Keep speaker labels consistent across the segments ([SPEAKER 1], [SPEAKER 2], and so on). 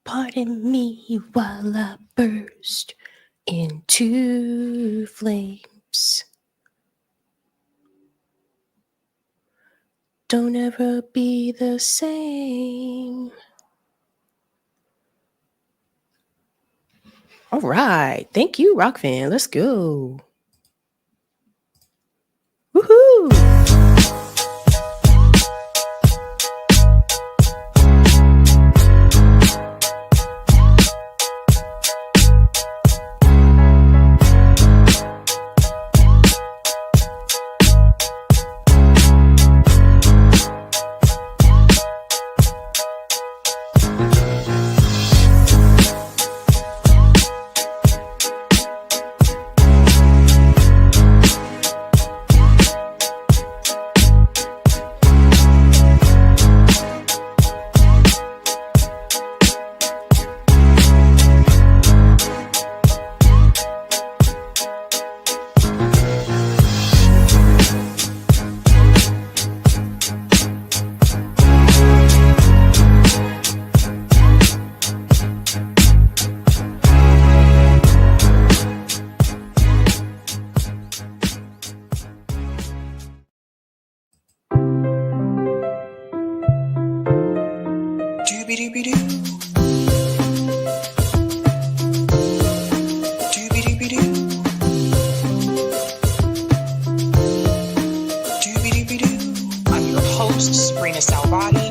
[SPEAKER 1] Pardon me while I burst into flames. Don't ever be the same. All right. Thank you, Rock Fan. Let's go. Woohoo!
[SPEAKER 2] I'm your host, sabrinasalvati.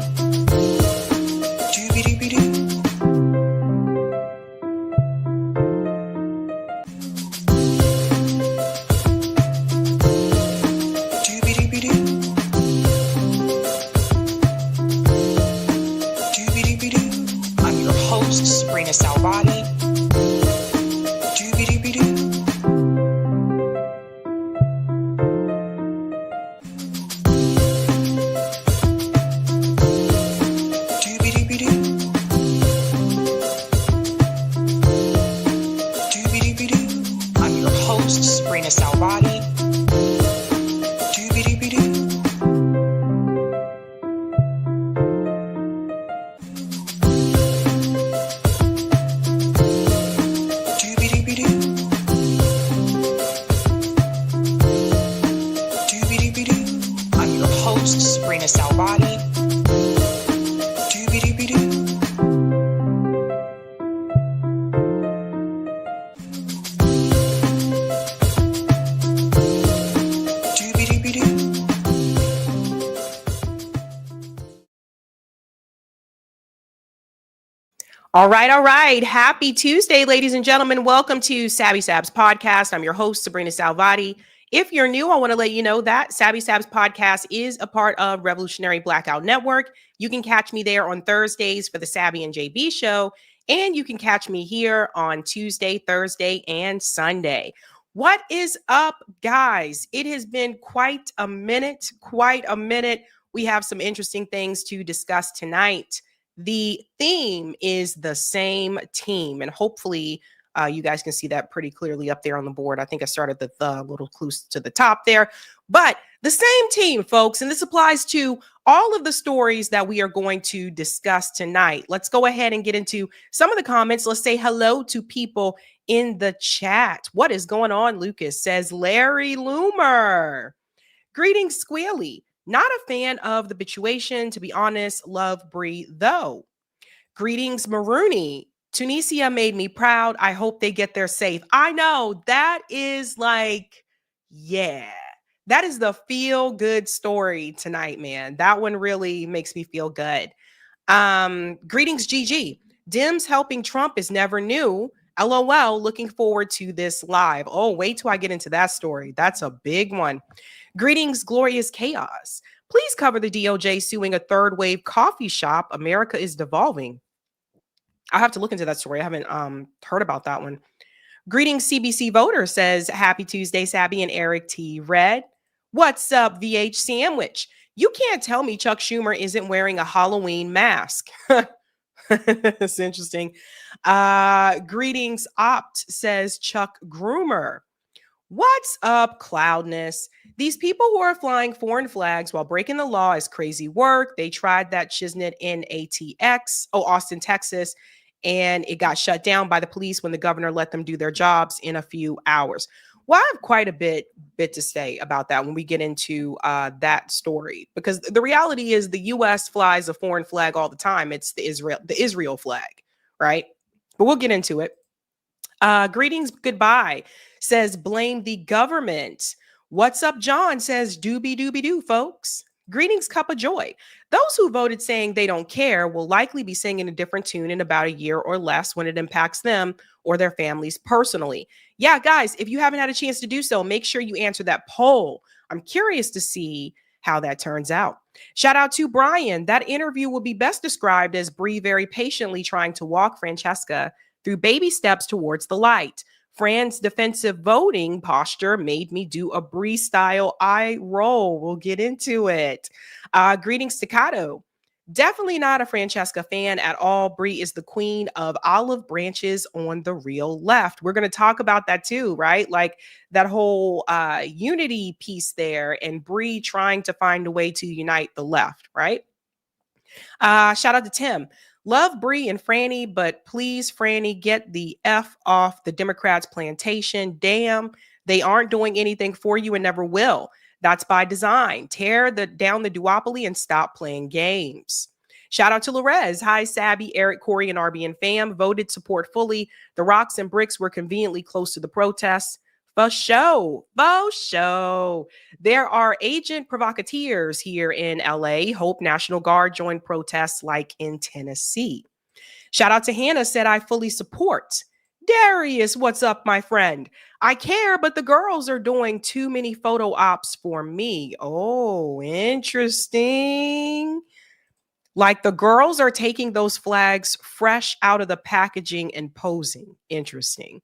[SPEAKER 2] I'm your host, sabrinasalvati. I'm your host, sabrinasalvati. I'm your host, sabrinasalvati.
[SPEAKER 1] All right. Happy Tuesday, ladies and gentlemen. Welcome to Sabby Sabs Podcast. I'm your host, Sabrina Salvati. If you're new, I want to let you know that Sabby Sabs Podcast is a part of Revolutionary Blackout Network. You can catch me there on Thursdays for the Sabby and JB show, and you can catch me here on Tuesday, Thursday, and Sunday. What is up, guys? It has been quite a minute. We have some interesting things to discuss tonight. The theme is the same team, and hopefully you guys can see that pretty clearly up there on the board. I think I started the little close to the top there, but the same team, folks, and this applies to all of the stories that we are going to discuss tonight. Let's go ahead and get into some of the comments. Let's say hello to people in the chat. What is going on, Lucas? Says Larry Loomer. Greetings, Squealy. Not a fan of the bituation, to be honest. Love Brie, though. Greetings, Marooney. Tunisia made me proud. I hope they get there safe. I know that is like, yeah, that is the feel good story tonight, man. That one really makes me feel good. Greetings, GG. Dems helping Trump is never new. LOL, looking forward to this live. Oh, wait till I get into that story. That's a big one. Greetings, glorious chaos. Please cover the DOJ suing a third wave coffee shop. America is devolving. I'll have to look into that story. I haven't heard about that one. Greetings, CBC voter says, happy Tuesday, Sabby and Eric T. Red. What's up, VH Sandwich? You can't tell me Chuck Schumer isn't wearing a Halloween mask. That's interesting. Greetings, Opt says Chuck Groomer. What's up, Cloudness? These people who are flying foreign flags while breaking the law is crazy work. They tried that shiznit in Austin, Texas, and it got shut down by the police when the governor let them do their jobs in a few hours. Well, I have quite a bit to say about that when we get into that story, because the reality is the U.S. flies a foreign flag all the time. It's the Israel flag, right? But we'll get into it. Greetings, goodbye, says blame the government. What's up, John, says doobie doobie doo, folks. Greetings, cup of joy. Those who voted saying they don't care will likely be singing a different tune in about a year or less when it impacts them or their families personally. Yeah, guys, if you haven't had a chance to do so, make sure you answer that poll. I'm curious to see how that turns out. Shout out to Brian. That interview will be best described as Brie very patiently trying to walk Francesca through baby steps towards the light. Fran's defensive voting posture made me do a Brie style eye roll. We'll get into it. Greetings, Staccato. Definitely not a Francesca fan at all. Brie is the queen of olive branches on the real left. We're going to talk about that too, right? Like that whole unity piece there, and Brie trying to find a way to unite the left, right? Shout out to Tim. Love Brie and Franny, but please, Franny, get the F off the Democrats' plantation. Damn, they aren't doing anything for you and never will. That's by design. Tear down the duopoly and stop playing games. Shout out to Lorez. Hi, Sabby, Eric, Corey, and RB and fam. Voted support fully. The rocks and bricks were conveniently close to the protests. For show. There are agent provocateurs here in LA. Hope National Guard join protests like in Tennessee. Shout out to Hannah, said I fully support. Darius, what's up, my friend? I care, but the girls are doing too many photo ops for me. Oh, interesting. Like the girls are taking those flags fresh out of the packaging and posing. Interesting.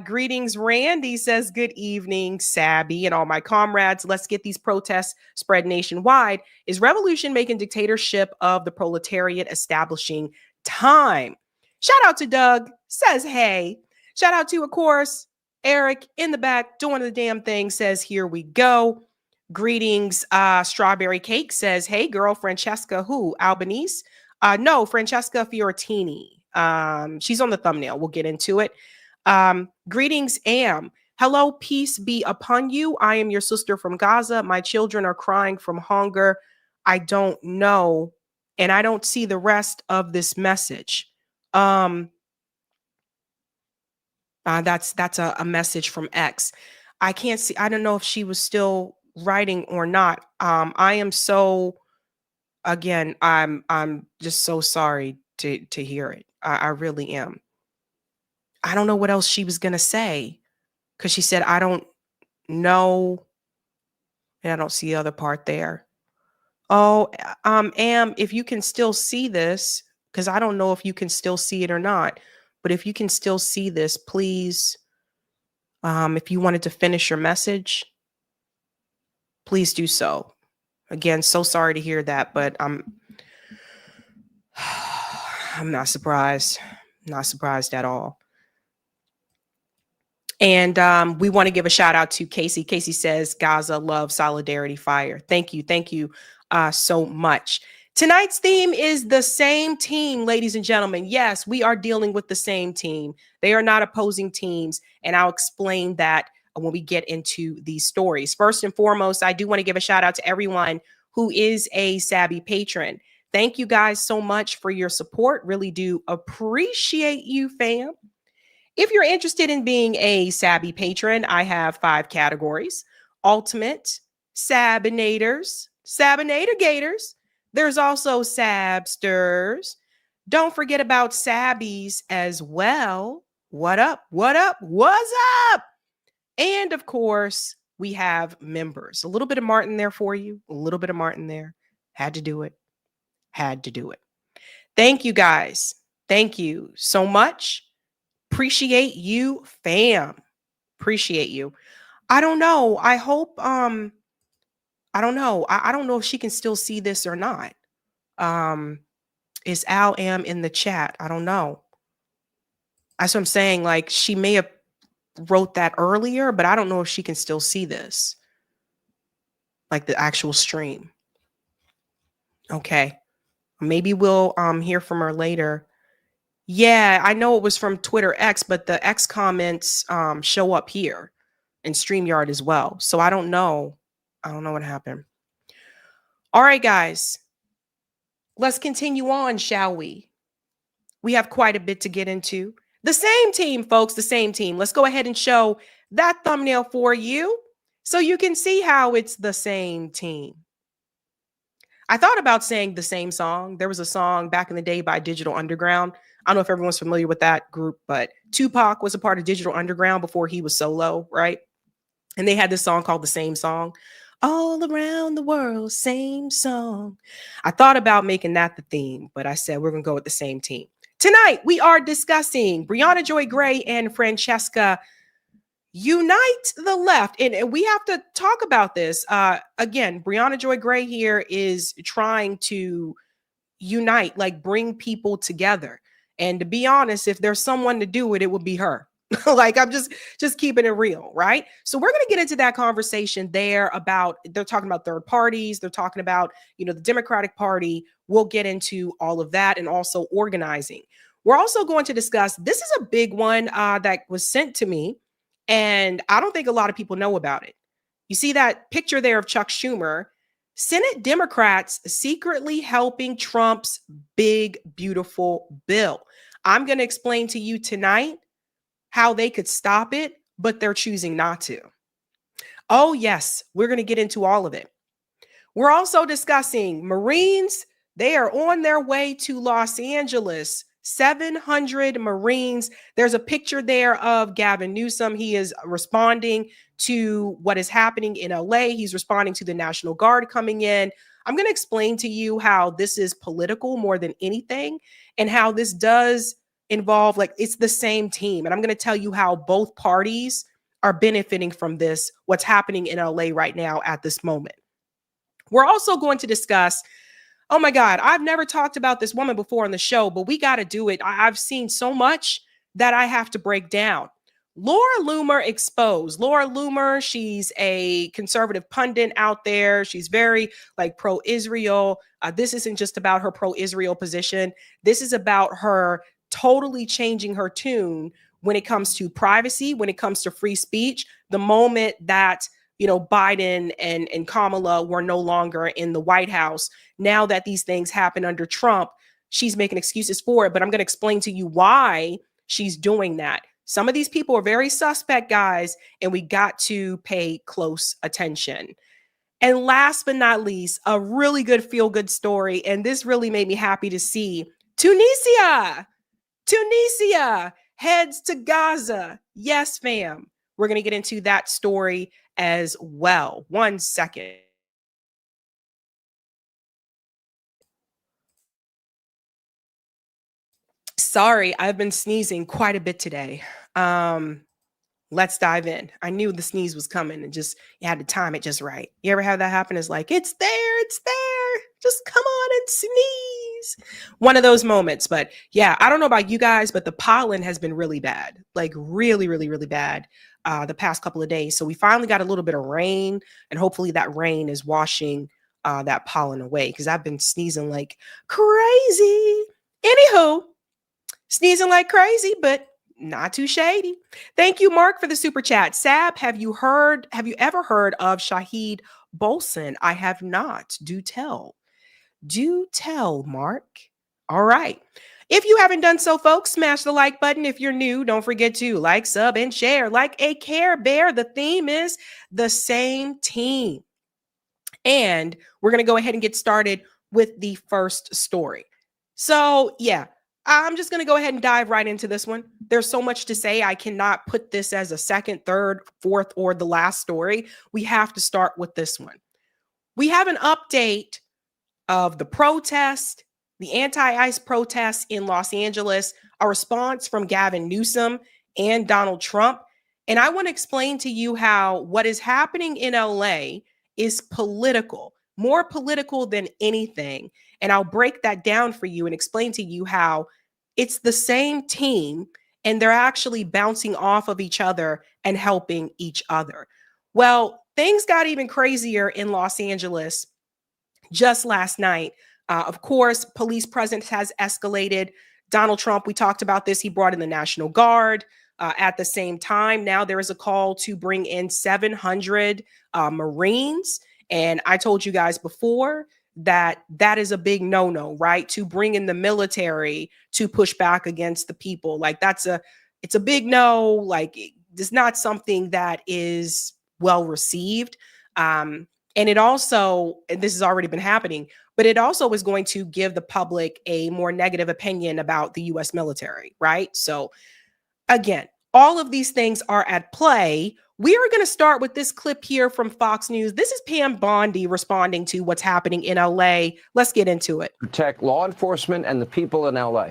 [SPEAKER 1] Greetings, Randy says, good evening, Sabby, and all my comrades. Let's get these protests spread nationwide. Is revolution making dictatorship of the proletariat establishing time? Shout out to Doug, says, hey. Shout out to, of course, Eric in the back doing the damn thing, says, here we go. Greetings, Strawberry Cake says, hey, girl, Francesca, who? Albanese? No, Francesca Fiorentini. She's on the thumbnail. We'll get into it. Greetings, Am. Hello, peace be upon you. I am your sister from Gaza. My children are crying from hunger. I don't know, and I don't see the rest of this message. That's a message from X. I can't see. I don't know if she was still writing or not. I am so. Again, I'm just so sorry to hear it. I really am. I don't know what else she was going to say, because she said, I don't know. And I don't see the other part there. Oh, Am, if you can still see this, because I don't know if you can still see it or not, but if you can still see this, please, if you wanted to finish your message, please do so. Again, so sorry to hear that, but I'm not surprised. Not surprised at all. And we want to give a shout out to Casey. Casey says, Gaza, love, solidarity, fire. Thank you. Thank you so much. Tonight's theme is the same team, ladies and gentlemen. Yes, we are dealing with the same team. They are not opposing teams. And I'll explain that when we get into these stories. First and foremost, I do want to give a shout out to everyone who is a Sabby patron. Thank you guys so much for your support. Really do appreciate you, fam. If you're interested in being a Sabby patron, I have 5 categories: Ultimate, Sabinators, Sabinator Gators. There's also Sabsters. Don't forget about Sabbies as well. What up? What up? What's up? And of course, we have members. A little bit of Martin there for you. A little bit of Martin there. Had to do it. Had to do it. Thank you guys. Thank you so much. Appreciate you, fam. Appreciate you. I don't know. I hope, I don't know. I don't know if she can still see this or not. Is Am in the chat? I don't know. That's what I'm saying. Like, she may have wrote that earlier, but I don't know if she can still see this, like the actual stream. Okay. Maybe we'll hear from her later. Yeah, I know it was from Twitter X, but the X comments show up here in StreamYard as well. So I don't know. I don't know what happened. All right, guys. Let's continue on, shall we? We have quite a bit to get into. The same team, folks, the same team. Let's go ahead and show that thumbnail for you so you can see how it's the same team. I thought about saying the same song. There was a song back in the day by Digital Underground. I don't know if everyone's familiar with that group, but Tupac was a part of Digital Underground before he was solo, right? And they had this song called The Same Song. All around the world, same song. I thought about making that the theme, but I said we're going to go with the same team. Tonight, we are discussing Brianna Joy Gray and Francesca unite the left. And we have to talk about this. Again, Brianna Joy Gray here is trying to unite, like bring people together. And to be honest, if there's someone to do it, it would be her. Like I'm just keeping it real, right? So we're going to get into that conversation there about, they're talking about third parties. They're talking about, the Democratic Party. We'll get into all of that and also organizing. We're also going to discuss, this is a big one that was sent to me, and I don't think a lot of people know about it. You see that picture there of Chuck Schumer, Senate Democrats secretly helping Trump's big, beautiful bill. I'm going to explain to you tonight how they could stop it, but they're choosing not to. Oh, yes, we're going to get into all of it. We're also discussing Marines. They are on their way to Los Angeles. 700 Marines. There's a picture there of Gavin Newsom. He is responding to what is happening in LA. He's responding to the National Guard coming in. I'm going to explain to you how this is political more than anything, and how this does involve, like, it's the same team. And I'm going to tell you how both parties are benefiting from this, what's happening in LA right now at this moment. We're also going to discuss, oh my God, I've never talked about this woman before on the show, but we got to do it. I've seen so much that I have to break down. Laura Loomer exposed. Laura Loomer, she's a conservative pundit out there. She's very pro-Israel. This isn't just about her pro-Israel position. This is about her totally changing her tune when it comes to privacy, when it comes to free speech. The moment that Biden and Kamala were no longer in the White House, now that these things happen under Trump, she's making excuses for it. But I'm going to explain to you why she's doing that. Some of these people are very suspect, guys, and we got to pay close attention. And last but not least, a really good feel-good story. And this really made me happy to see. Tunisia heads to Gaza. Yes, fam. We're going to get into that story as well. 1 second. Sorry, I've been sneezing quite a bit today. Let's dive in. I knew the sneeze was coming, and you had to time it just right. You ever have that happen? It's like, it's there. Just come on and sneeze. One of those moments. But yeah, I don't know about you guys, but the pollen has been really bad, like really, really, really bad the past couple of days. So we finally got a little bit of rain, and hopefully that rain is washing that pollen away, because I've been sneezing like crazy. Anywho, sneezing like crazy, but not too shady. Thank you, Mark, for the super chat. Sab, have you ever heard of Shahid Bolson? I have not. Do tell, Mark. All right. If you haven't done so, folks, smash the like button. If you're new, don't forget to like, sub, and share like a Care Bear. The theme is the same team. And we're going to go ahead and get started with the first story. So, yeah, I'm just going to go ahead and dive right into this one. There's so much to say. I cannot put this as a second, third, fourth, or the last story. We have to start with this one. We have an update of the protest, the anti-ICE protests in Los Angeles, a response from Gavin Newsom and Donald Trump. And I want to explain to you how what is happening in LA is political, more political than anything. And I'll break that down for you and explain to you how it's the same team, and they're actually bouncing off of each other and helping each other. Well, things got even crazier in Los Angeles just last night. Of course, police presence has escalated. Donald Trump, we talked about this, he brought in the National Guard. At the same time, now there is a call to bring in 700 Marines. And I told you guys before that that is a big no-no, right? To bring in the military to push back against the people. Like it's a big no. Like it's not something that is well received. And it also, and this has already been happening, but it also is going to give the public a more negative opinion about the US military, right? So again, all of these things are at play. We are going to start with this clip here from Fox News. This is Pam Bondi responding to what's happening in LA. Let's get into it.
[SPEAKER 3] Protect law enforcement and the people in LA.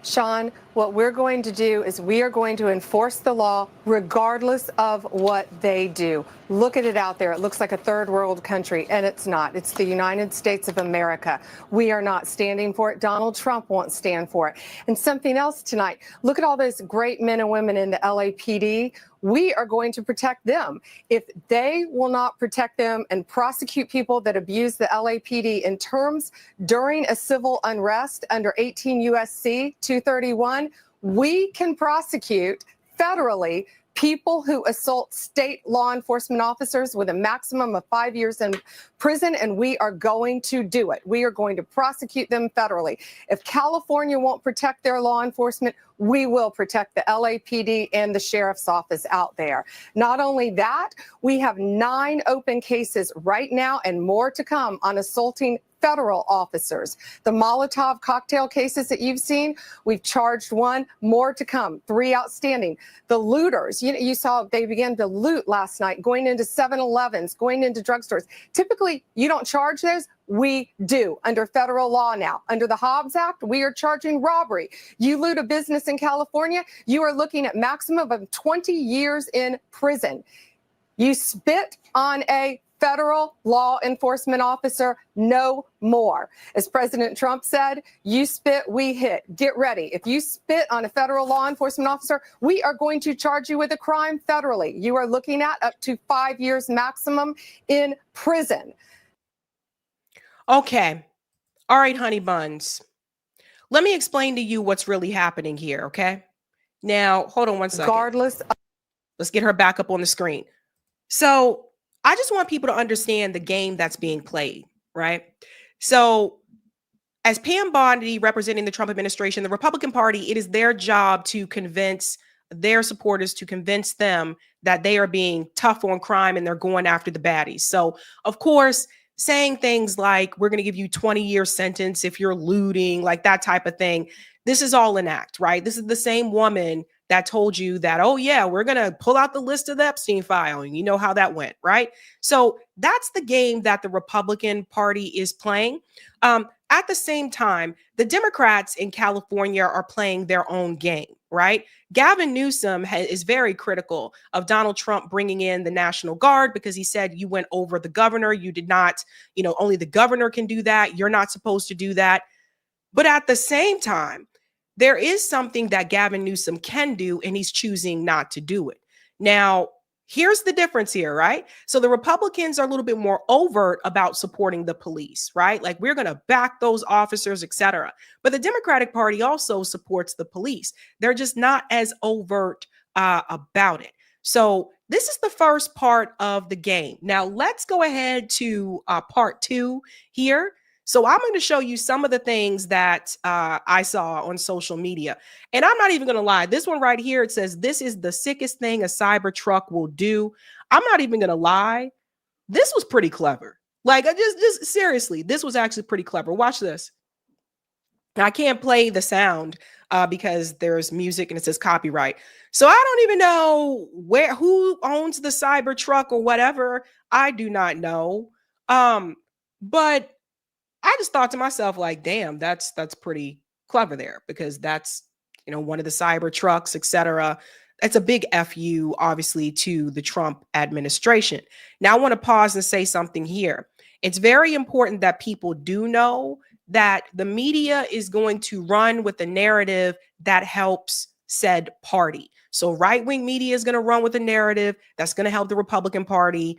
[SPEAKER 4] Sean, what we're going to do is we are going to enforce the law regardless of what they do. Look at it out there. It looks like a third world country, and it's not. It's the United States of America. We are not standing for it. Donald Trump won't stand for it. And something else tonight, look at all those great men and women in the LAPD. We are going to protect them. If they will not protect them and prosecute people that abuse the LAPD in terms during a civil unrest under 18 U.S.C. 231, we can prosecute federally people who assault state law enforcement officers with a maximum of 5 years in prison, and we are going to do it. We are going to prosecute them federally. If California won't protect their law enforcement, we will protect the LAPD and the sheriff's office out there. Not only that, we have 9 open cases right now and more to come on assaulting federal officers. The Molotov cocktail cases that you've seen, we've charged 1, more to come, 3 outstanding. The looters, you saw they began to loot last night, going into 7-Elevens, going into drugstores. Typically, you don't charge those. We do under federal law now. Under the Hobbs Act, we are charging robbery. You loot a business in California, you are looking at maximum of 20 years in prison. You spit on a federal law enforcement officer, no more. As President Trump said, you spit, we hit. Get ready. If you spit on a federal law enforcement officer, we are going to charge you with a crime federally. You are looking at up to 5 years maximum in prison.
[SPEAKER 1] Okay. All right, honey buns. Let me explain to you what's really happening here, okay? Now, hold on one second.
[SPEAKER 4] Regardless.
[SPEAKER 1] Let's get her back up on the screen. So I just want people to understand the game that's being played, right? So as Pam Bondi representing the Trump administration, the Republican Party, it is their job to convince their supporters, to convince them that they are being tough on crime and they're going after the baddies. So, of course, saying things like, we're going to give you 20-year sentence if you're looting, like that type of thing. This is all an act, right? This is the same woman that told you that, oh yeah, we're going to pull out the list of the Epstein file. And you know how that went, right? So that's the game that the Republican Party is playing. At the same time, the Democrats in California are playing their own game, right? Gavin Newsom is very critical of Donald Trump bringing in the National Guard because he said you went over the governor. You did not, only the governor can do that. You're not supposed to do that. But at the same time, there is something that Gavin Newsom can do, and he's choosing not to do it. Now, here's the difference here, right? So the Republicans are a little bit more overt about supporting the police, right? Like we're going to back those officers, et cetera. But the Democratic Party also supports the police. They're just not as overt about it. So this is the first part of the game. Now let's go ahead to part 2 here. So I'm going to show you some of the things that I saw on social media. And I'm not even going to lie. This one right here, it says, this is the sickest thing a cyber truck will do. I'm not even going to lie. This was pretty clever. Like, just seriously, this was actually pretty clever. Watch this. Now, I can't play the sound because there's music and it says copyright. So I don't even know who owns the cyber truck or whatever. I do not know. But I just thought to myself, like, damn, that's pretty clever there because that's, one of the cyber trucks, et cetera. It's a big FU, obviously, to the Trump administration. Now, I want to pause and say something here. It's very important that people do know that the media is going to run with the narrative that helps said party. So right-wing media is going to run with a narrative that's going to help the Republican Party.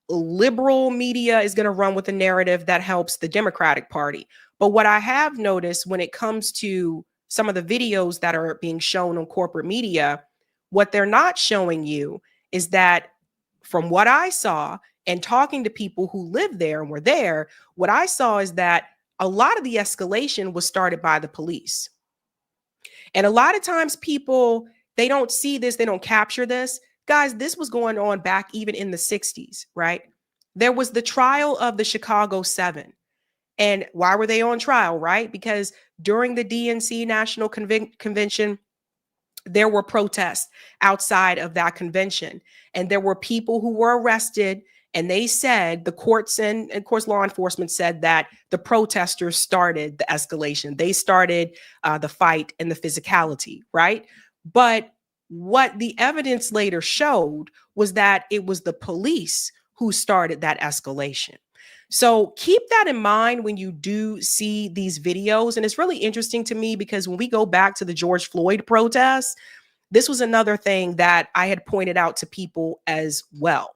[SPEAKER 1] Liberal media is going to run with a narrative that helps the Democratic Party. But what I have noticed when it comes to some of the videos that are being shown on corporate media, what they're not showing you is that from what I saw and talking to people who live there and were there, what I saw is that a lot of the escalation was started by the police. And a lot of times people, they don't see this, they don't capture this. Guys, this was going on back even in the 60s, right? There was the trial of the Chicago 7. And why were they on trial, right? Because during the DNC National Convention, there were protests outside of that convention. And there were people who were arrested. And they said, the courts and of course, law enforcement said that the protesters started the escalation. They started the fight and the physicality, right? But what the evidence later showed was that it was the police who started that escalation. So keep that in mind when you do see these videos. And it's really interesting to me because when we go back to the George Floyd protests, this was another thing that I had pointed out to people as well.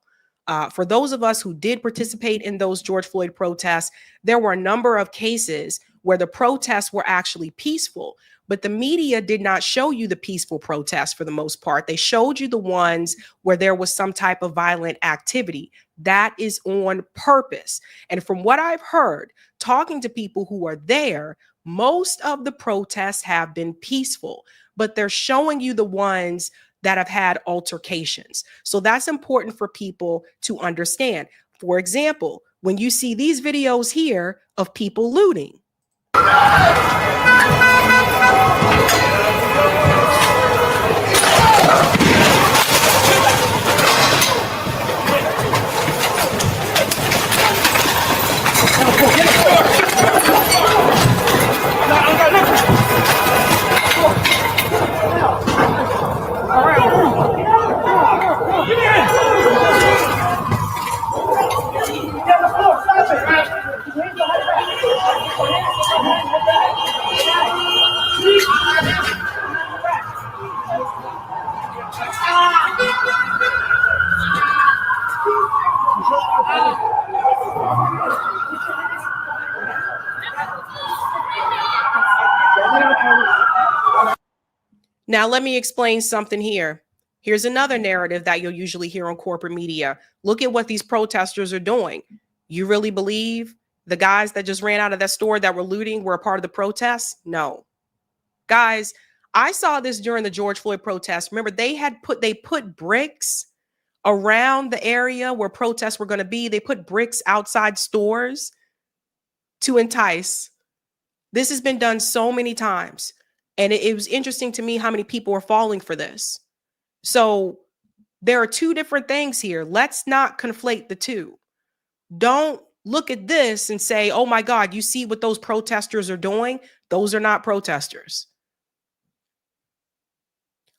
[SPEAKER 1] For those of us who did participate in those George Floyd protests, there were a number of cases where the protests were actually peaceful, but the media did not show you the peaceful protests for the most part. They showed you the ones where there was some type of violent activity. That is on purpose. And from what I've heard, talking to people who are there, most of the protests have been peaceful, but they're showing you the ones that have had altercations. So that's important for people to understand. For example, when you see these videos here of people looting, now, let me explain something here. Here's another narrative that you'll usually hear on corporate media. Look at what these protesters are doing. You really believe the guys that just ran out of that store that were looting were a part of the protest? No. Guys, I saw this during the George Floyd protest. Remember, they put bricks around the area where protests were going to be. They put bricks outside stores to entice. This has been done so many times. And it was interesting to me how many people are falling for this. So there are two different things here. Let's not conflate the two. Don't look at this and say, oh my God, you see what those protesters are doing? Those are not protesters.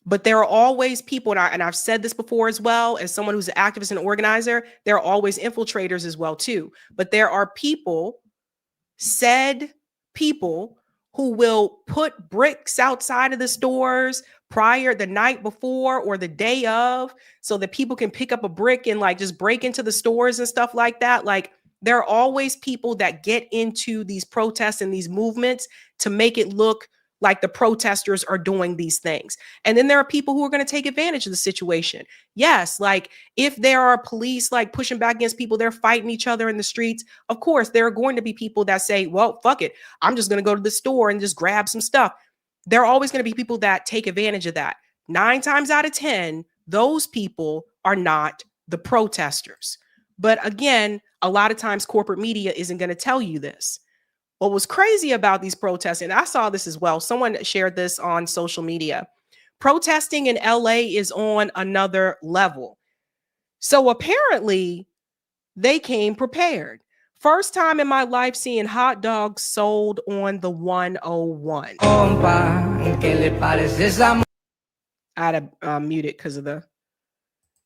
[SPEAKER 1] But there are always people, and I've said this before as well, as someone who's an activist and organizer, there are always infiltrators as well too. But there are people, said people, who will put bricks outside of the stores prior, the night before or the day of, so that people can pick up a brick and like just break into the stores and stuff like that. Like, there are always people that get into these protests and these movements to make it look like the protesters are doing these things. And then there are people who are going to take advantage of the situation. Yes, like if there are police like pushing back against people, they're fighting each other in the streets. Of course, there are going to be people that say, well, fuck it, I'm just going to go to the store and just grab some stuff. There are always going to be people that take advantage of that. 9 times out of 10, those people are not the protesters. But again, a lot of times corporate media isn't going to tell you this. What was crazy about these protests, and I saw this as well, someone shared this on social media. Protesting in LA is on another level. So apparently they came prepared. First time in my life seeing hot dogs sold on the 101. I had to mute it because of the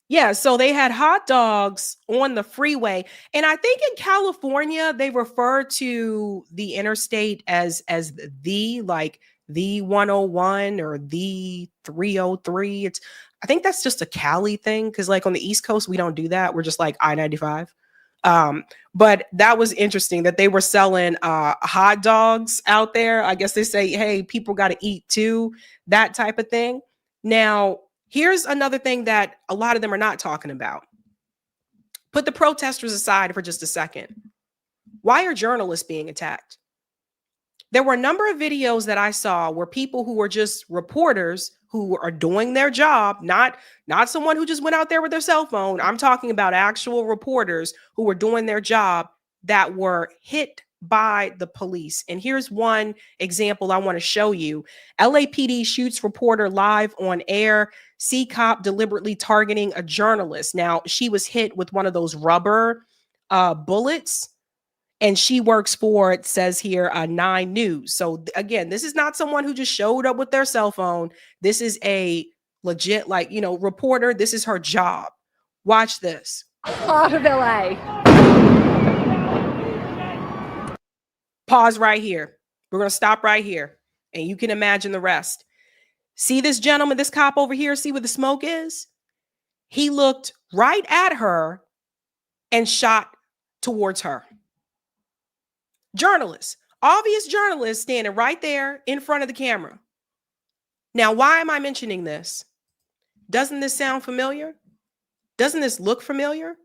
[SPEAKER 1] Yeah, so they had hot dogs on the freeway. And I think in California they refer to the interstate as the like the 101 or the 303. It's I think that's just a Cali thing cuz like on the East Coast we don't do that. We're just like I-95. But that was interesting that they were selling hot dogs out there. I guess they say, "Hey, people got to eat too." That type of thing. Now, here's another thing that a lot of them are not talking about. Put the protesters aside for just a second. Why are journalists being attacked? There were a number of videos that I saw where people who were just reporters who are doing their job, not someone who just went out there with their cell phone. I'm talking about actual reporters who were doing their job that were hit by the police. And here's one example I want to show you. LAPD shoots reporter live on air. See cop deliberately targeting a journalist. Now, she was hit with one of those rubber bullets. And she works for, it says here, 9 News. So again, this is not someone who just showed up with their cell phone. This is a legit, like, reporter. This is her job. Watch this.
[SPEAKER 5] Heart of LA.
[SPEAKER 1] Pause right here. We're going to stop right here. And you can imagine the rest. See this gentleman, this cop over here? See where the smoke is? He looked right at her and shot towards her. Journalists, obvious journalists standing right there in front of the camera. Now, why am I mentioning this? Doesn't this sound familiar? Doesn't this look familiar?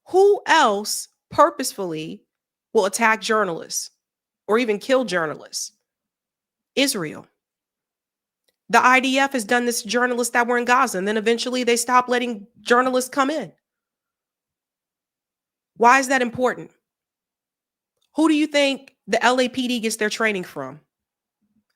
[SPEAKER 1] Who else purposefully will attack journalists or even kill journalists? Israel. The IDF has done this to journalists that were in Gaza, and then eventually they stopped letting journalists come in. Why is that important? Who do you think the LAPD gets their training from?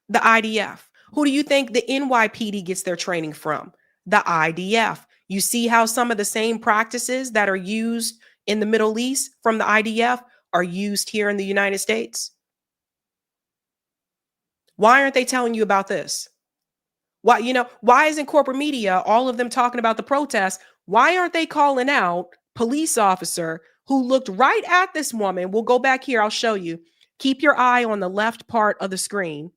[SPEAKER 1] The IDF. Who do you think the NYPD gets their training from? The IDF. You see how some of the same practices that are used in the Middle East from the IDF are used here in the United States? Why aren't they telling you about this? Why isn't corporate media, all of them talking about the protests? Why aren't they calling out police officer who looked right at this woman? We'll go back here. I'll show you. Keep your eye on the left part of the screen.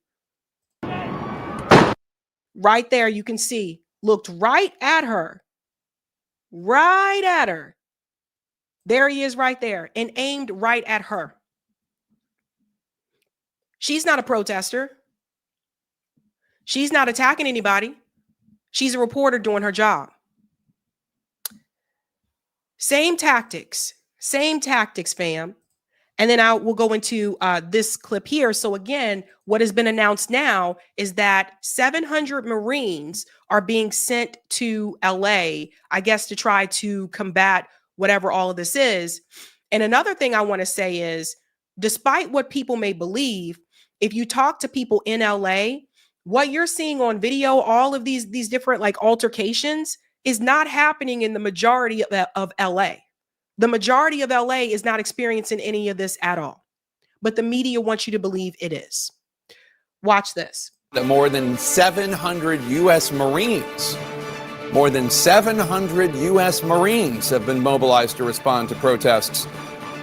[SPEAKER 1] Right there, you can see, looked right at her. Right at her. There he is right there and aimed right at her. She's not a protester. She's not attacking anybody. She's a reporter doing her job. Same tactics, fam. And then we'll go into this clip here. So again, what has been announced now is that 700 Marines are being sent to LA, I guess, to try to combat whatever all of this is. And another thing I want to say is, despite what people may believe, if you talk to people in LA, what you're seeing on video, all of these different like altercations, is not happening in the majority of LA. The majority of LA is not experiencing any of this at all. But the media wants you to believe it is. Watch this.
[SPEAKER 6] More than 700 U.S. Marines. More than 700 U.S. Marines have been mobilized to respond to protests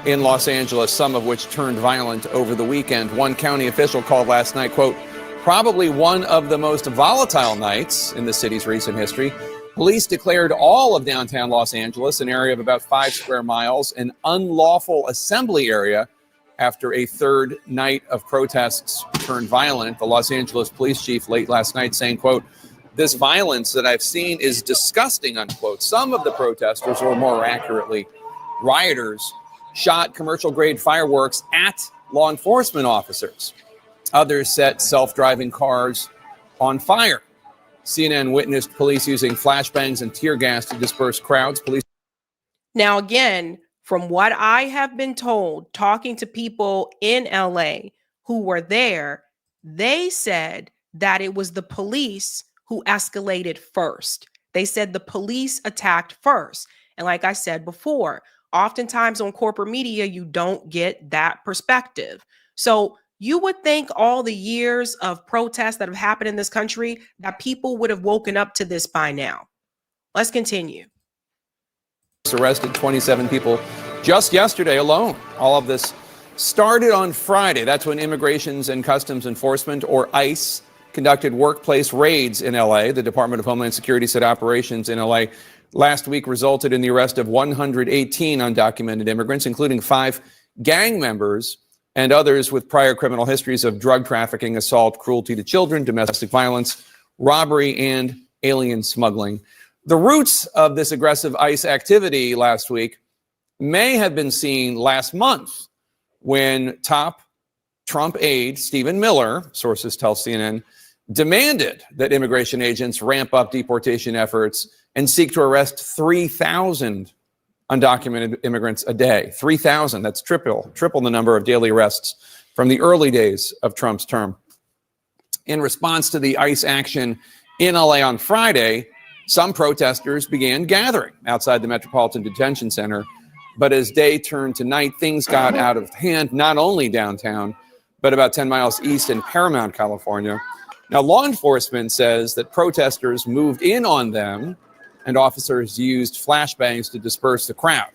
[SPEAKER 6] in Los Angeles, some of which turned violent over the weekend. One county official called last night, quote, probably one of the most volatile nights in the city's recent history. Police declared all of downtown Los Angeles, an area of about 5 square miles, an unlawful assembly area after a third night of protests turned violent. The Los Angeles police chief late last night saying, quote, this violence that I've seen is disgusting, unquote. Some of the protesters, or more accurately, rioters, shot commercial-grade fireworks at law enforcement officers. Others set self-driving cars on fire. CNN witnessed police using flashbangs and tear gas to disperse crowds. Police.
[SPEAKER 1] Now, again, from what I have been told, talking to people in LA who were there, they said that it was the police who escalated first. They said the police attacked first. And like I said before, oftentimes on corporate media, you don't get that perspective. So you would think all the years of protests that have happened in this country that people would have woken up to this by now. Let's continue.
[SPEAKER 6] arrested 27 people just yesterday alone. All of this started on Friday. That's when Immigrations and Customs Enforcement, or ICE, conducted workplace raids in LA. The Department of Homeland Security said operations in LA last week resulted in the arrest of 118 undocumented immigrants, including 5 gang members and others with prior criminal histories of drug trafficking, assault, cruelty to children, domestic violence, robbery, and alien smuggling. The roots of this aggressive ICE activity last week may have been seen last month when top Trump aide Stephen Miller, sources tell CNN, demanded that immigration agents ramp up deportation efforts and seek to arrest 3,000 undocumented immigrants a day. 3,000, that's triple the number of daily arrests from the early days of Trump's term. In response to the ICE action in LA on Friday, some protesters began gathering outside the Metropolitan Detention Center. But as day turned to night, things got out of hand, not only downtown, but about 10 miles east in Paramount, California. Now, law enforcement says that protesters moved in on them and officers used flashbangs to disperse the crowd.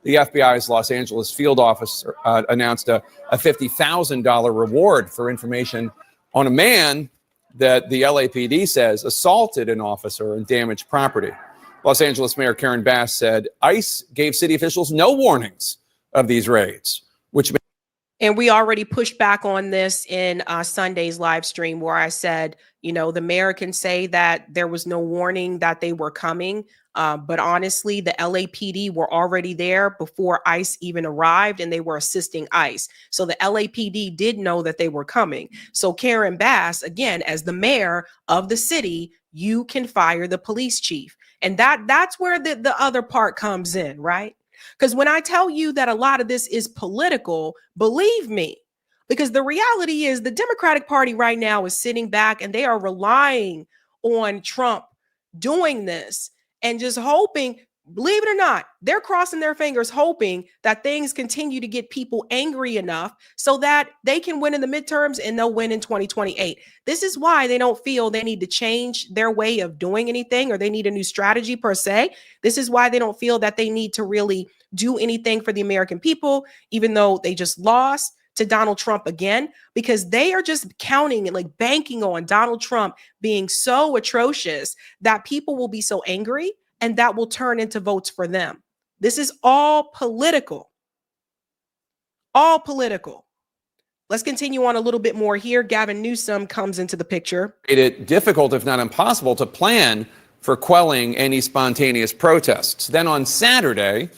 [SPEAKER 6] The FBI's Los Angeles field office announced a $50,000 reward for information on a man that the LAPD says assaulted an officer and damaged property. Los Angeles Mayor Karen Bass said ICE gave city officials no warnings of these raids, which.
[SPEAKER 1] And we already pushed back on this in Sunday's live stream where I said, you know, the mayor can say that there was no warning that they were coming. But honestly, the LAPD were already there before ICE even arrived, and they were assisting ICE. So the LAPD did know that they were coming. So Karen Bass, again, as the mayor of the city, you can fire the police chief. And that's where the other part comes in, right? Because when I tell you that a lot of this is political, believe me, because the reality is the Democratic Party right now is sitting back and they are relying on Trump doing this and just hoping, believe it or not, they're crossing their fingers, hoping that things continue to get people angry enough so that they can win in the midterms and they'll win in 2028. This is why they don't feel they need to change their way of doing anything or they need a new strategy per se. This is why they don't feel that they need to really do anything for the American people, even though they just lost to Donald Trump again, because they are just counting and like banking on Donald Trump being so atrocious that people will be so angry and that will turn into votes for them. This is all political. All political. Let's continue on a little bit more here. Gavin Newsom comes into the picture.
[SPEAKER 6] Made it difficult, if not impossible, to plan for quelling any spontaneous protests. Then on Saturday,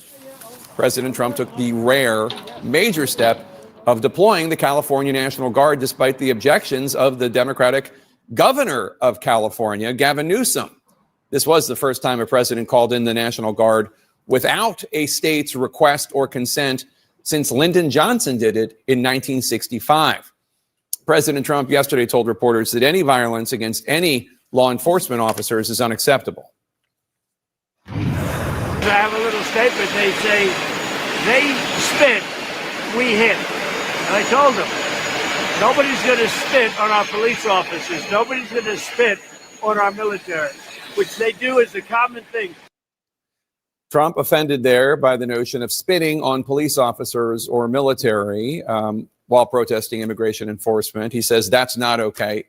[SPEAKER 6] President Trump took the rare, major step of deploying the California National Guard despite the objections of the Democratic governor of California, Gavin Newsom. This was the first time a president called in the National Guard without a state's request or consent since Lyndon Johnson did it in 1965. President Trump yesterday told reporters that any violence against any law enforcement officers is unacceptable.
[SPEAKER 5] I have a little statement. They say, they spit, we hit. And I told them, nobody's going to spit on our police officers. Nobody's going to spit on our military, which they do as a common thing.
[SPEAKER 6] Trump offended there by the notion of spitting on police officers or military while protesting immigration enforcement. He says that's not okay.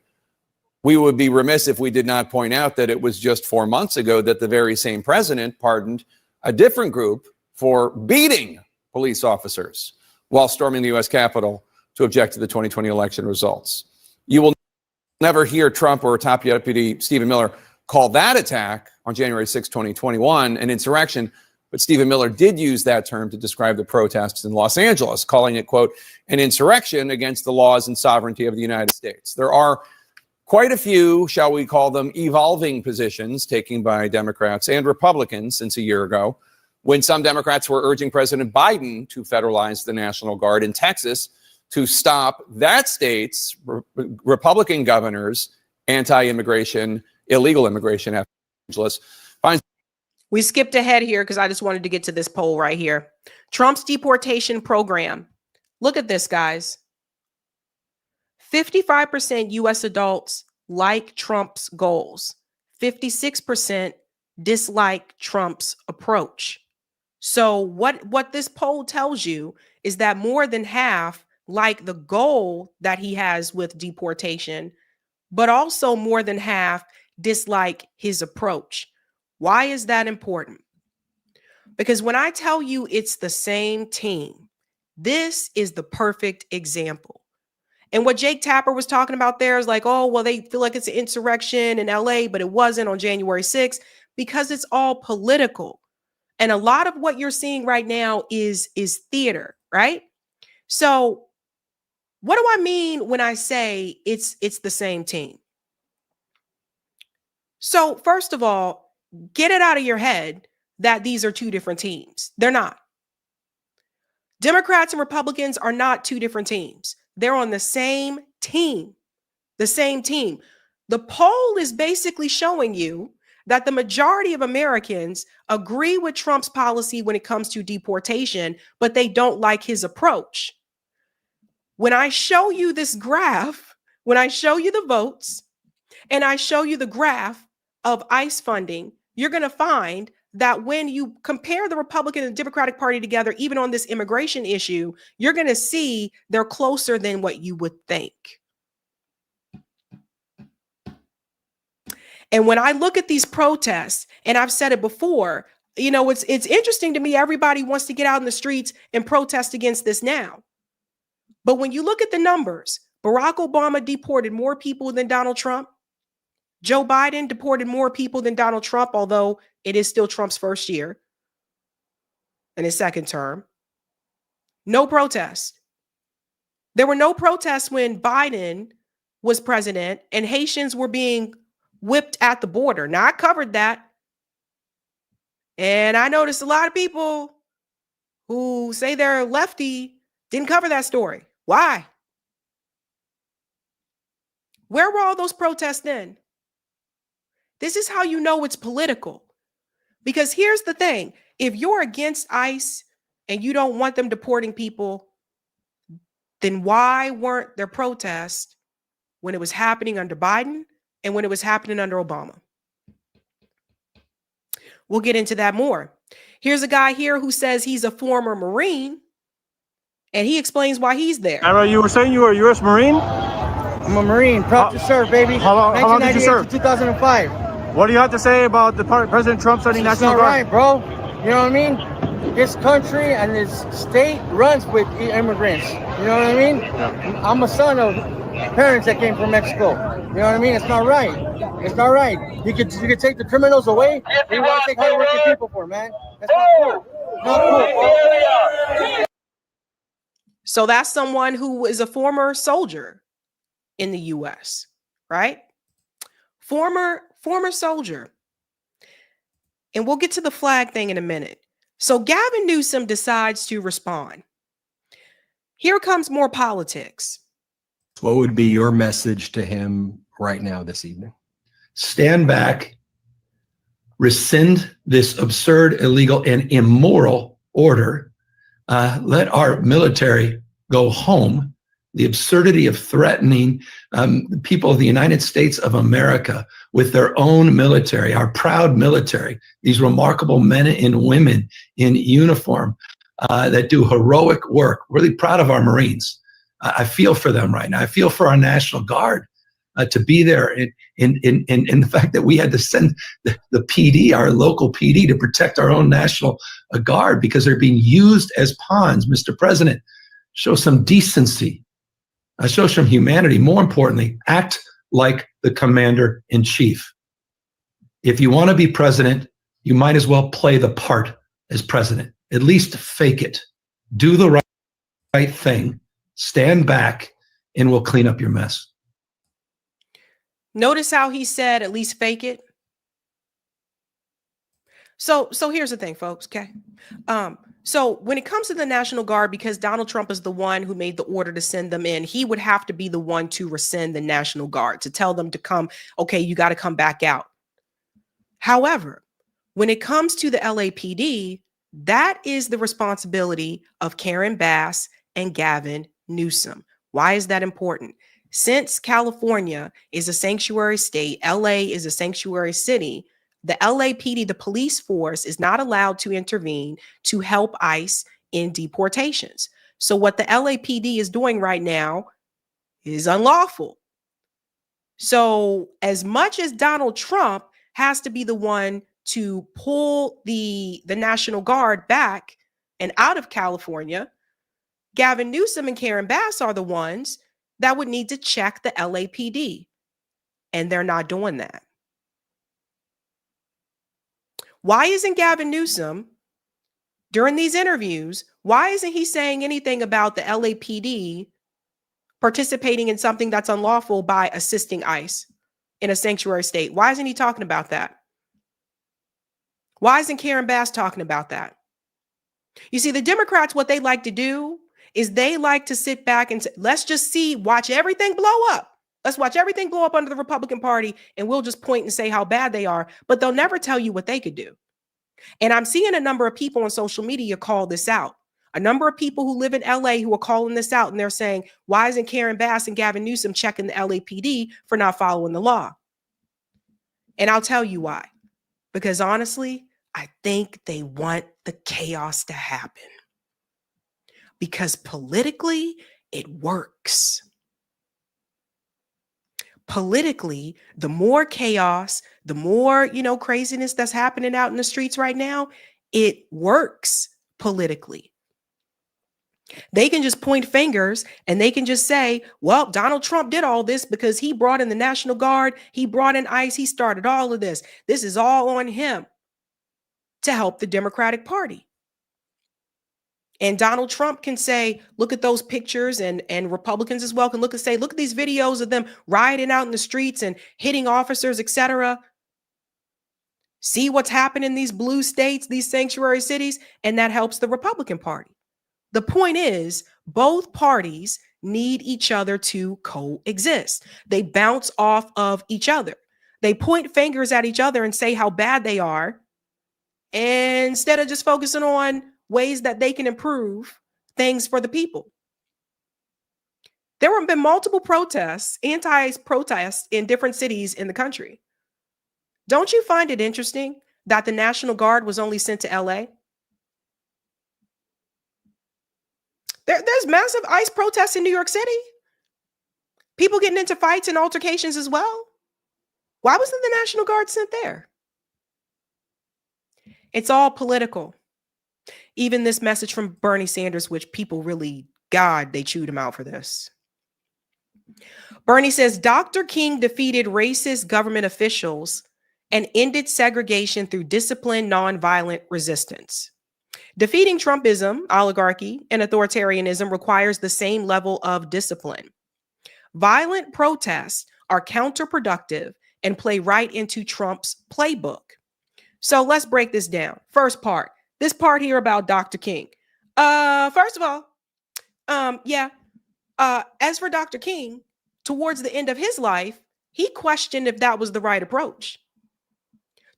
[SPEAKER 6] We would be remiss if we did not point out that it was just 4 months ago that the very same president pardoned a different group for beating police officers while storming the U.S. Capitol to object to the 2020 election results. You will never hear Trump or top deputy Stephen Miller call that attack on January 6, 2021 an insurrection, but Stephen Miller did use that term to describe the protests in Los Angeles, calling it, quote, an insurrection against the laws and sovereignty of the United States. There are quite a few, shall we call them, evolving positions taken by Democrats and Republicans since a year ago, when some Democrats were urging President Biden to federalize the National Guard in Texas to stop that state's Republican governor's anti-immigration, illegal immigration efforts.
[SPEAKER 1] We skipped ahead here because I just wanted to get to this poll right here. Trump's deportation program. Look at this, guys. 55% U.S. adults like Trump's goals. 56% dislike Trump's approach. So what this poll tells you is that more than half like the goal that he has with deportation, but also more than half dislike his approach. Why is that important? Because when I tell you it's the same team, this is the perfect example. And what Jake Tapper was talking about there is like, oh, well, they feel like it's an insurrection in LA, but it wasn't on January 6th because it's all political. And a lot of what you're seeing right now is theater, right? So what do I mean when I say it's the same team? So first of all, get it out of your head that these are two different teams. They're not. Democrats and Republicans are not two different teams. They're on the same team. The same team. The poll is basically showing you that the majority of Americans agree with Trump's policy when it comes to deportation, but they don't like his approach. When I show you this graph, when I show you the votes, and I show you the graph of ICE funding, you're going to find that when you compare the Republican and Democratic Party together, even on this immigration issue, you're going to see they're closer than what you would think. And when I look at these protests, and I've said it before, you know, it's interesting to me. Everybody wants to get out in the streets and protest against this now. But when you look at the numbers, Barack Obama deported more people than Donald Trump. Joe Biden deported more people than Donald Trump, although it is still Trump's first year and his second term. No protests. There were no protests when Biden was president and Haitians were being whipped at the border. Now, I covered that. And I noticed a lot of people who say they're lefty didn't cover that story. Why? Where were all those protests then? This is how you know it's political. Because here's the thing. If you're against ICE and you don't want them deporting people, then why weren't there protests when it was happening under Biden and when it was happening under Obama? We'll get into that more. Here's a guy here who says he's a former Marine, and he explains why he's there.
[SPEAKER 7] Arrow, you were saying you were a U.S. Marine?
[SPEAKER 8] I'm a Marine, proud to serve, baby.
[SPEAKER 7] How long did you serve?
[SPEAKER 8] 2005.
[SPEAKER 7] What do you have to say about the President Trump sending
[SPEAKER 8] It's
[SPEAKER 7] National
[SPEAKER 8] not
[SPEAKER 7] Guard?
[SPEAKER 8] right, bro. You know what I mean? This country and this state runs with immigrants. You know what I mean?
[SPEAKER 7] Yeah.
[SPEAKER 8] I'm a son of parents that came from Mexico. You know what I mean? It's not right. It's not right. You could take the criminals away. You want to take hardworking people for, man. That's not cool. Not cool, bro.
[SPEAKER 1] So that's someone who is a former soldier in the U.S., right? Former soldier. And we'll get to the flag thing in a minute. So Gavin Newsom decides to respond. Here comes more politics.
[SPEAKER 9] What would be your message to him right now this evening?
[SPEAKER 10] Stand back, rescind this absurd, illegal, and immoral order. Let our military go home. The absurdity of threatening the people of the United States of America with their own military, our proud military, these remarkable men and women in uniform that do heroic work. Really proud of our Marines. I feel for them right now. I feel for our National Guard to be there in the fact that we had to send the PD, our local PD, to protect our own National Guard because they're being used as pawns. Mr. President, show some decency. Show some humanity. More importantly, act like the commander-in-chief. If you want to be president, you might as well play the part as president. At least fake it. Do the right thing. Stand back, and we'll clean up your mess.
[SPEAKER 1] Notice how he said, at least fake it. So here's the thing, folks, okay? So when it comes to the National Guard, because Donald Trump is the one who made the order to send them in, he would have to be the one to rescind the National Guard, to tell them to come, okay, you got to come back out. However, when it comes to the LAPD, that is the responsibility of Karen Bass and Gavin Newsom. Why is that important? Since California is a sanctuary state, LA is a sanctuary city, The LAPD, the police force, is not allowed to intervene to help ICE in deportations. So what the LAPD is doing right now is unlawful. So as much as Donald Trump has to be the one to pull the National Guard back and out of California, Gavin Newsom and Karen Bass are the ones that would need to check the LAPD. And they're not doing that. Why isn't Gavin Newsom, during these interviews, why isn't he saying anything about the LAPD participating in something that's unlawful by assisting ICE in a sanctuary state? Why isn't he talking about that? Why isn't Karen Bass talking about that? You see, the Democrats, what they like to do is they like to sit back and say, let's just watch everything blow up. Let's watch everything blow up under the Republican Party, and we'll just point and say how bad they are, but they'll never tell you what they could do. And I'm seeing a number of people on social media call this out. A number of people who live in LA who are calling this out, and they're saying, why isn't Karen Bass and Gavin Newsom checking the LAPD for not following the law? And I'll tell you why. Because honestly, I think they want the chaos to happen. Because politically, it works. Politically, the more chaos, the more, craziness that's happening out in the streets right now, it works politically. They can just point fingers and they can just say, well, Donald Trump did all this because he brought in the National Guard. He brought in ICE. He started all of this. This is all on him to help the Democratic Party. And Donald Trump can say, look at those pictures, and Republicans as well can look at these videos of them rioting out in the streets and hitting officers, etc. See what's happening in these blue states, these sanctuary cities, and that helps the Republican Party. The point is, both parties need each other to coexist. They bounce off of each other. They point fingers at each other and say how bad they are, and instead of just focusing on ways that they can improve things for the people. There have been multiple protests, anti-ICE protests in different cities in the country. Don't you find it interesting that the National Guard was only sent to LA? There's massive ICE protests in New York City. People getting into fights and altercations as well. Why wasn't the National Guard sent there? It's all political. Even this message from Bernie Sanders, which people really, God, they chewed him out for this. Bernie says, Dr. King defeated racist government officials and ended segregation through disciplined, nonviolent resistance. Defeating Trumpism, oligarchy, and authoritarianism requires the same level of discipline. Violent protests are counterproductive and play right into Trump's playbook. So let's break this down. First part. This part here about Dr. King. First of all, as for Dr. King, towards the end of his life, he questioned if that was the right approach.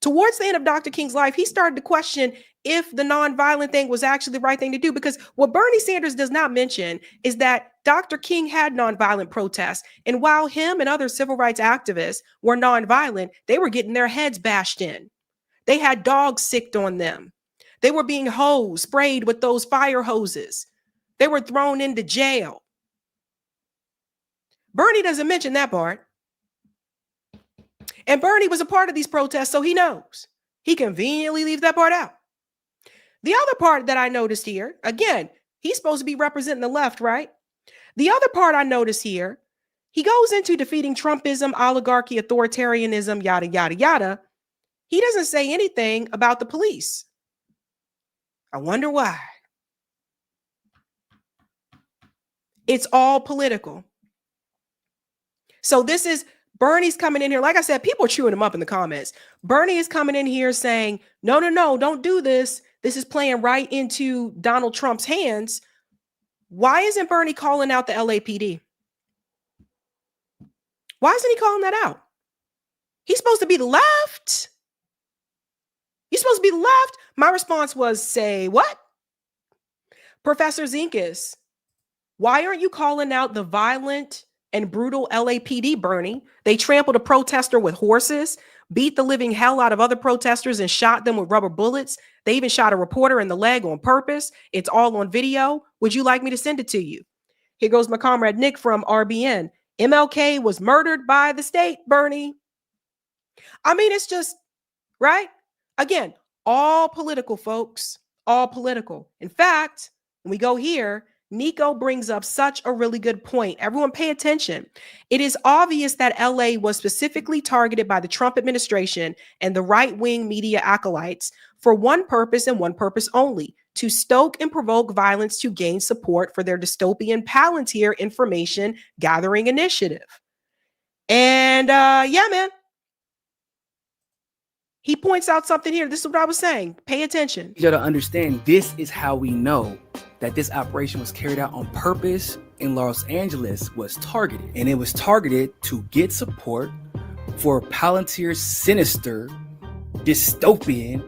[SPEAKER 1] Towards the end of Dr. King's life, he started to question if the nonviolent thing was actually the right thing to do, because what Bernie Sanders does not mention is that Dr. King had nonviolent protests. And while him and other civil rights activists were nonviolent, they were getting their heads bashed in. They had dogs sicked on them. They were being sprayed with those fire hoses. They were thrown into jail. Bernie doesn't mention that part. And Bernie was a part of these protests, so he knows. He conveniently leaves that part out. The other part that I noticed here, again, he's supposed to be representing the left, right? The other part I noticed here, he goes into defeating Trumpism, oligarchy, authoritarianism, yada, yada, yada. He doesn't say anything about the police. I wonder why. It's all political. So this is Bernie's coming in here. Like I said, people are chewing him up in the comments. Bernie is coming in here saying, no, don't do this. This is playing right into Donald Trump's hands. Why isn't Bernie calling out the LAPD? Why isn't he calling that out? He's supposed to be the left. You're supposed to be the left. My response was, say what? Professor Zinkus, why aren't you calling out the violent and brutal LAPD, Bernie? They trampled a protester with horses. beat the living hell out of other protesters and shot them with rubber bullets. They even shot a reporter in the leg on purpose. It's all on video. Would you like me to send it to you? Here goes my comrade Nick from RBN. MLK was murdered by the state, Bernie. I mean, it's just, right? Again, all political, folks. All political. In fact, when we go here, Nico brings up such a really good point. Everyone pay attention. It is obvious that LA was specifically targeted by the Trump administration and the right-wing media acolytes for one purpose and one purpose only: to stoke and provoke violence to gain support for their dystopian Palantir information gathering initiative. And yeah, man. He points out something here. This is what I was saying. Pay attention.
[SPEAKER 11] You got to understand, this is how we know that this operation was carried out on purpose in Los Angeles, was targeted. And it was targeted to get support for Palantir's sinister, dystopian,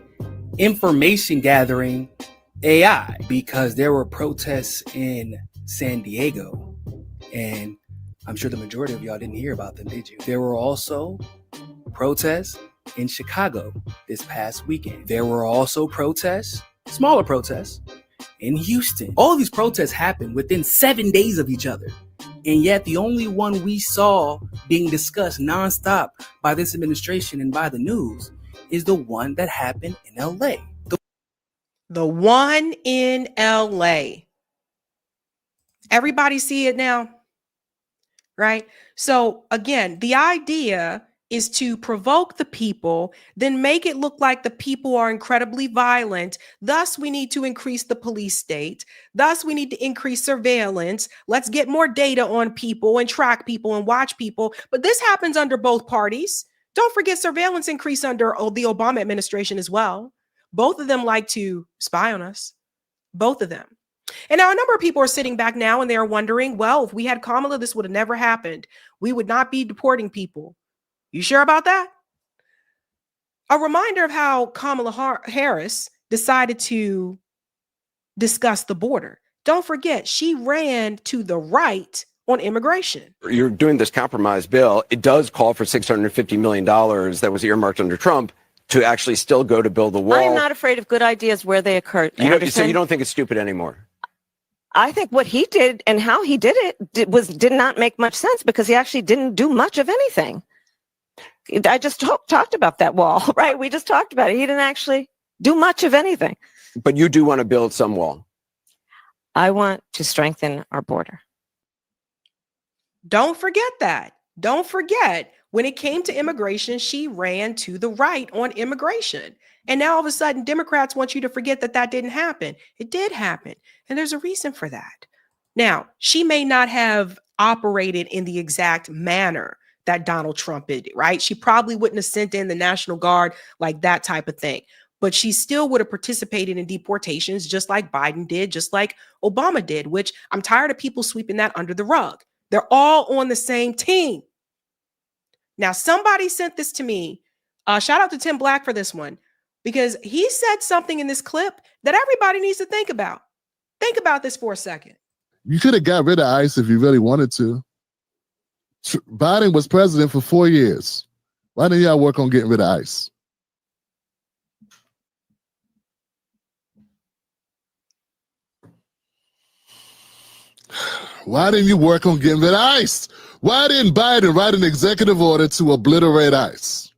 [SPEAKER 11] information gathering AI, because there were protests in San Diego. And I'm sure the majority of y'all didn't hear about them, did you? There were also protests in Chicago this past weekend. There were also protests, smaller protests, in Houston. All of these protests happened within 7 days of each other. And yet the only one we saw being discussed nonstop by this administration and by the news is the one that happened in LA.
[SPEAKER 1] The one in LA. Everybody see it now, right? So again, the idea is to provoke the people, then make it look like the people are incredibly violent. Thus, we need to increase the police state. Thus, we need to increase surveillance. Let's get more data on people and track people and watch people. But this happens under both parties. Don't forget, surveillance increased under the Obama administration as well. Both of them like to spy on us. Both of them. And now a number of people are sitting back now and they're wondering, well, if we had Kamala, this would have never happened. We would not be deporting people. You sure about that? A reminder of how Kamala Harris decided to discuss the border. Don't forget, she ran to the right on immigration.
[SPEAKER 3] You're doing this compromise bill. It does call for $650 million that was earmarked under Trump to actually still go to build the wall.
[SPEAKER 12] I'm not afraid of good ideas where they occur.
[SPEAKER 3] So you don't think it's stupid anymore?
[SPEAKER 12] I think what he did and how he did it did not make much sense, because he actually didn't do much of anything. I just talked about that wall, right? We just talked about it. He didn't actually do much of anything.
[SPEAKER 3] But you do want to build some wall.
[SPEAKER 12] I want to strengthen our border.
[SPEAKER 1] Don't forget that. Don't forget, when it came to immigration, she ran to the right on immigration. And now all of a sudden, Democrats want you to forget that that didn't happen. It did happen. And there's a reason for that. Now, she may not have operated in the exact manner that Donald Trump did, right? She probably wouldn't have sent in the National Guard, like that type of thing. But she still would have participated in deportations just like Biden did, just like Obama did, which I'm tired of people sweeping that under the rug. They're all on the same team. Now, somebody sent this to me. Shout out to Tim Black for this one, because he said something in this clip that everybody needs to think about. Think about this for a second.
[SPEAKER 13] You could have got rid of ICE if you really wanted to. Biden was president for 4 years. Why didn't y'all work on getting rid of ICE? Why didn't you work on getting rid of ICE? Why didn't Biden write an executive order to obliterate ICE?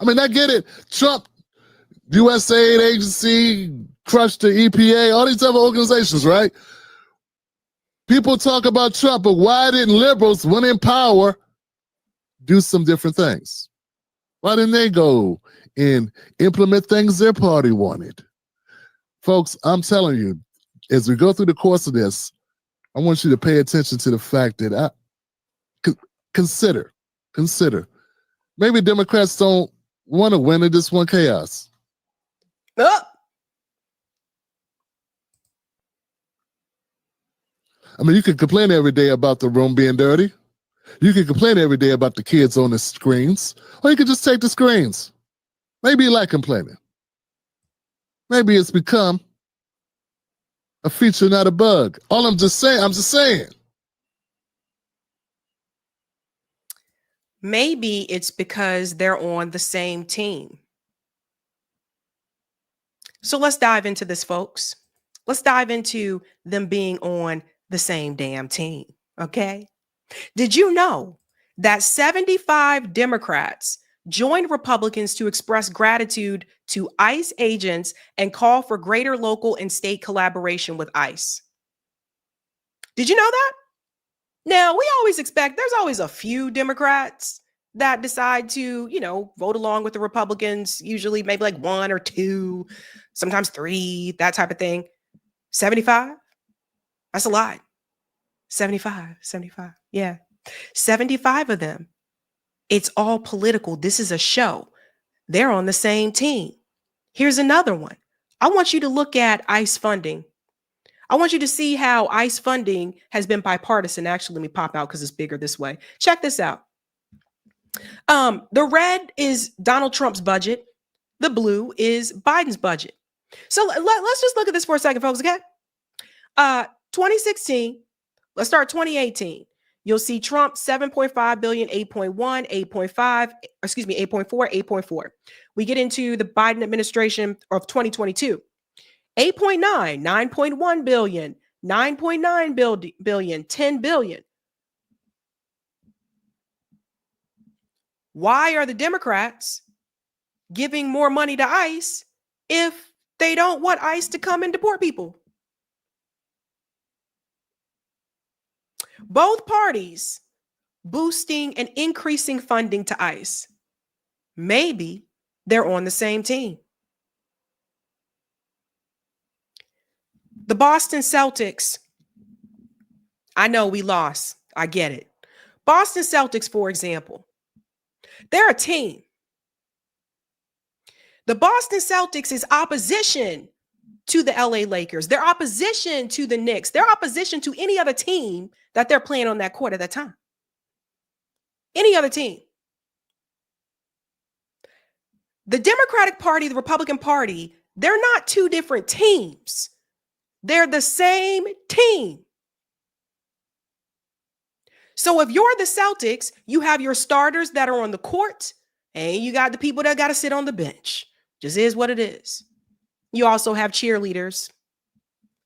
[SPEAKER 13] I mean, I get it. Trump, USAID agency, crushed the EPA, all these other organizations, right? People talk about Trump, but why didn't liberals, when in power, do some different things? Why didn't they go and implement things their party wanted? Folks, I'm telling you, as we go through the course of this, I want you to pay attention to the fact that consider. Maybe Democrats don't want to win in this one chaos. I mean, you can complain every day about the room being dirty. You can complain every day about the kids on the screens. Or you could just take the screens. Maybe you like complaining. Maybe it's become a feature, not a bug. I'm just saying.
[SPEAKER 1] Maybe it's because they're on the same team. So let's dive into this, folks. Let's dive into them being on the same damn team. Okay. Did you know that 75 Democrats joined Republicans to express gratitude to ICE agents and call for greater local and state collaboration with ICE? Did you know that? Now, we always expect there's always a few Democrats that decide to, vote along with the Republicans, usually maybe like one or two, sometimes three, that type of thing. 75? That's a lot. 75. Yeah. 75 of them. It's all political. This is a show. They're on the same team. Here's another one. I want you to look at ICE funding. I want you to see how ICE funding has been bipartisan. Actually, let me pop out because it's bigger this way. Check this out. The red is Donald Trump's budget. The blue is Biden's budget. So let's just look at this for a second, folks, okay? 2016, let's start 2018. You'll see Trump 7.5 billion, 8.1, 8.5, 8.4, 8.4. We get into the Biden administration of 2022. 8.9, 9.1 billion, 9.9 billion, 10 billion. Why are the Democrats giving more money to ICE if they don't want ICE to come and deport people? Both parties boosting and increasing funding to ICE. Maybe they're on the same team. The Boston Celtics. I know we lost. I get it. Boston Celtics, for example, they're a team. The Boston Celtics is opposition to the LA Lakers. They're opposition to the Knicks. They're opposition to any other team that they're playing on that court at that time. Any other team. The Democratic Party, the Republican Party, they're not two different teams. They're the same team. So if you're the Celtics, you have your starters that are on the court, and you got the people that got to sit on the bench. Just is what it is. You also have cheerleaders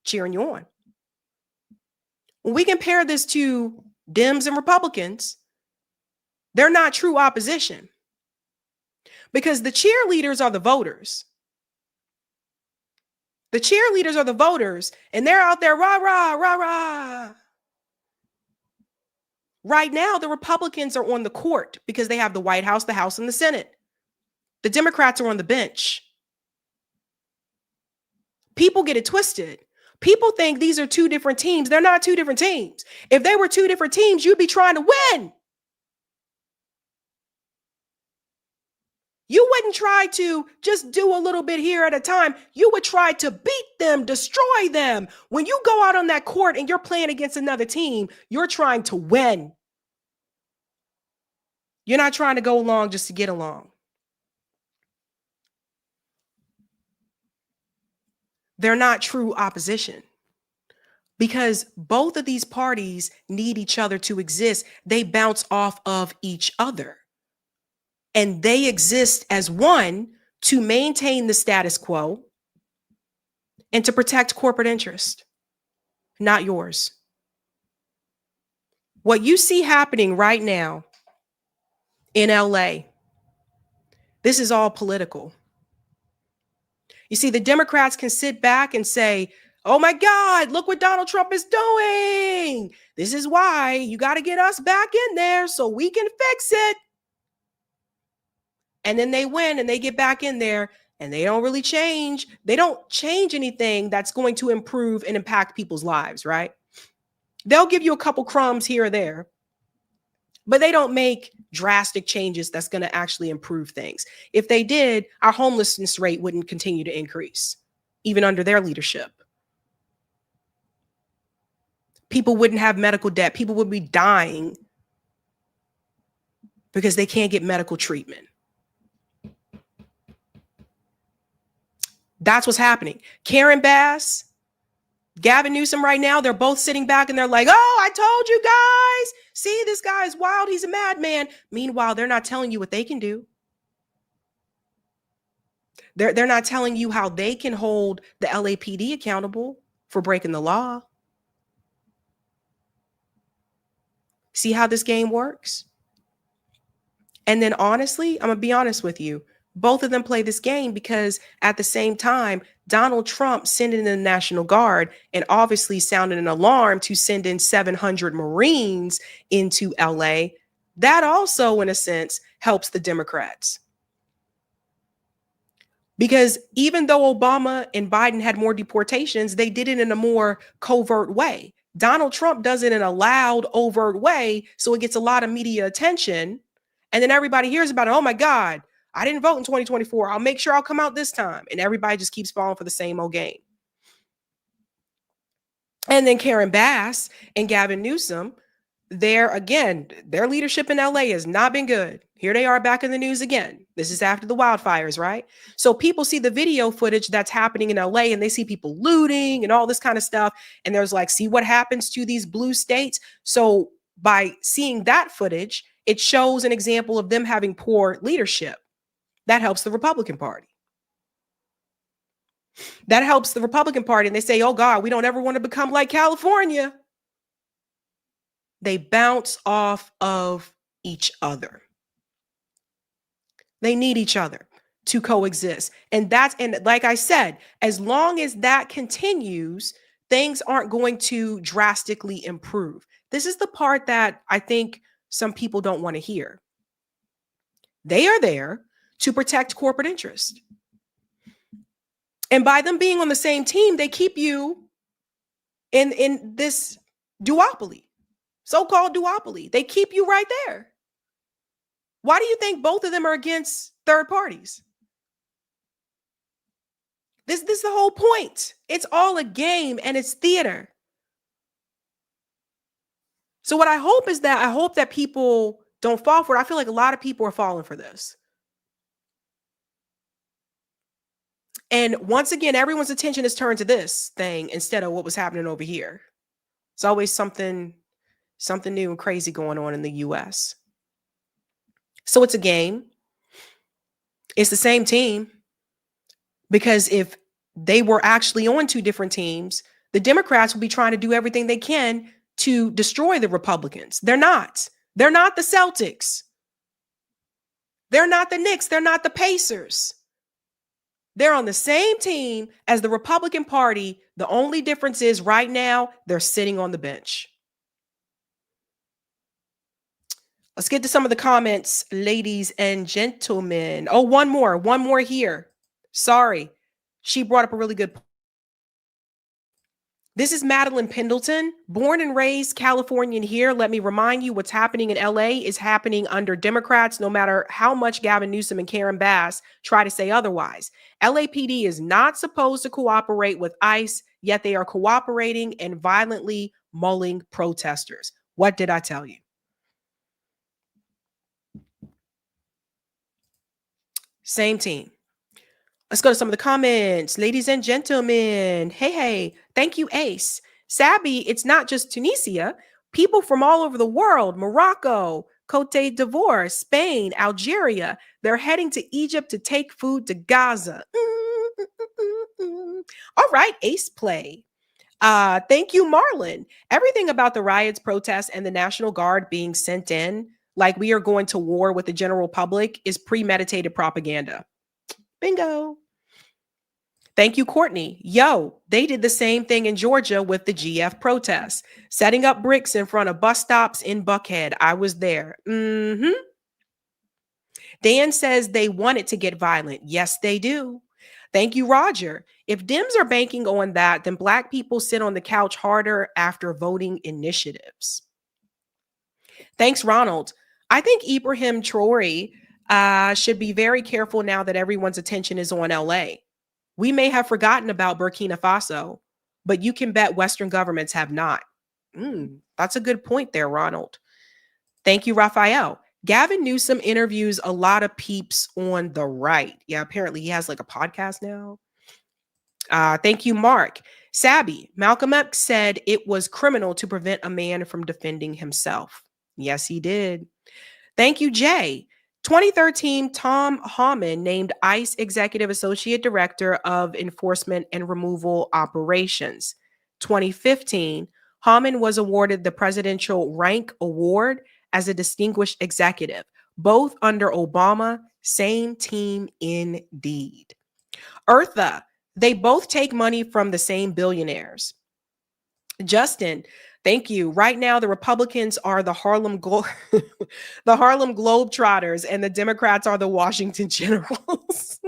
[SPEAKER 1] cheering you on. When we compare this to Dems and Republicans, they're not true opposition because the cheerleaders are the voters. The cheerleaders are the voters, and they're out there, rah, rah, rah, rah. Right now, the Republicans are on the court because they have the White House, the House, and the Senate. The Democrats are on the bench. People get it twisted. People think these are two different teams. They're not two different teams. If they were two different teams, you'd be trying to win. You wouldn't try to just do a little bit here at a time. You would try to beat them, destroy them. When you go out on that court and you're playing against another team, you're trying to win. You're not trying to go along just to get along. They're not true opposition because both of these parties need each other to exist. They bounce off of each other. And they exist as one to maintain the status quo and to protect corporate interest, not yours. What you see happening right now in LA, this is all political. You see, the Democrats can sit back and say, oh my God, look what Donald Trump is doing. This is why you got to get us back in there so we can fix it. And then they win and they get back in there and they don't really change. They don't change anything that's going to improve and impact people's lives, right? They'll give you a couple crumbs here or there, but they don't make drastic changes that's going to actually improve things. If they did, our homelessness rate wouldn't continue to increase, even under their leadership. People wouldn't have medical debt. People would be dying because they can't get medical treatment. That's what's happening. Karen Bass, Gavin Newsom right now, they're both sitting back and they're like, oh, I told you guys. See, this guy is wild. He's a madman. Meanwhile, they're not telling you what they can do. They're not telling you how they can hold the LAPD accountable for breaking the law. See how this game works? And then honestly, I'm going to be honest with you. Both of them play this game because at the same time, Donald Trump sent in the National Guard and obviously sounded an alarm to send in 700 Marines into LA. That also, in a sense, helps the Democrats. Because even though Obama and Biden had more deportations, they did it in a more covert way. Donald Trump does it in a loud, overt way, so it gets a lot of media attention. And then everybody hears about it. Oh my God, I didn't vote in 2024. I'll make sure I'll come out this time. And everybody just keeps falling for the same old game. And then Karen Bass and Gavin Newsom, their leadership in LA has not been good. Here they are back in the news again. This is after the wildfires, right? So people see the video footage that's happening in LA and they see people looting and all this kind of stuff. And there's like, see what happens to these blue states. So by seeing that footage, it shows an example of them having poor leadership. That helps the Republican Party. That helps the Republican Party. And they say, oh God, we don't ever want to become like California. They bounce off of each other. They need each other to coexist. And like I said, as long as that continues, things aren't going to drastically improve. This is the part that I think some people don't want to hear. They are there to protect corporate interest. And by them being on the same team, they keep you in this duopoly, so-called duopoly. They keep you right there. Why do you think both of them are against third parties? This is the whole point. It's all a game and it's theater. So what I hope is that I hope that people don't fall for it. I feel like a lot of people are falling for this. And once again, everyone's attention is turned to this thing instead of what was happening over here. It's always something new and crazy going on in the US. So it's a game. It's the same team. Because if they were actually on two different teams, the Democrats will be trying to do everything they can to destroy the Republicans. They're not. They're not the Celtics. They're not the Knicks. They're not the Pacers. They're on the same team as the Republican Party. The only difference is right now they're sitting on the bench. Let's get to some of the comments, ladies and gentlemen. Oh, one more here. Sorry. She brought up a really good point. This is Madeline Pendleton, born and raised Californian here. Let me remind you what's happening in LA is happening under Democrats, no matter how much Gavin Newsom and Karen Bass try to say otherwise. LAPD is not supposed to cooperate with ICE, yet they are cooperating and violently mulling protesters. What did I tell you? Same team. Let's go to some of the comments. Ladies and gentlemen. Hey. Thank you, Ace. Sabby, it's not just Tunisia. People from all over the world, Morocco, Cote d'Ivoire, Spain, Algeria, they're heading to Egypt to take food to Gaza. All right, Ace play. Thank you, Marlon. Everything about the riots, protests, and the National Guard being sent in, like we are going to war with the general public, is premeditated propaganda. Bingo. Thank you, Courtney. Yo, they did the same thing in Georgia with the GF protests, setting up bricks in front of bus stops in Buckhead. I was there. Dan says they want it to get violent. Yes, they do. Thank you, Roger. If Dems are banking on that, then Black people sit on the couch harder after voting initiatives. Thanks, Ronald. I think Ibrahim Traore should be very careful now that everyone's attention is on LA. We may have forgotten about Burkina Faso, but you can bet Western governments have not. That's a good point there, Ronald. Thank you, Raphael. Gavin Newsom interviews a lot of peeps on the right. Yeah, apparently he has like a podcast now. Thank you, Mark. Sabby, Malcolm X said it was criminal to prevent a man from defending himself. Yes, he did. Thank you, Jay. 2013, Tom Hahman named ICE Executive Associate Director of Enforcement and Removal Operations. 2015, Hahman was awarded the Presidential Rank Award as a Distinguished Executive, both under Obama, same team indeed. Eartha, they both take money from the same billionaires. Justin, thank you. Right now, the Republicans are the Harlem the Harlem Globetrotters, and the Democrats are the Washington Generals.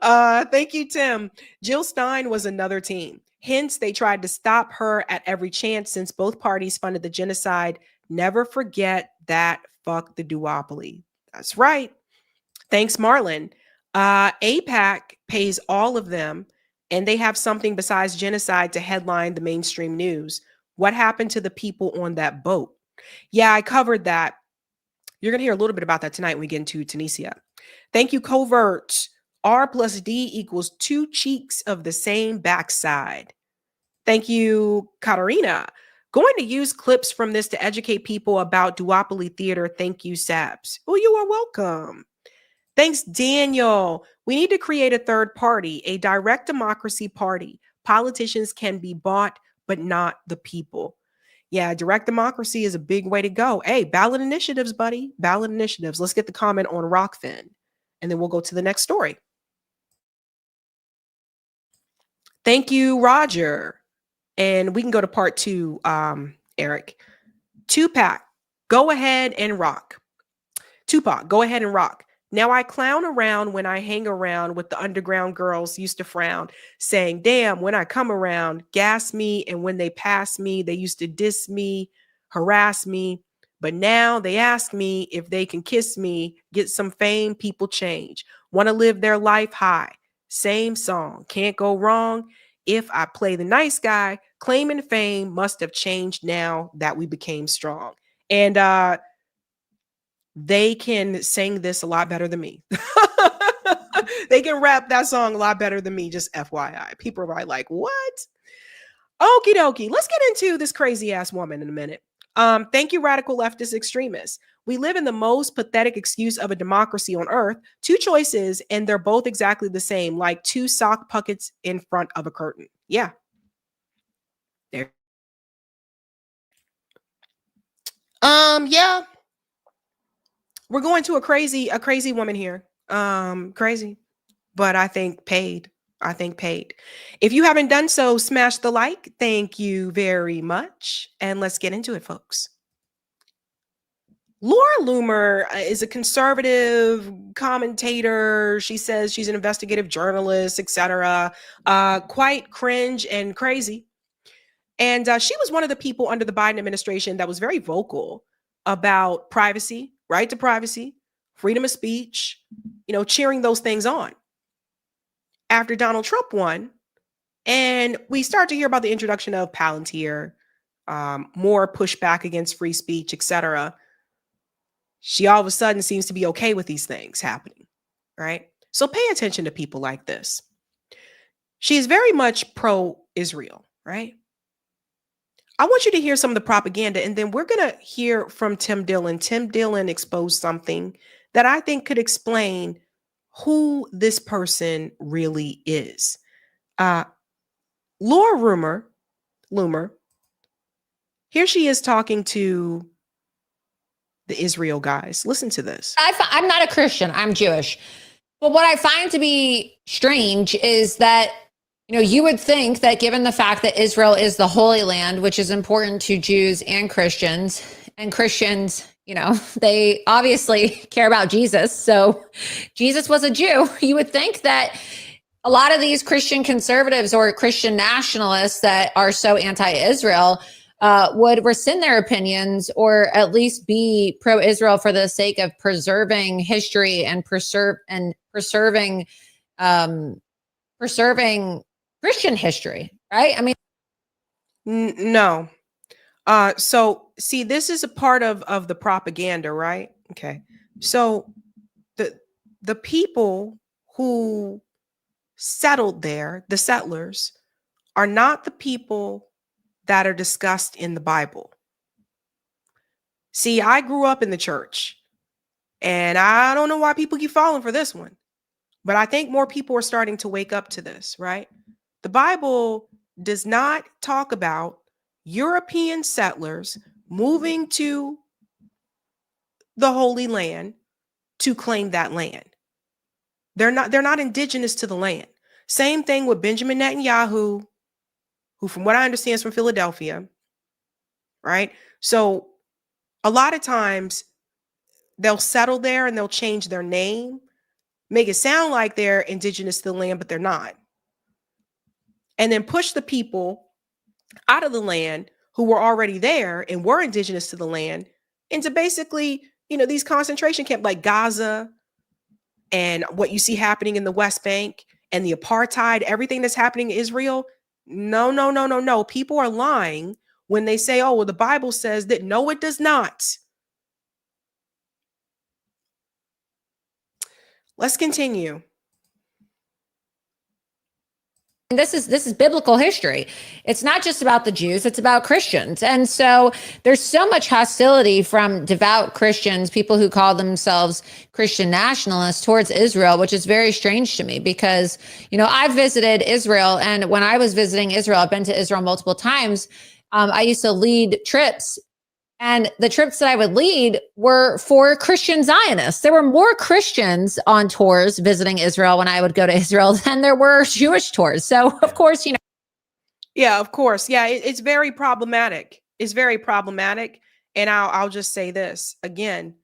[SPEAKER 1] Thank you, Tim. Jill Stein was another team. Hence, they tried to stop her at every chance since both parties funded the genocide. Never forget that. Fuck the duopoly. That's right. Thanks, Marlon. APAC pays all of them, and they have something besides genocide to headline the mainstream news. What happened to the people on that boat? Yeah, I covered that. You're going to hear a little bit about that tonight when we get into Tunisia. Thank you, Covert. R plus D equals two cheeks of the same backside. Thank you, Katarina. Going to use clips from this to educate people about duopoly theater. Thank you, Sabs. Oh, you are welcome. Thanks, Daniel. We need to create a third party, a direct democracy party. Politicians can be bought, but not the people. Yeah, direct democracy is a big way to go. Hey, ballot initiatives, buddy. Ballot initiatives. Let's get the comment on Rockfin, and then we'll go to the next story. Thank you, Roger. And we can go to part two, Eric. Tupac, go ahead and rock. Tupac, go ahead and rock. Now I clown around when I hang around with the underground girls used to frown, saying, damn, when I come around, gas me. And when they pass me, they used to diss me, harass me. But now they ask me if they can kiss me, get some fame, people change. Want to live their life high. Same song, can't go wrong. If I play the nice guy, claiming fame must have changed now that we became strong. And they can sing this a lot better than me. They can rap that song a lot better than me, just FYI. People are probably like, what? Okie dokie. Let's get into this crazy ass woman in a minute. Thank you, radical leftist extremists. We live in the most pathetic excuse of a democracy on earth. Two choices, and they're both exactly the same, like two sock puckets in front of a curtain. Yeah. There. Yeah. We're going to a crazy woman here. Crazy, but I think paid. If you haven't done so, smash the like. Thank you very much. And let's get into it, folks. Laura Loomer is a conservative commentator. She says she's an investigative journalist, etc. Quite cringe and crazy. And she was one of the people under the Biden administration that was very vocal about privacy, right to privacy, freedom of speech, cheering those things on. After Donald Trump won, and we start to hear about the introduction of Palantir, more pushback against free speech, etc., she all of a sudden seems to be okay with these things happening, right? So pay attention to people like this. She is very much pro-Israel, right? I want you to hear some of the propaganda, and then we're going to hear from Tim Dillon. Tim Dillon exposed something that I think could explain who this person really is. Laura Loomer, here she is talking to the Israel guys. Listen to this.
[SPEAKER 14] I'm not a Christian. I'm Jewish. But what I find to be strange is that, you would think that given the fact that Israel is the Holy Land, which is important to Jews and Christians, they obviously care about Jesus. So Jesus was a Jew. You would think that a lot of these Christian conservatives or Christian nationalists that are so anti-Israel would rescind their opinions or at least be pro-Israel for the sake of preserving history and preserving Christian history, right? I mean,
[SPEAKER 1] no. So see, this is a part of the propaganda, right? Okay. So the people who settled there, the settlers, are not the people that are discussed in the Bible. See, I grew up in the church, and I don't know why people keep falling for this one, but I think more people are starting to wake up to this, right? The Bible does not talk about European settlers moving to the Holy Land to claim that land. They're not indigenous to the land. Same thing with Benjamin Netanyahu, who from what I understand is from Philadelphia, right? So a lot of times they'll settle there and they'll change their name, make it sound like they're indigenous to the land, but they're not. And then push the people out of the land who were already there and were indigenous to the land into basically, these concentration camps like Gaza and what you see happening in the West Bank and the apartheid, everything that's happening in Israel. No. People are lying when they say, oh, well, the Bible says that. No, it does not. Let's continue.
[SPEAKER 14] And this is biblical history. It's not just about the Jews, it's about Christians. And so there's so much hostility from devout Christians, people who call themselves Christian nationalists, towards Israel, which is very strange to me because, I've visited Israel. And when I was visiting Israel, I've been to Israel multiple times. I used to lead trips. And the trips that I would lead were for Christian Zionists. There were more Christians on tours visiting Israel when I would go to Israel than there were Jewish tours. So, of course,
[SPEAKER 1] Yeah, of course. Yeah, it's very problematic. It's very problematic. And I'll just say this again,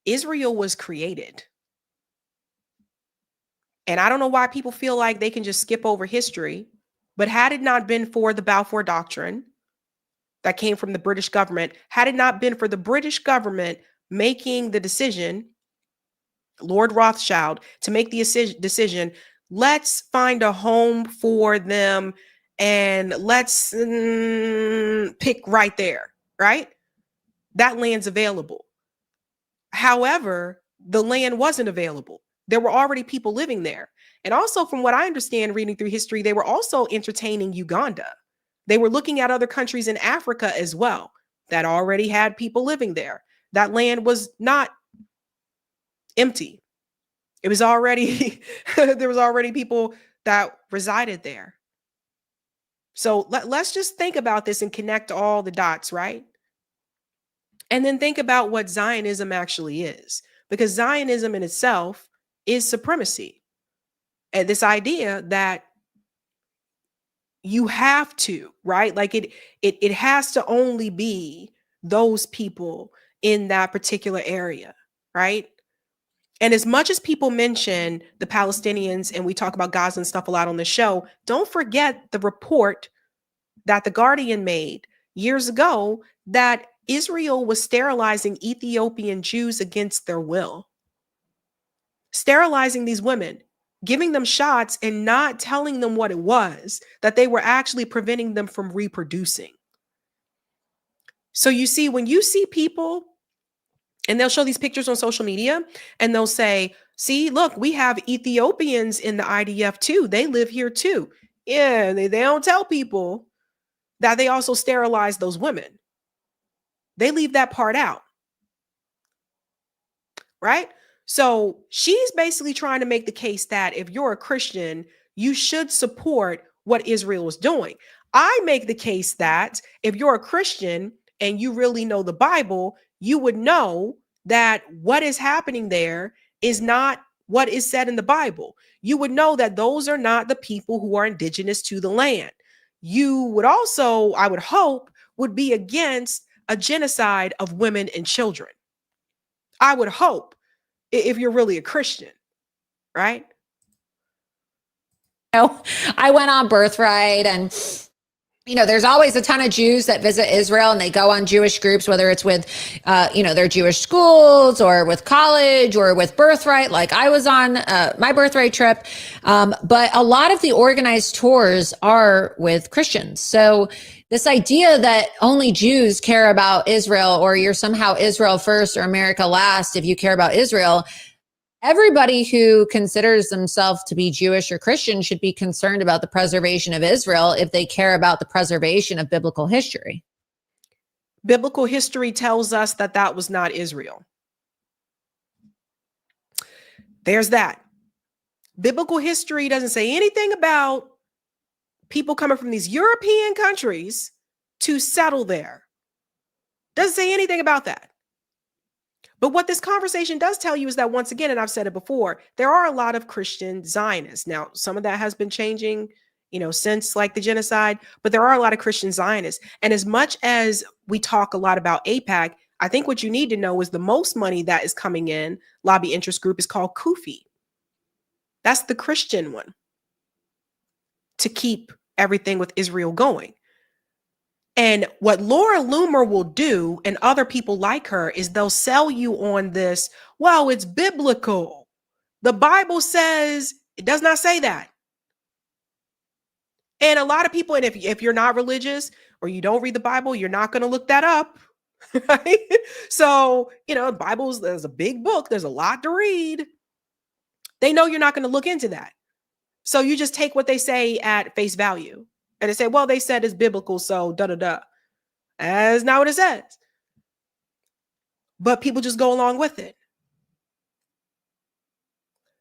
[SPEAKER 1] Israel was created. And I don't know why people feel like they can just skip over history. But had it not been for the Balfour Doctrine that came from the British government, had it not been for the British government making the decision, Lord Rothschild, to make the decision, let's find a home for them and let's pick right there, right? That land's available. However, the land wasn't available. There were already people living there. And also, from what I understand, reading through history, they were also entertaining Uganda. They were looking at other countries in Africa as well that already had people living there. That land was not empty. It was already, there was already people that resided there. So let's just think about this and connect all the dots, right? And then think about what Zionism actually is, because Zionism in itself is supremacy. And this idea that you have to, right? Like it has to only be those people in that particular area, right? And as much as people mention the Palestinians and we talk about Gaza and stuff a lot on the show, don't forget the report that The Guardian made years ago that Israel was sterilizing Ethiopian Jews against their will. Sterilizing these women, giving them shots and not telling them what it was, that they were actually preventing them from reproducing. So you see, when you see people, and they'll show these pictures on social media, and they'll say, see, look, we have Ethiopians in the IDF too. They live here too. Yeah, they don't tell people that they also sterilize those women. They leave that part out, right? So she's basically trying to make the case that if you're a Christian, you should support what Israel is doing. I make the case that if you're a Christian and you really know the Bible, you would know that what is happening there is not what is said in the Bible. You would know that those are not the people who are indigenous to the land. You would also, I would hope, would be against a genocide of women and children. I would hope, if you're really a Christian, right?
[SPEAKER 14] I went on Birthright, and there's always a ton of Jews that visit Israel, and they go on Jewish groups, whether it's with their Jewish schools or with college or with Birthright, like I was on my Birthright trip. But a lot of the organized tours are with Christians. So this idea that only Jews care about Israel, or you're somehow Israel first or America last if you care about Israel, everybody who considers themselves to be Jewish or Christian should be concerned about the preservation of Israel if they care about the preservation of biblical history.
[SPEAKER 1] Biblical history tells us that that was not Israel. There's that. Biblical history doesn't say anything about people coming from these European countries to settle there. Doesn't say anything about that. But what this conversation does tell you is that, once again, and I've said it before, there are a lot of Christian Zionists. Now, some of that has been changing, since like the genocide, but there are a lot of Christian Zionists. And as much as we talk a lot about AIPAC, I think what you need to know is the most money that is coming in, lobby interest group, is called Kufi. That's the Christian one to keep everything with Israel going. And what Laura Loomer will do, and other people like her, is they'll sell you on this. Well, it's biblical. The Bible says it does not say that. And a lot of people, and if you're not religious or you don't read the Bible, you're not going to look that up. Right? So, the Bible's, there's a big book. There's a lot to read. They know you're not going to look into that. So you just take what they say at face value. And they say, well, they said it's biblical, so da-da-da. That's not what it says. But people just go along with it.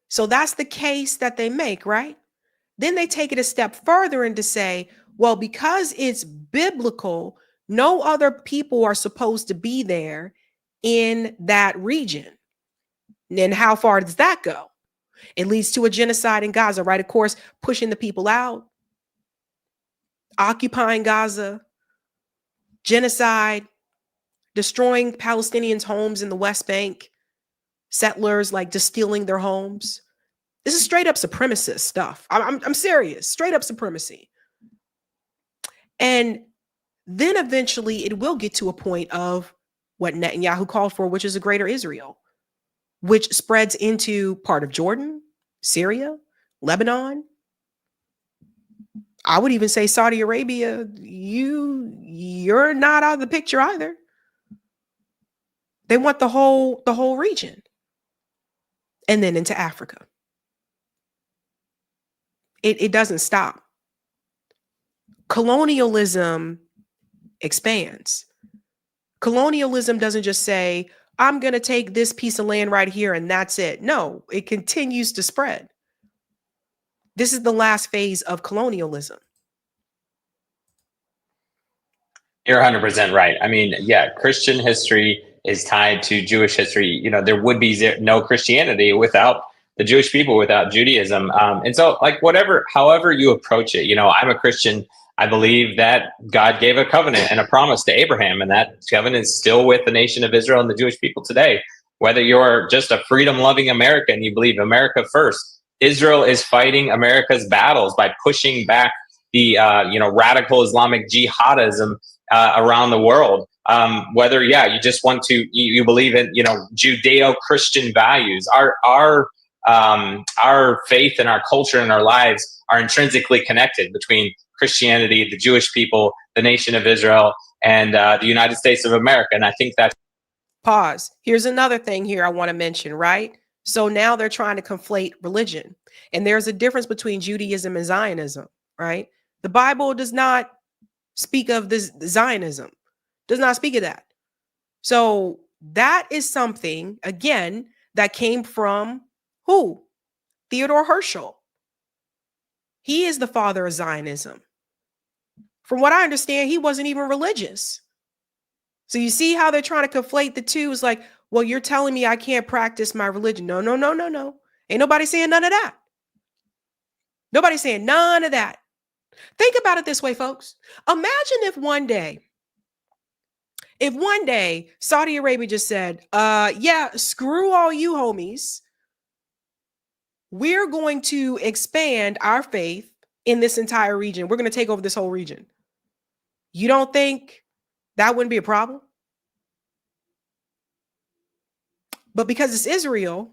[SPEAKER 1] So that's the case that they make, right? Then they take it a step further and to say, well, because it's biblical, no other people are supposed to be there in that region. And how far does that go? It leads to a genocide in Gaza, right? Of course, pushing the people out, occupying Gaza, genocide, destroying Palestinians' homes in the West Bank, settlers like just stealing their homes. This is straight up supremacist stuff. I'm serious, straight up supremacy. And then eventually it will get to a point of what Netanyahu called for, which is a greater Israel, which spreads into part of Jordan, Syria, Lebanon. I would even say Saudi Arabia, you're not out of the picture either. They want the whole region. And then into Africa. It doesn't stop. Colonialism expands. Colonialism doesn't just say, I'm going to take this piece of land right here and that's it. No, it continues to spread. This is the last phase of colonialism.
[SPEAKER 15] You're 100% right. I mean, yeah, Christian history is tied to Jewish history. There would be no Christianity without the Jewish people, without Judaism. And so, like, however you approach it, I'm a Christian. I believe that God gave a covenant and a promise to Abraham, and that covenant is still with the nation of Israel and the Jewish people today. Whether you're just a freedom-loving American, you believe America first, Israel is fighting America's battles by pushing back the radical Islamic jihadism around the world. Whether you just want to you believe in Judeo-Christian values, our faith and our culture and our lives are intrinsically connected between Christianity, the Jewish people, the nation of Israel, and the United States of America. And I think that's
[SPEAKER 1] pause. Here's another thing here I want to mention, right? So now they're trying to conflate religion, and there's a difference between Judaism and Zionism, right? The Bible does not speak of this Zionism, does not speak of that. So that is something, again, that came from who? Theodore Herschel. He is the father of Zionism. From what I understand, he wasn't even religious. So you see how they're trying to conflate the two. It's like, well, you're telling me I can't practice my religion. No. Ain't nobody saying none of that. Nobody's saying none of that. Think about it this way, folks. Imagine if one day Saudi Arabia just said, screw all you homies. We're going to expand our faith in this entire region. We're going to take over this whole region. You don't think that wouldn't be a problem? But because it's Israel,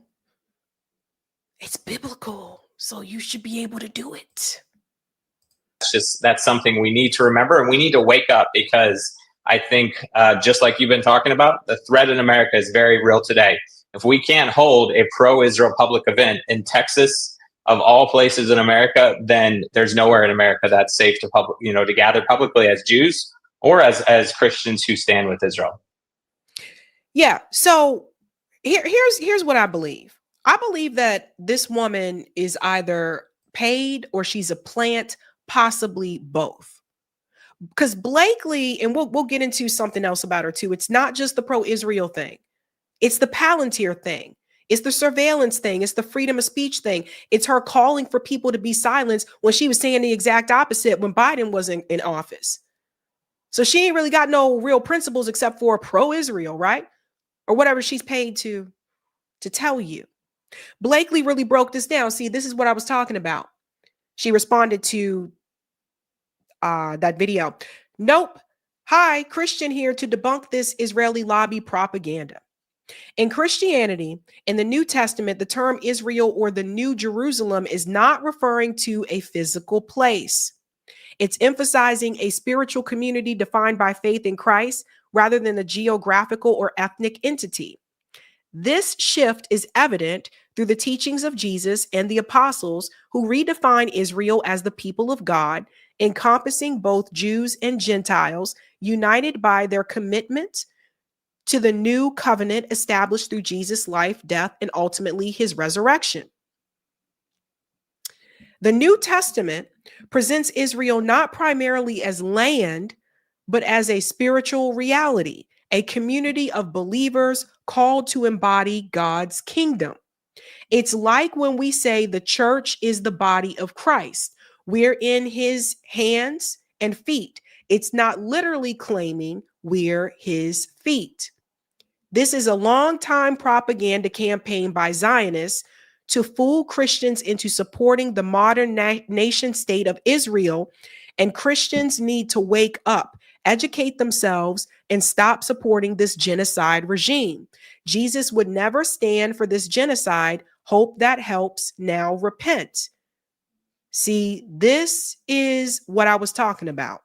[SPEAKER 1] it's biblical. So you should be able to do it.
[SPEAKER 15] That's something we need to remember, and we need to wake up, because I think just like you've been talking about, the threat in America is very real today. If we can't hold a pro-Israel public event in Texas, of all places in America, then there's nowhere in America that's safe to to gather publicly as Jews or as Christians who stand with Israel.
[SPEAKER 1] Yeah. So here's what I believe. I believe that this woman is either paid or she's a plant, possibly both. Because Blakely, and we'll get into something else about her too. It's not just the pro-Israel thing. It's the Palantir thing. It's the surveillance thing. It's the freedom of speech thing. It's her calling for people to be silenced when she was saying the exact opposite when Biden was in office. So she ain't really got no real principles except for pro-Israel, right? Or whatever she's paid to tell you. Blakely really broke this down. See, this is what I was talking about. She responded to that video. Nope. Hi, Christian here to debunk this Israeli lobby propaganda. In Christianity, in the New Testament, the term Israel or the New Jerusalem is not referring to a physical place. It's emphasizing a spiritual community defined by faith in Christ rather than a geographical or ethnic entity. This shift is evident through the teachings of Jesus and the apostles, who redefine Israel as the people of God, encompassing both Jews and Gentiles, united by their commitment to the new covenant established through Jesus' life, death, and ultimately his resurrection. The New Testament presents Israel not primarily as land, but as a spiritual reality, a community of believers called to embody God's kingdom. It's like when we say the church is the body of Christ. We're in his hands and feet. It's not literally claiming we're his feet. This is a long-time propaganda campaign by Zionists to fool Christians into supporting the modern nation state of Israel, and Christians need to wake up, educate themselves, and stop supporting this genocide regime. Jesus would never stand for this genocide. Hope that helps. Now repent. See, this is what I was talking about.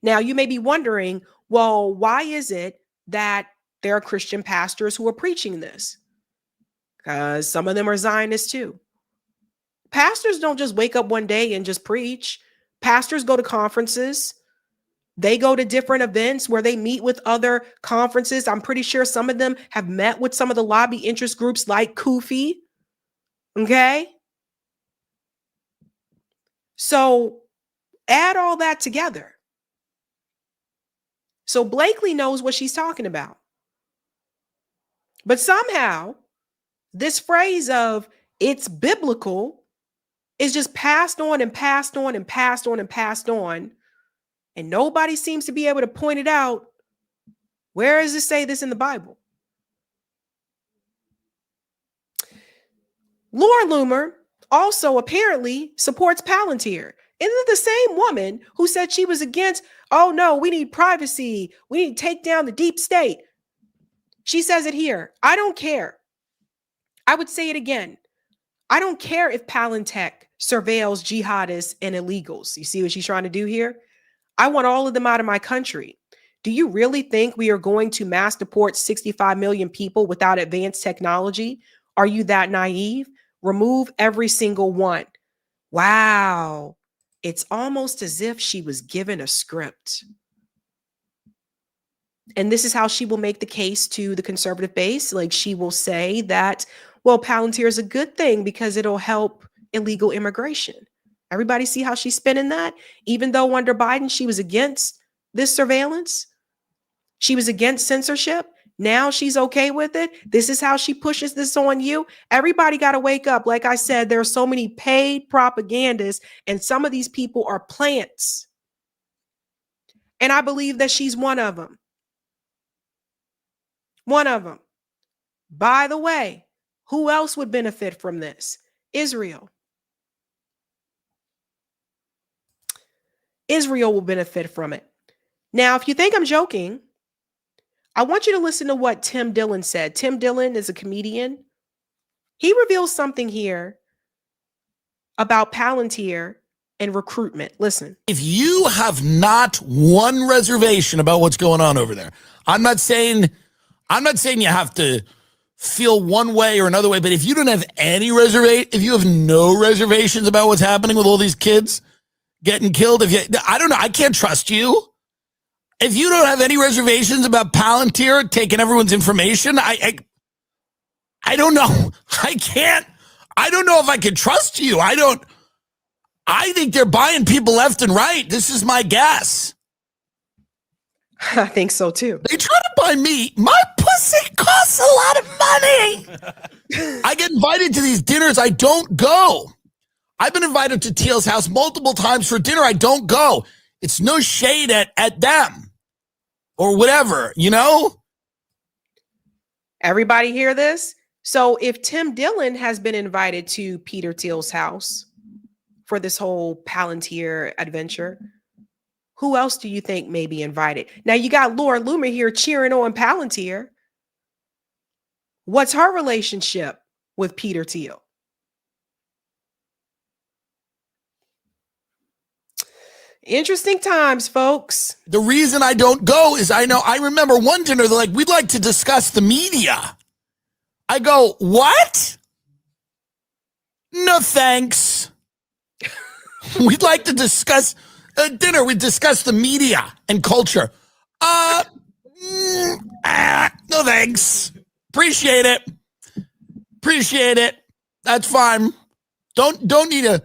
[SPEAKER 1] Now, you may be wondering, well, why is it that there are Christian pastors who are preaching this? Because some of them are Zionists too. Pastors don't just wake up one day and just preach. Pastors go to conferences. They go to different events where they meet with other conferences. I'm pretty sure some of them have met with some of the lobby interest groups like Kufi. Okay? So add all that together. So Blakely knows what she's talking about. But somehow, this phrase of it's biblical is just passed on and passed on and passed on and passed on. And nobody seems to be able to point it out. Where does it say this in the Bible? Loomer also apparently supports Palantir. Isn't it the same woman who said she was against, oh no, we need privacy. We need to take down the deep state. She says it here. I don't care. I would say it again. I don't care if Palantir surveils jihadists and illegals. You see what she's trying to do here? I want all of them out of my country. Do you really think we are going to mass deport 65 million people without advanced technology? Are you that naive? Remove every single one. Wow. It's almost as if she was given a script. And this is how she will make the case to the conservative base. Like, she will say that, well, Palantir is a good thing because it'll help illegal immigration. Everybody see how she's spinning that? Even though under Biden, she was against this surveillance. She was against censorship. Now she's okay with it. This is how she pushes this on you. Everybody got to wake up. Like I said, there are so many paid propagandists, and some of these people are plants. And I believe that she's one of them. One of them. By the way, who else would benefit from this? Israel. Israel will benefit from it. Now, if you think I'm joking, I want you to listen to what Tim Dillon said. Tim Dillon is a comedian. He reveals something here about Palantir and recruitment. Listen.
[SPEAKER 16] If you have not one reservation about what's going on over there, I'm not saying you have to feel one way or another way, but if you don't have any if you have no reservations about what's happening with all these kids getting killed, I don't know, I can't trust you. If you don't have any reservations about Palantir taking everyone's information, I don't know. I don't know if I can trust you. I think they're buying people left and right. This is my guess.
[SPEAKER 1] I think so too.
[SPEAKER 16] They try to buy me. My pussy costs a lot of money. I get invited to these dinners. I don't go. I've been invited to Teal's house multiple times for dinner. I don't go. It's no shade at them or whatever, you know?
[SPEAKER 1] Everybody hear this? So if Tim Dillon has been invited to Peter Thiel's house for this whole Palantir adventure, who else do you think may be invited? Now you got Laura Loomer here cheering on Palantir. What's her relationship with Peter Thiel? Interesting times, folks.
[SPEAKER 16] The reason I don't go is I remember one dinner, they're like, we'd like to discuss the media. I go, what? No, thanks. We'd like to discuss dinner. We discuss the media and culture. No, thanks. Appreciate it. That's fine. Don't need a.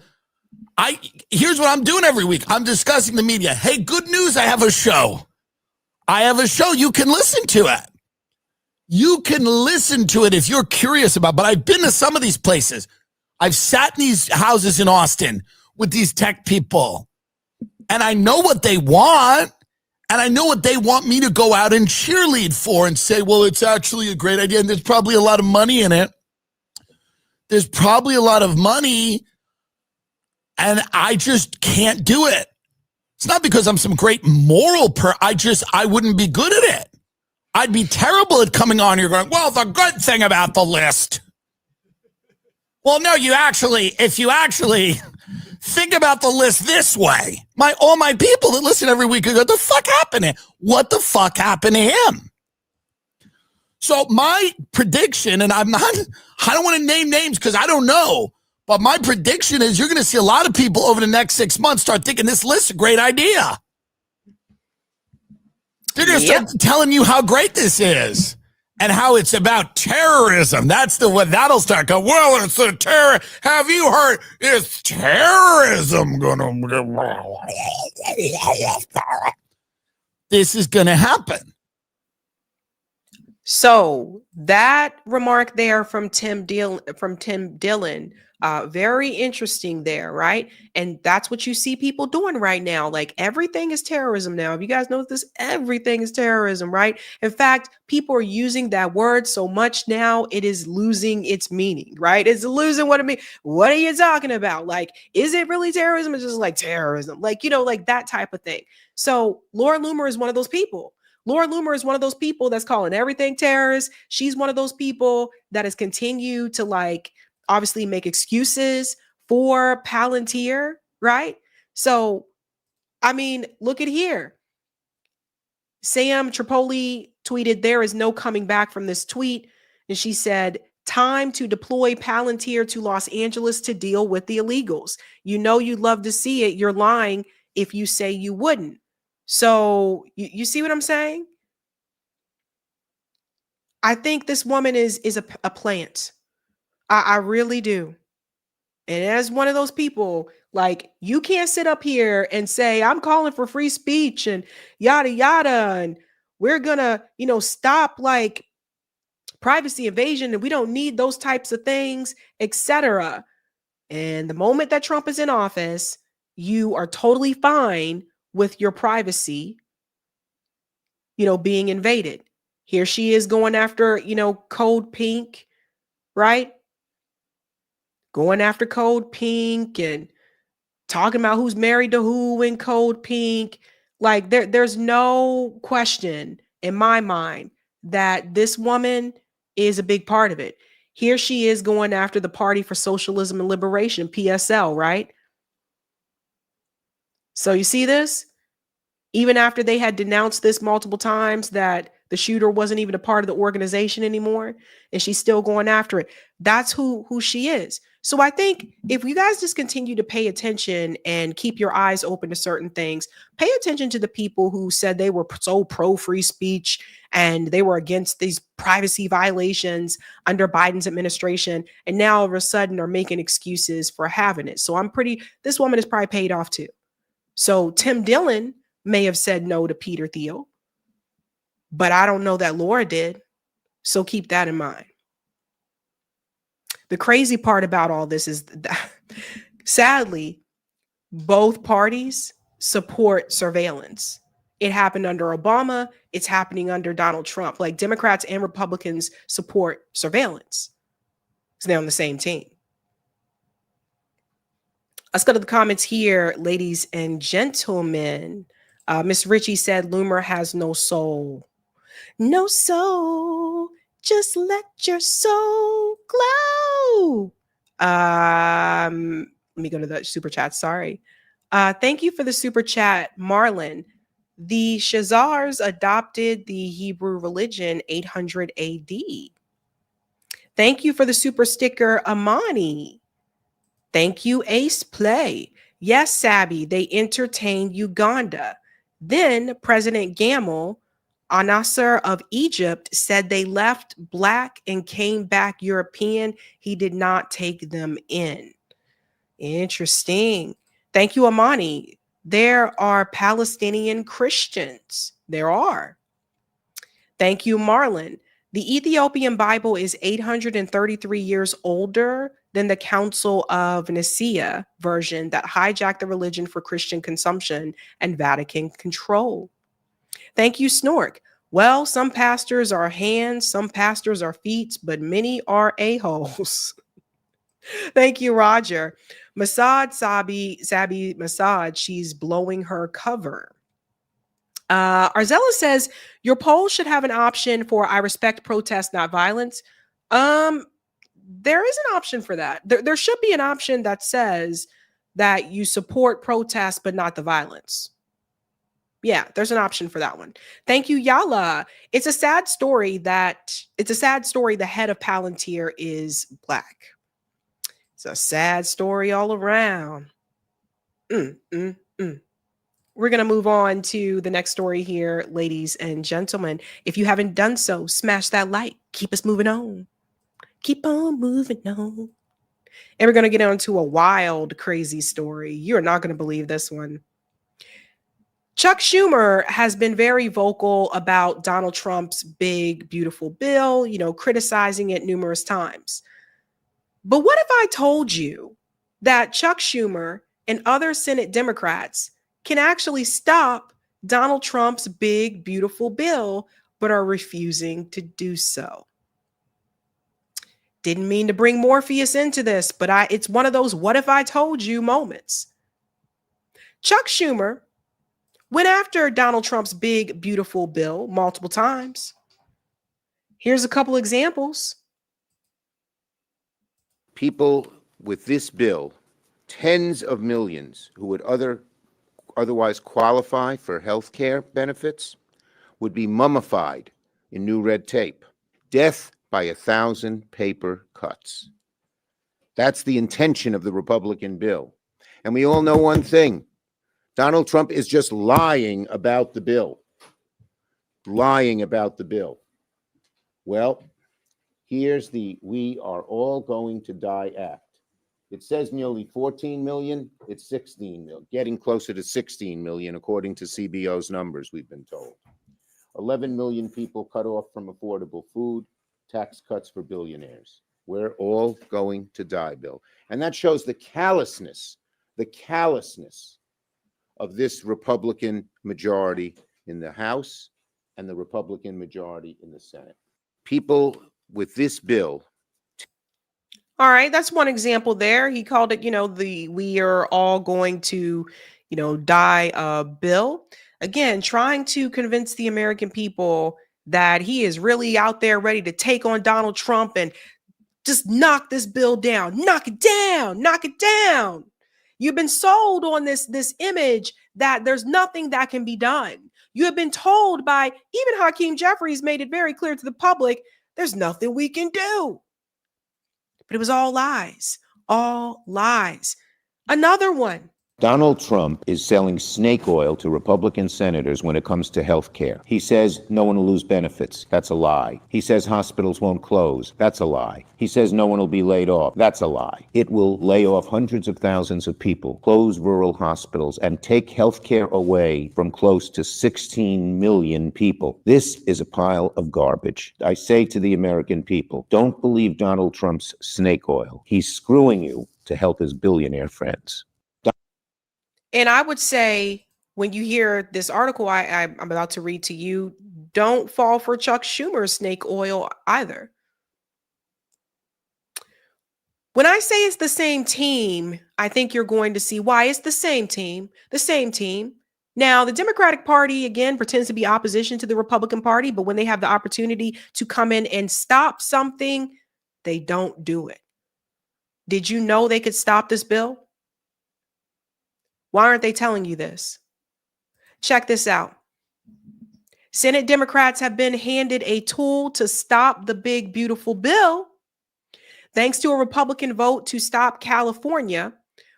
[SPEAKER 16] Here's what I'm doing every week. I'm discussing the media. Hey, good news. I have a show. You can listen to it. You can listen to it if you're curious about, but I've been to some of these places. I've sat in these houses in Austin with these tech people, and I know what they want, and I know what they want me to go out and cheerlead for and say, well, it's actually a great idea, and there's probably a lot of money in it. There's probably a lot of money, and I just can't do it. It's not because I'm some great moral I wouldn't be good at it. I'd be terrible at coming on here going, well, the good thing about the list. Well, no, if you actually think about the list this way, all my people that listen every week go, what the fuck happened? What the fuck happened to him? So my prediction, and I don't want to name names because I don't know, but my prediction is you're going to see a lot of people over the next 6 months start thinking this list's a great idea. They're going to start telling you how great this is and how it's about terrorism. That's that'll start going, well, it's a terror. Have you heard? It's terrorism. This is going to happen.
[SPEAKER 1] So that remark there from Tim Dillon, very interesting there, right? And that's what you see people doing right now. Like everything is terrorism now. If you guys know this, everything is terrorism, right? In fact, people are using that word so much now, it is losing its meaning, right? It's losing what it means. What are you talking about? Like, is it really terrorism? It's just like terrorism, like, like that type of thing. So Laura Loomer is one of those people. Laura Loomer is one of those people that's calling everything terrorist. She's one of those people that has continued to obviously make excuses for Palantir, right? So, I mean, look at here. Sam Tripoli tweeted, there is no coming back from this tweet. And she said, time to deploy Palantir to Los Angeles to deal with the illegals. You know you'd love to see it. You're lying if you say you wouldn't. So you see what I'm saying? I think this woman is a plant. I really do. And as one of those people, you can't sit up here and say, I'm calling for free speech and yada, yada. And we're going to, stop privacy invasion. And we don't need those types of things, etc. And the moment that Trump is in office, you are totally fine with your privacy, being invaded. Here she is going after, Code Pink, right? Going after Code Pink and talking about who's married to who in Code Pink. There's no question in my mind that this woman is a big part of it. Here she is going after the Party for Socialism and Liberation, PSL, right? So you see this? Even after they had denounced this multiple times, that The shooter wasn't even a part of the organization anymore, and she's still going after it. That's who she is. So I think if you guys just continue to pay attention and keep your eyes open to certain things, pay attention to the people who said they were so pro free speech and they were against these privacy violations under Biden's administration, and now all of a sudden are making excuses for having it. So this woman is probably paid off too. So Tim Dillon may have said no to Peter Thiel, but I don't know that Laura did. So keep that in mind. The crazy part about all this is that, sadly, both parties support surveillance. It happened under Obama. It's happening under Donald Trump. Like Democrats and Republicans support surveillance. So they're on the same team. Let's go to the comments here, ladies and gentlemen. Miss Ritchie said Loomer has no soul. No soul. Just let your soul glow. Let me go to the super chat. Sorry. Thank you for the super chat, Marlon. The Khazars adopted the Hebrew religion 800 AD. Thank you for the super sticker, Amani. Thank you, Ace Play. Yes, Sabby, they entertained Uganda. Then President Gamal, Al-Nasser of Egypt, said they left black and came back European. He did not take them in. Interesting. Thank you, Amani. There are Palestinian Christians. There are. Thank you, Marlon. The Ethiopian Bible is 833 years older than the Council of Nicaea version that hijacked the religion for Christian consumption and Vatican control. Thank you, Snork. Well, some pastors are hands, some pastors are feet, but many are a-holes. Thank you, Roger. Sabby Masad, she's blowing her cover. Arzella says, your poll should have an option for I respect protest, not violence. There is an option for that. There should be an option that says that you support protest, but not the violence. Yeah, there's an option for that one. Thank you, Yala. It's a sad story the head of Palantir is black. It's a sad story all around. We're going to move on to the next story here, ladies and gentlemen. If you haven't done so, smash that like. Keep us moving on. Keep on moving on. And we're going to get on to a wild, crazy story. You're not going to believe this one. Chuck Schumer has been very vocal about Donald Trump's big, beautiful bill, criticizing it numerous times. But what if I told you that Chuck Schumer and other Senate Democrats can actually stop Donald Trump's big, beautiful bill, but are refusing to do so? Didn't mean to bring Morpheus into this, but it's one of those what if I told you moments. Chuck Schumer went after Donald Trump's big, beautiful bill multiple times. Here's a couple examples.
[SPEAKER 17] People with this bill, tens of millions who would otherwise qualify for health care benefits, would be mummified in new red tape. Death by 1,000 paper cuts. That's the intention of the Republican bill. And we all know one thing. Donald Trump is just lying about the bill. Lying about the bill. Well, here's the We Are All Going to Die Act. It says nearly 14 million. It's 16 million, getting closer to 16 million, according to CBO's numbers, we've been told. 11 million people cut off from affordable food, tax cuts for billionaires. We're all going to die, Bill. And that shows the callousness of this Republican majority in the House and the Republican majority in the Senate. People with this bill.
[SPEAKER 1] All right, that's one example there. He called it, the we are all going to, die bill. Again, trying to convince the American people that he is really out there ready to take on Donald Trump and just knock this bill down. Knock it down. Knock it down. You've been sold on this image that there's nothing that can be done. You have been told by even Hakeem Jeffries made it very clear to the public, there's nothing we can do. But it was all lies, all lies. Another one.
[SPEAKER 17] Donald Trump is selling snake oil to Republican senators when it comes to health care. He says no one will lose benefits. That's a lie. He says hospitals won't close. That's a lie. He says no one will be laid off. That's a lie. It will lay off hundreds of thousands of people, close rural hospitals, and take health care away from close to 16 million people. This is a pile of garbage. I say to the American people, don't believe Donald Trump's snake oil. He's screwing you to help his billionaire friends.
[SPEAKER 1] And I would say, when you hear this article I'm about to read to you, don't fall for Chuck Schumer's snake oil either. When I say it's the same team, I think you're going to see why. It's the same team, the same team. Now, the Democratic Party, again, pretends to be opposition to the Republican Party, but when they have the opportunity to come in and stop something, they don't do it. Did you know they could stop this bill? Why aren't they telling you this? Check this out. Senate Democrats have been handed a tool to stop the big, beautiful bill. Thanks to a Republican vote to stop California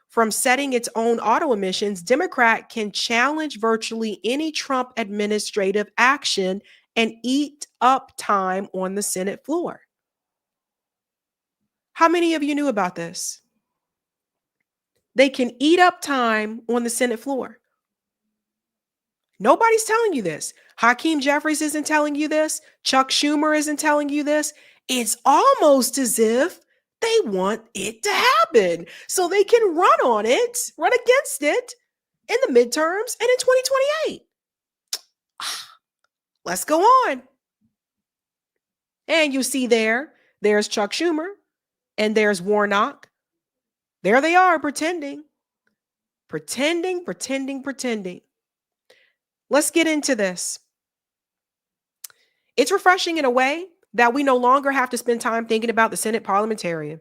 [SPEAKER 1] from setting its own auto emissions, Democrat can challenge virtually any Trump administrative action and eat up time on the Senate floor. How many of you knew about this? They can eat up time on the Senate floor. Nobody's telling you this. Hakeem Jeffries isn't telling you this. Chuck Schumer isn't telling you this. It's almost as if they want it to happen so they can run on it, run against it in the midterms and in 2028. Let's go on. And you see there's Chuck Schumer and there's Warnock. There they are pretending. Let's get into this. It's refreshing in a way that we no longer have to spend time thinking about the Senate parliamentarian.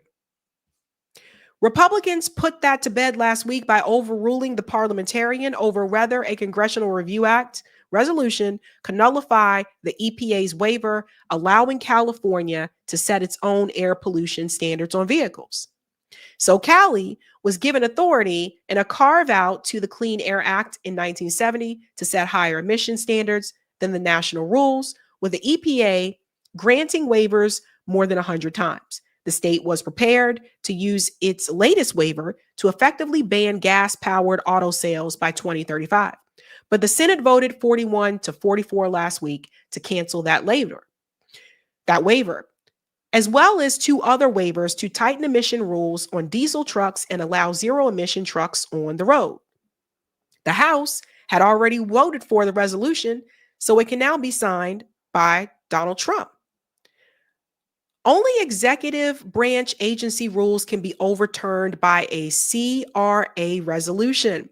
[SPEAKER 1] Republicans put that to bed last week by overruling the parliamentarian over whether a Congressional Review Act resolution could nullify the EPA's waiver allowing California to set its own air pollution standards on vehicles. So Cali was given authority in a carve out to the Clean Air Act in 1970 to set higher emission standards than the national rules, with the EPA granting waivers more than 100 times. The state was prepared to use its latest waiver to effectively ban gas-powered auto sales by 2035. But the Senate voted 41-44 last week to cancel that waiver, as well as two other waivers to tighten emission rules on diesel trucks and allow zero-emission trucks on the road. The House had already voted for the resolution, so it can now be signed by Donald Trump. Only executive branch agency rules can be overturned by a CRA resolution,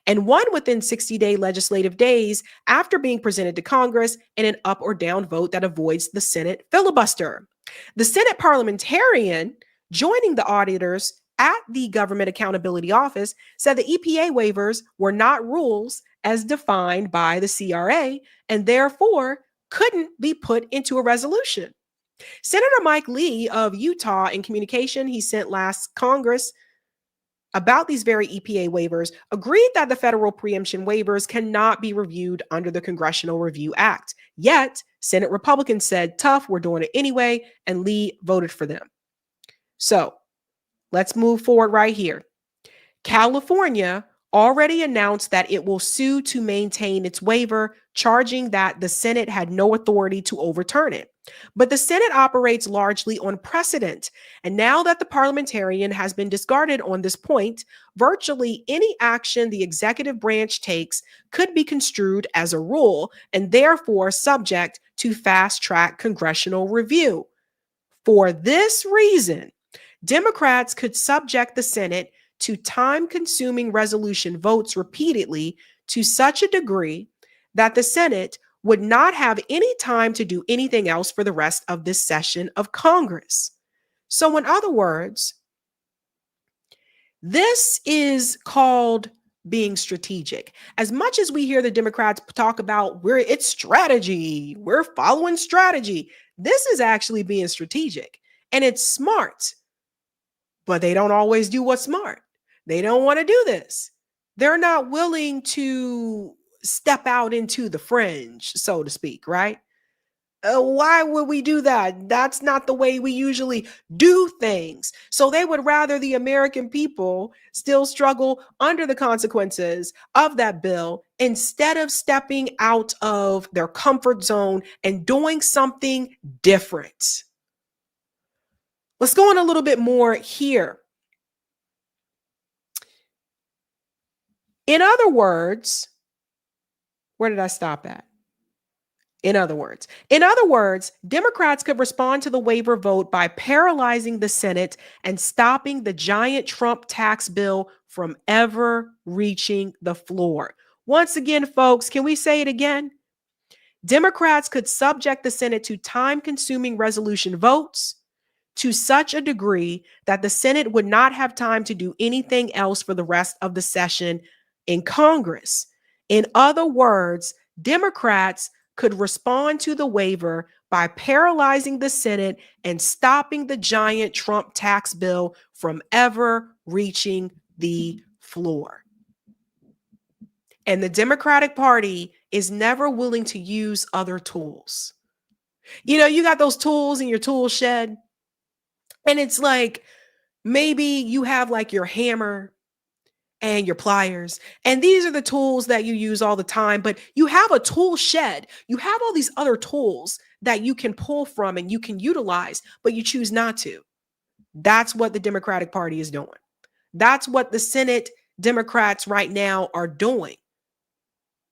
[SPEAKER 1] and one within 60-day legislative days after being presented to Congress in an up or down vote that avoids the Senate filibuster. The Senate parliamentarian joining the auditors at the Government Accountability Office said the EPA waivers were not rules as defined by the CRA and therefore couldn't be put into a resolution. Senator Mike Lee of Utah, in communication he sent last Congress about these very EPA waivers, agreed that the federal preemption waivers cannot be reviewed under the Congressional Review Act. Yet, Senate Republicans said, tough, we're doing it anyway, and Lee voted for them. So, let's move forward right here. California already announced that it will sue to maintain its waiver, charging that the Senate had no authority to overturn it. But the Senate operates largely on precedent. And now that the parliamentarian has been discarded on this point, virtually any action the executive branch takes could be construed as a rule and therefore subject to fast-track congressional review. For this reason, Democrats could subject the Senate to time-consuming resolution votes repeatedly to such a degree that the Senate would not have any time to do anything else for the rest of this session of Congress. So in other words, this is called being strategic. As much as we hear the Democrats talk about it's strategy, we're following strategy, this is actually being strategic and it's smart, but they don't always do what's smart. They don't want to do this. They're not willing to step out into the fringe, so to speak, right? Why would we do that? That's not the way we usually do things. So they would rather the American people still struggle under the consequences of that bill instead of stepping out of their comfort zone and doing something different. Let's go on a little bit more here. In other words, where did I stop at? In other words, Democrats could respond to the waiver vote by paralyzing the Senate and stopping the giant Trump tax bill from ever reaching the floor. Once again, folks, can we say it again? Democrats could subject the Senate to time-consuming resolution votes to such a degree that the Senate would not have time to do anything else for the rest of the session in Congress. In other words, Democrats could respond to the waiver by paralyzing the Senate and stopping the giant Trump tax bill from ever reaching the floor. And the Democratic Party is never willing to use other tools. You know, you got those tools in your tool shed, and it's like maybe you have like your hammer and your pliers. And these are the tools that you use all the time, but you have a tool shed. You have all these other tools that you can pull from and you can utilize, but you choose not to. That's what the Democratic Party is doing. That's what the Senate Democrats right now are doing.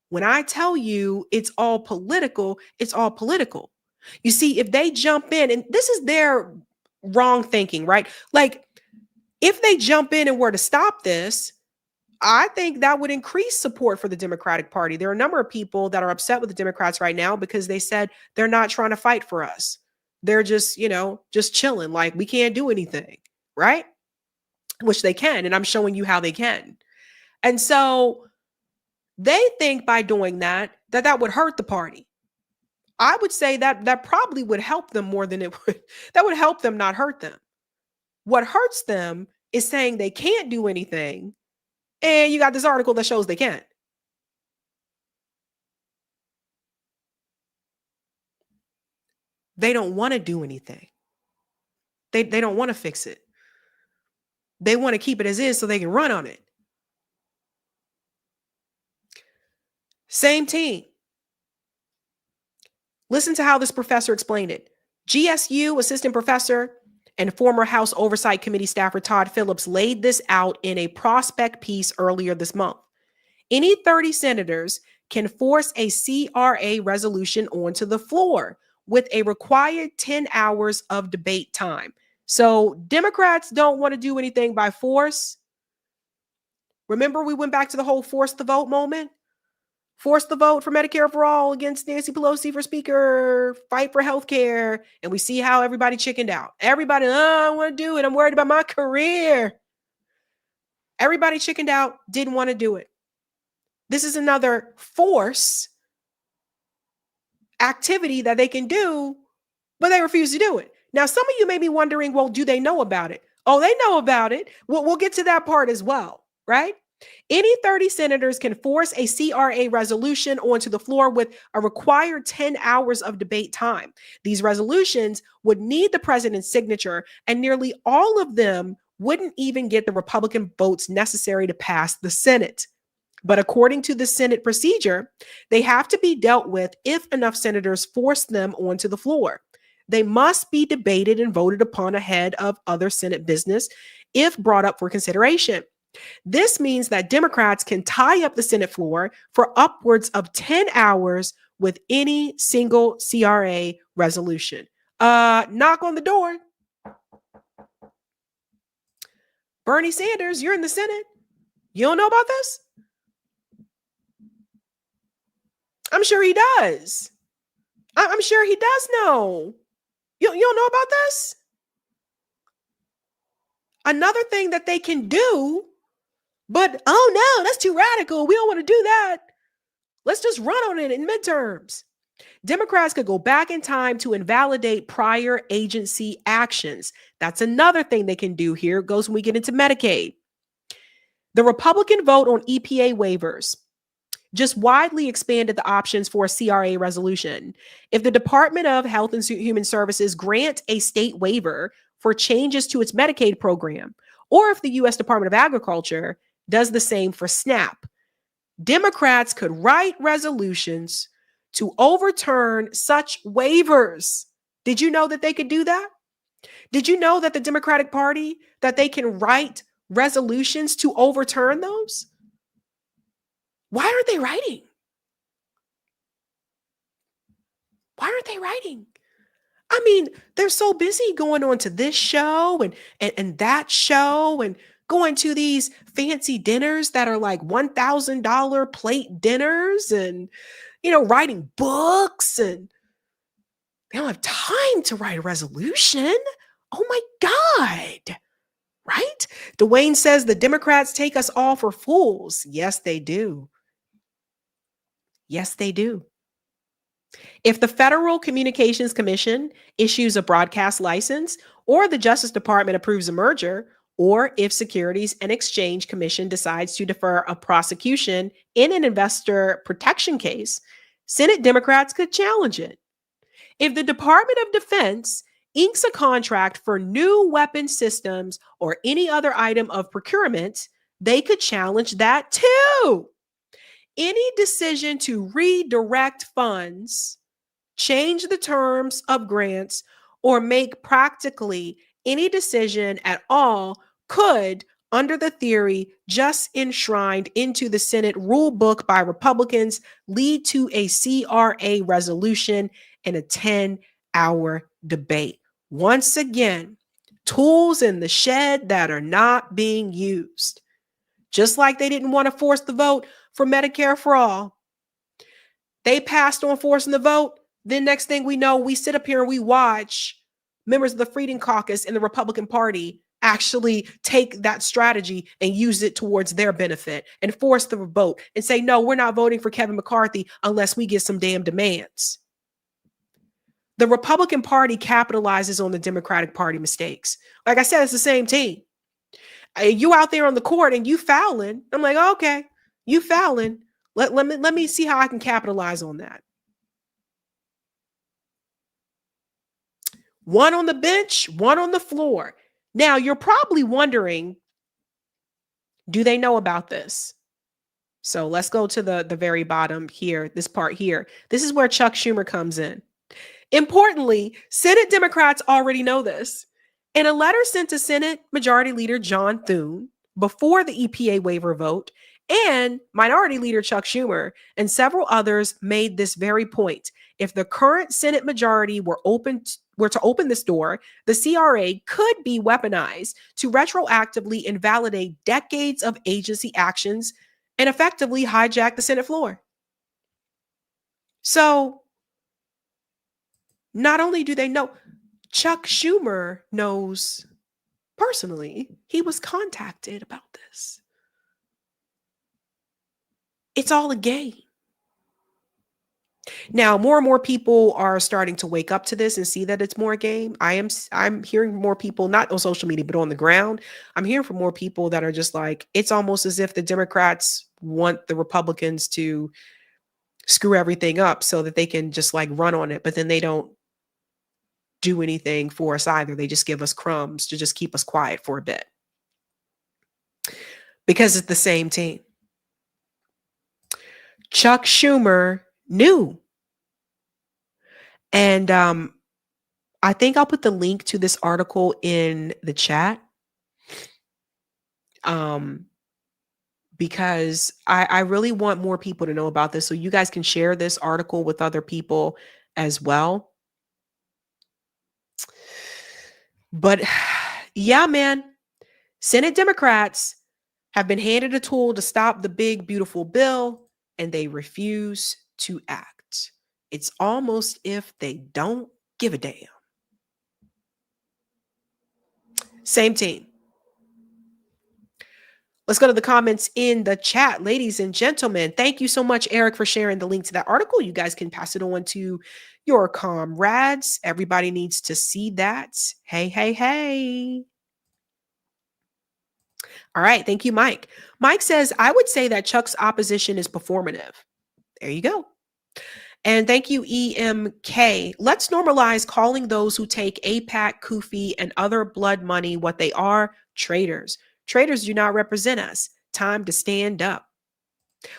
[SPEAKER 1] When I tell you it's all political, it's all political. You see, if they jump in, and this is their wrong thinking, right? Like, if they jump in and were to stop this, I think that would increase support for the Democratic Party. There are a number of people that are upset with the Democrats right now because they said they're not trying to fight for us. They're just, just chilling. Like, we can't do anything, right? Which they can. And I'm showing you how they can. And so they think by doing that would hurt the party. I would say that probably would help them more than it would. That would help them, not hurt them. What hurts them is saying they can't do anything. And you got this article that shows they can. They don't want to do anything. They don't want to fix it. They want to keep it as is so they can run on it. Same team. Listen to how this professor explained it. GSU assistant professor and former House Oversight Committee staffer Todd Phillips laid this out in a prospect piece earlier this month. Any 30 senators can force a CRA resolution onto the floor with a required 10 hours of debate time. So Democrats don't want to do anything by force. Remember, we went back to the whole force the vote moment? Force the vote for Medicare for all against Nancy Pelosi for speaker, fight for healthcare. And we see how everybody chickened out. Everybody, I don't want to do it. I'm worried about my career. Everybody chickened out, didn't want to do it. This is another force activity that they can do, but they refuse to do it. Now, some of you may be wondering, well, do they know about it? Oh, they know about it. We'll get to that part as well, right? Any 30 senators can force a CRA resolution onto the floor with a required 10 hours of debate time. These resolutions would need the president's signature, and nearly all of them wouldn't even get the Republican votes necessary to pass the Senate. But according to the Senate procedure, they have to be dealt with if enough senators force them onto the floor. They must be debated and voted upon ahead of other Senate business if brought up for consideration. This means that Democrats can tie up the Senate floor for upwards of 10 hours with any single CRA resolution. Knock on the door. Bernie Sanders, you're in the Senate. You don't know about this? I'm sure he does. I'm sure he does know. You don't know about this? Another thing that they can do But, oh no, that's too radical. We don't want to do that. Let's just run on it in midterms. Democrats could go back in time to invalidate prior agency actions. That's another thing they can do. Here it goes when we get into Medicaid. The Republican vote on EPA waivers just widely expanded the options for a CRA resolution. If the Department of Health and Human Services grant a state waiver for changes to its Medicaid program, or if the U.S. Department of Agriculture does the same for SNAP, Democrats could write resolutions to overturn such waivers. Did you know that they could do that? Did you know that the Democratic Party, that they can write resolutions to overturn those? Why aren't they writing? Why aren't they writing? I mean, they're so busy going on to this show and that show and going to these fancy dinners that are like $1,000 plate dinners and, writing books, and they don't have time to write a resolution. Oh my God. Right? Dwayne says the Democrats take us all for fools. Yes, they do. Yes, they do. If the Federal Communications Commission issues a broadcast license, or the Justice Department approves a merger, or if Securities and Exchange Commission decides to defer a prosecution in an investor protection case, Senate Democrats could challenge it. If the Department of Defense inks a contract for new weapon systems or any other item of procurement, they could challenge that too. Any decision to redirect funds, change the terms of grants, or make practically any decision at all could, under the theory just enshrined into the Senate rule book by Republicans, lead to a CRA resolution and a 10-hour debate. Once again, tools in the shed that are not being used. Just like they didn't want to force the vote for Medicare for all. They passed on forcing the vote. Then next thing we know, we sit up here and we watch members of the Freedom Caucus in the Republican Party actually take that strategy and use it towards their benefit and force the vote and say, no, we're not voting for Kevin McCarthy unless we get some damn demands. The Republican Party capitalizes on the Democratic Party mistakes. Like I said, it's the same team. You out there on the court and you fouling. I'm like, okay, you fouling. Let me see how I can capitalize on that. One on the bench, one on the floor. Now, you're probably wondering, do they know about this? So let's go to the very bottom here, this part here. This is where Chuck Schumer comes in. Importantly, Senate Democrats already know this. In a letter sent to Senate Majority Leader John Thune before the EPA waiver vote, and Minority Leader Chuck Schumer and several others made this very point. If the current Senate majority were to open this door, the CRA could be weaponized to retroactively invalidate decades of agency actions and effectively hijack the Senate floor. So, not only do they know, Chuck Schumer knows personally. He was contacted about this. It's all a game. Now, more and more people are starting to wake up to this and see that it's more a game. I'm hearing more people, not on social media, but on the ground. I'm hearing from more people that are just like, it's almost as if the Democrats want the Republicans to screw everything up so that they can just like run on it, but then they don't do anything for us either. They just give us crumbs to just keep us quiet for a bit. Because it's the same team. Chuck Schumer knew. And I think I'll put the link to this article in the chat. Because I really want more people to know about this. So you guys can share this article with other people as well. But yeah, man, Senate Democrats have been handed a tool to stop the big, beautiful bill, and they refuse to act. It's almost if they don't give a damn. Same team. Let's go to the comments in the chat, ladies and gentlemen. Thank you so much, Eric, for sharing the link to that article. You guys can pass it on to your comrades. Everybody needs to see that. Hey, hey, hey. All right. Thank you, Mike. Mike says, I would say that Chuck's opposition is performative. There you go. And thank you, EMK. Let's normalize calling those who take AIPAC, Kufi, and other blood money what they are, traitors. Traitors do not represent us. Time to stand up.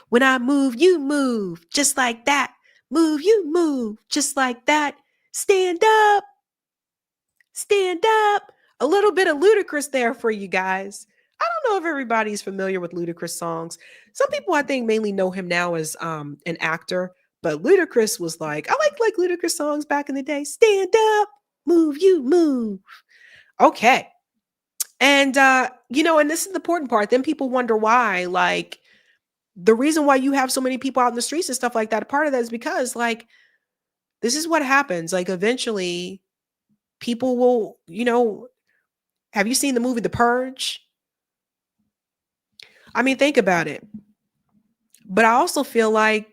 [SPEAKER 1] When I move, you move. Just like that. Move, you move. Just like that. Stand up. Stand up. A little bit of Ludacris there for you guys. I don't know if everybody's familiar with Ludacris songs. Some people, I think, mainly know him now as an actor. But Ludacris was like, I like Ludacris songs back in the day. Stand up. Move, you move. Okay. And, and this is the important part. Then people wonder why, like, the reason why you have so many people out in the streets and stuff like that, part of that is because, like, this is what happens. Like, eventually, people will, have you seen the movie The Purge? I mean, think about it. But I also feel like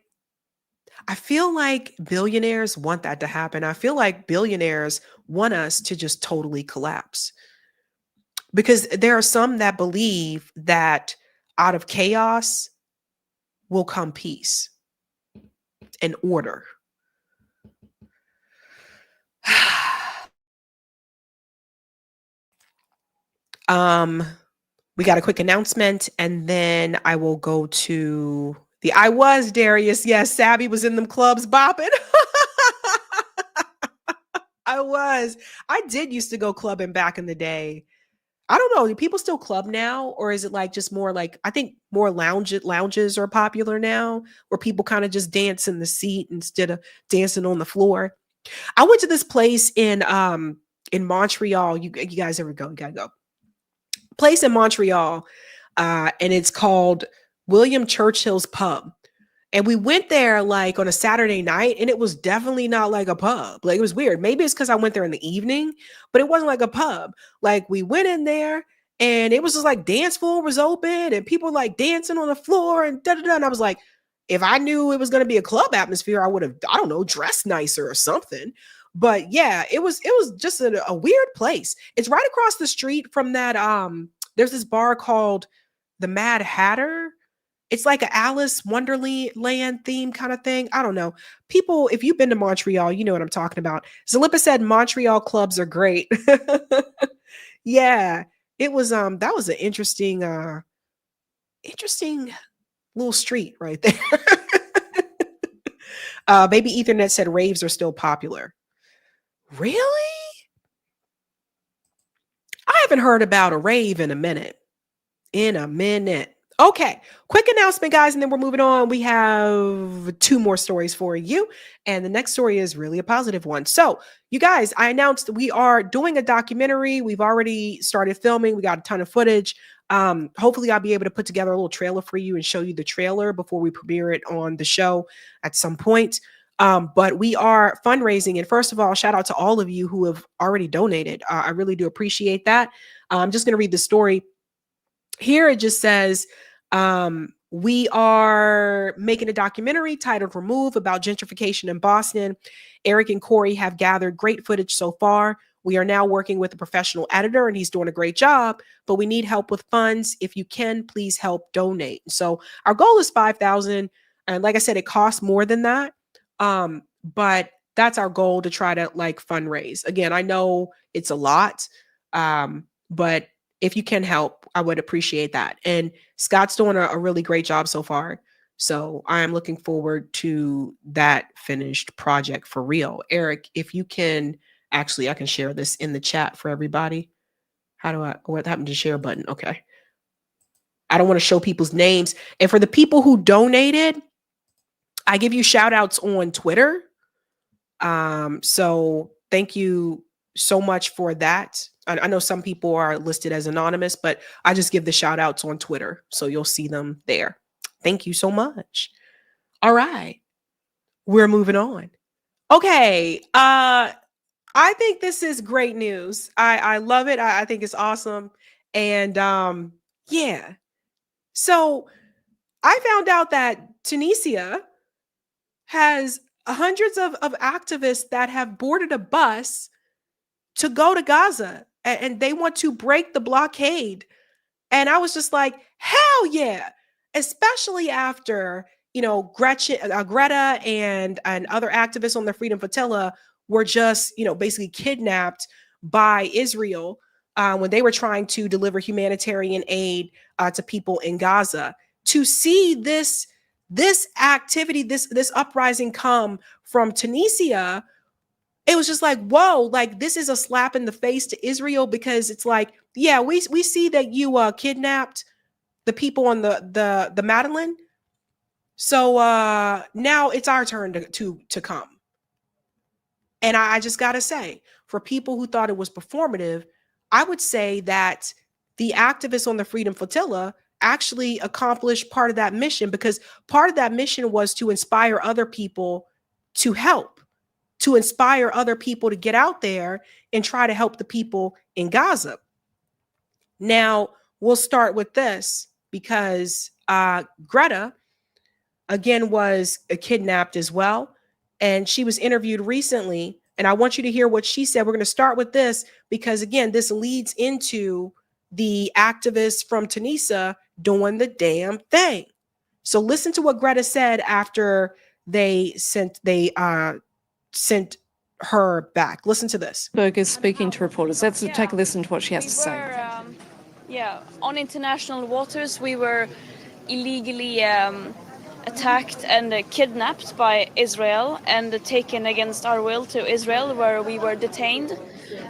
[SPEAKER 1] billionaires want that to happen. I feel like billionaires want us to just totally collapse. Because there are some that believe that out of chaos will come peace and order. We got a quick announcement, and then I will go to I was Darius. Yes, Sabby was in them clubs bopping. I did used to go clubbing back in the day. I don't know. Do people still club now? Or is it like just more like, I think more lounges are popular now where people kind of just dance in the seat instead of dancing on the floor. I went to this place in Montreal. You guys ever go? You gotta go. Place in Montreal. And it's called William Churchill's Pub. And we went there like on a Saturday night, and it was definitely not like a pub. Like, it was weird. Maybe it's because I went there in the evening, but it wasn't like a pub. Like, we went in there and it was just like dance floor was open and people like dancing on the floor and da-da-da. And I was like, if I knew it was going to be a club atmosphere, I would have, I don't know, dressed nicer or something. But yeah, it was just a weird place. It's right across the street from that. There's this bar called the Mad Hatter. It's like an Alice Wonderland theme kind of thing. I don't know. People, if you've been to Montreal, you know what I'm talking about. Zalippa said Montreal clubs are great. Yeah, it was that was an interesting little street right there. Baby Ethernet said raves are still popular. Really? I haven't heard about a rave in a minute. Okay, quick announcement, guys, and then we're moving on. We have 2 more stories for you, and the next story is really a positive one. So, you guys, I announced we are doing a documentary. We've already started filming. We got a ton of footage. Hopefully, I'll be able to put together a little trailer for you and show you the trailer before we premiere it on the show at some point. But we are fundraising, and first of all, shout out to all of you who have already donated. I really do appreciate that. I'm just going to read the story. Here it just says, we are making a documentary titled Remove about gentrification in Boston. Eric and Corey have gathered great footage so far. We are now working with a professional editor and he's doing a great job, but we need help with funds. If you can, please help donate. So our goal is 5,000. And like I said, it costs more than that. But that's our goal, to try to like fundraise. Again, I know it's a lot, but if you can help, I would appreciate that. And Scott's doing a really great job so far. So I'm looking forward to that finished project for real. Eric, if you can, actually, I can share this in the chat for everybody. What happened to share button? Okay. I don't want to show people's names. And for the people who donated, I give you shout outs on Twitter. So thank you so much for that. I know some people are listed as anonymous, but I just give the shout outs on Twitter. So you'll see them there. Thank you so much. All right. We're moving on. Okay. I think this is great news. I love it. I think it's awesome. And yeah, So I found out that Tunisia has hundreds of activists that have boarded a bus to go to Gaza, and they want to break the blockade. And I was just like, hell yeah, especially after, Greta and other activists on the Freedom Flotilla were just, basically kidnapped by Israel when they were trying to deliver humanitarian aid to people in Gaza. To see this activity, this uprising come from Tunisia, it was just like, whoa, like this is a slap in the face to Israel, because it's like, yeah, we see that you kidnapped the people on the Madeleine. So now it's our turn to come. And I just gotta say, for people who thought it was performative, I would say that the activists on the Freedom Flotilla actually accomplished part of that mission, because part of that mission was to inspire other people to help, to inspire other people to get out there and try to help the people in Gaza. Now, we'll start with this because Greta, again, was kidnapped as well. And she was interviewed recently. And I want you to hear what she said. We're going to start with this because, again, this leads into the activists from Tunisia doing the damn thing. So listen to what Greta said after they sent her back. Listen to this.
[SPEAKER 18] Is speaking to reporters. Let's take a listen to what she has to say.
[SPEAKER 19] On international waters, we were illegally attacked and kidnapped by Israel and taken against our will to Israel, where we were detained.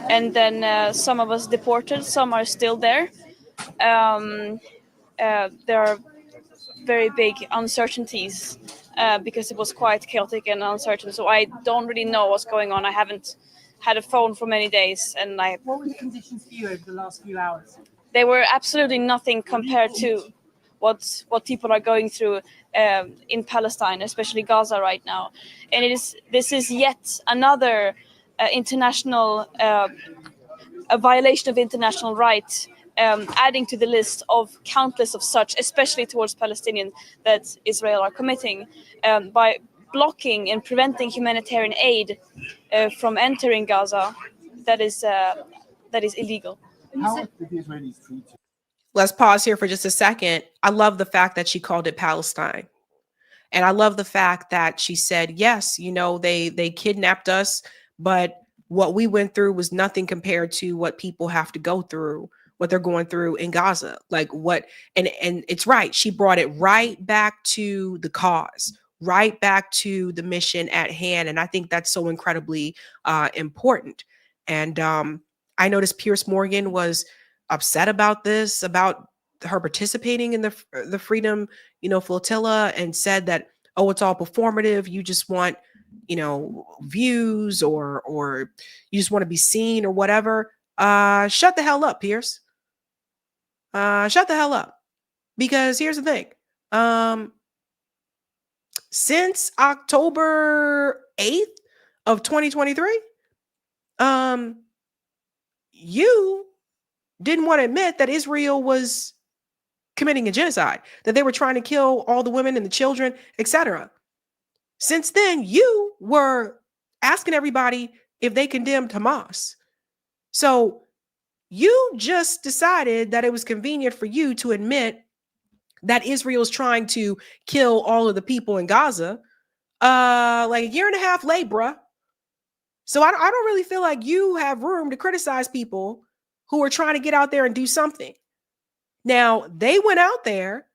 [SPEAKER 19] And then some of us deported, some are still there. There are very big uncertainties because it was quite chaotic and uncertain. So I don't really know what's going on. I haven't had a phone for many days.
[SPEAKER 20] What were the conditions for you over the last few hours?
[SPEAKER 19] They were absolutely nothing compared to what people are going through in Palestine, especially Gaza right now. And this is yet another international a violation of international rights, adding to the list of countless of such, especially towards Palestinians, that Israel are committing by blocking and preventing humanitarian aid from entering Gaza. That is illegal.
[SPEAKER 20] How did the Israelis treat you?
[SPEAKER 1] Let's pause here for just a second. I love the fact that she called it Palestine. And I love the fact that she said, yes, they kidnapped us, but what we went through was nothing compared to what people have to go through, what they're going through in Gaza. And it's right. She brought it right back to the cause, right back to the mission at hand. And I think that's so incredibly important. And I noticed Piers Morgan was upset about this, about her participating in the Freedom, Flotilla, and said that, oh, it's all performative. You just want, views or you just want to be seen or whatever. Shut the hell up, Piers. Shut the hell up. Because here's the thing. Since October 8th of 2023, you didn't want to admit that Israel was committing a genocide, that they were trying to kill all the women and the children, etc. Since then, you were asking everybody if they condemned Hamas. So you just decided that it was convenient for you to admit that Israel is trying to kill all of the people in Gaza like a year and a half late, bruh. So I don't really feel like you have room to criticize people who are trying to get out there and do something. Now, they went out there.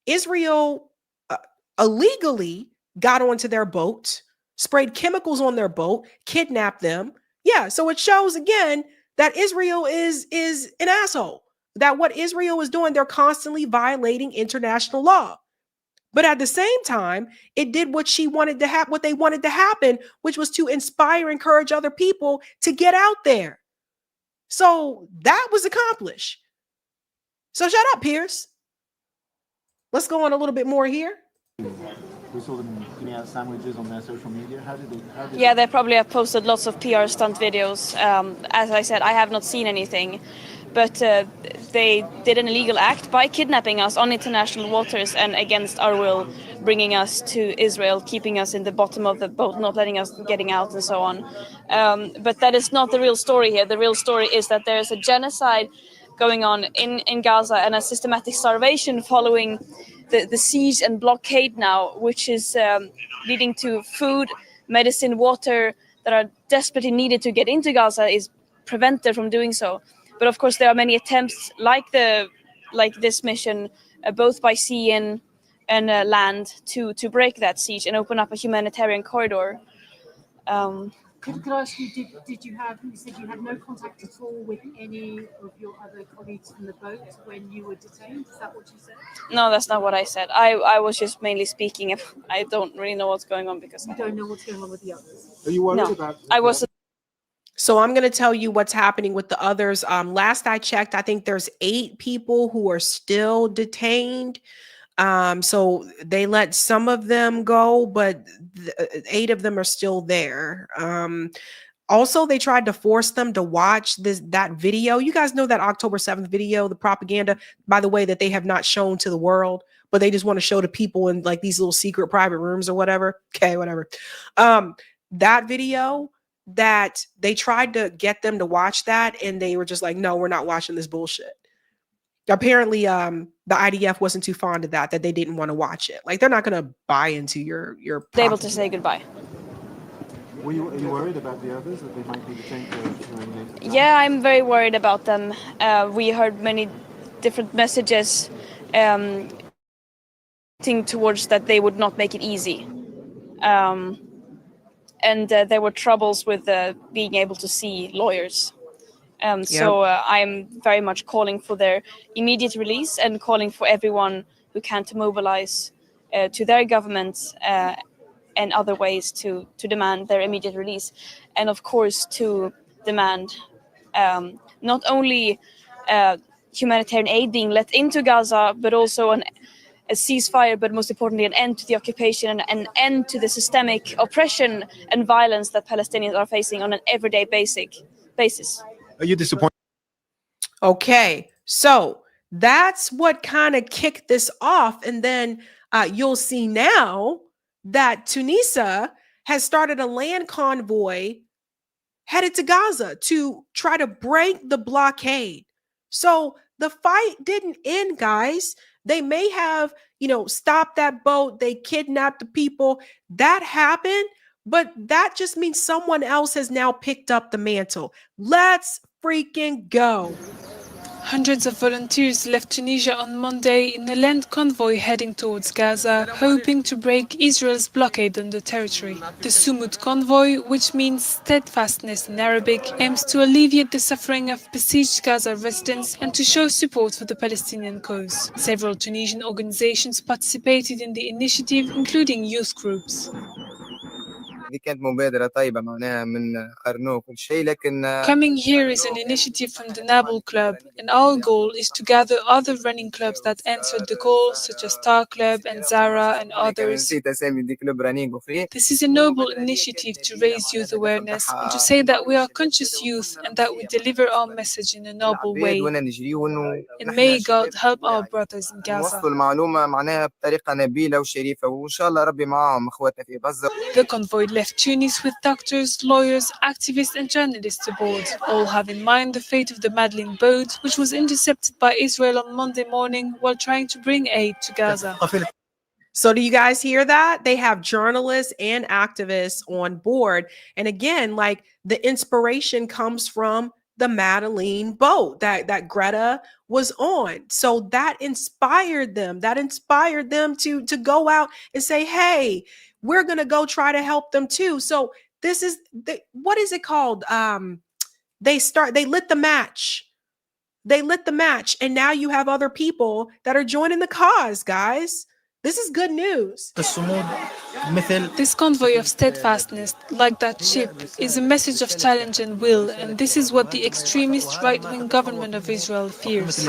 [SPEAKER 1] Israel illegally got onto their boat, sprayed chemicals on their boat, kidnapped them. Yeah, so it shows again that Israel is an asshole. That what Israel is doing, they're constantly violating international law. But at the same time, it did what she wanted to happen, what they wanted to happen, which was to inspire, encourage other people to get out there. So that was accomplished. So shut up, Piers. Let's go on a little bit more here.
[SPEAKER 20] We saw them giving out sandwiches on their social media. How did they?
[SPEAKER 19] Yeah, they probably have posted lots of PR stunt videos. As I said, I have not seen anything. but they did an illegal act by kidnapping us on international waters and against our will, bringing us to Israel, keeping us in the bottom of the boat, not letting us getting out, and so on. But that is not the real story here. The real story is that there is a genocide going on in Gaza and a systematic starvation following the siege and blockade now, which is leading to food, medicine, water that are desperately needed to get into Gaza is prevented from doing so. But of course, there are many attempts like this mission, both by sea and land, to break that siege and open up a humanitarian corridor.
[SPEAKER 18] Could I ask you, did you said you had no contact at all with any of your other colleagues from the boat when you were detained? Is that what you said?
[SPEAKER 19] No, that's not what I said. I was just mainly speaking. I don't really know what's going on because
[SPEAKER 18] you don't know what's going on with the others.
[SPEAKER 20] Are you worried
[SPEAKER 19] No,
[SPEAKER 20] about?
[SPEAKER 19] I wasn't.
[SPEAKER 1] So I'm going to tell you what's happening with the others. Last I checked, I think there's 8 people who are still detained. So they let some of them go, but 8 of them are still there. Also, they tried to force them to watch that video. You guys know that October 7th video, the propaganda, by the way, that they have not shown to the world, but they just want to show to people in like these little secret private rooms or whatever. Okay, whatever. That video that they tried to get them to watch that, and they were just like, no, we're not watching this bullshit. Apparently, the IDF wasn't too fond of that they didn't want to watch it. Like, they're not going to buy into your
[SPEAKER 19] able to say goodbye.
[SPEAKER 20] Are you worried about the others, that they might be detained for
[SPEAKER 19] Yeah, I'm very worried about them. We heard many different messages towards that they would not make it easy. And there were troubles with being able to see lawyers. So I'm very much calling for their immediate release and calling for everyone who can to mobilize to their governments and other ways to demand their immediate release. And of course, to demand not only humanitarian aid being let into Gaza, but also a ceasefire, but most importantly, an end to the occupation and an end to the systemic oppression and violence that Palestinians are facing on an everyday basis.
[SPEAKER 20] Are you disappointed?
[SPEAKER 1] Okay, so that's what kind of kicked this off. And then you'll see now that Tunisia has started a land convoy headed to Gaza to try to break the blockade. So the fight didn't end, guys. They may have, stopped that boat. They kidnapped the people. That happened, but that just means someone else has now picked up the mantle. Let's freaking go.
[SPEAKER 21] Hundreds of volunteers left Tunisia on Monday in a land convoy heading towards Gaza, hoping to break Israel's blockade on the territory. The Sumud convoy, which means steadfastness in Arabic, aims to alleviate the suffering of besieged Gaza residents and to show support for the Palestinian cause. Several Tunisian organizations participated in the initiative, including youth groups. Coming here is an initiative from the Nabil Club, and our goal is to gather other running clubs that answered the call, such as Star Club and Zara and others. This is a noble initiative to raise youth awareness and to say that we are conscious youth and that we deliver our message in a noble way. And may God help our brothers in Gaza. The convoy left Tunis with doctors, lawyers, activists and journalists aboard, all have in mind the fate of the Madeleine boat, which was intercepted by Israel on Monday morning while trying to bring aid to Gaza.
[SPEAKER 1] So do you guys hear that? They have journalists and activists on board. And again, like, the inspiration comes from the Madeleine boat that Greta was on. So that inspired them. To go out and say, hey, we're going to go try to help them too. So this is what is it called? They lit the match. And now you have other people that are joining the cause, guys. This is good news.
[SPEAKER 21] This convoy of steadfastness, like that ship, is a message of challenge and will, and this is what the extremist right-wing government of Israel fears.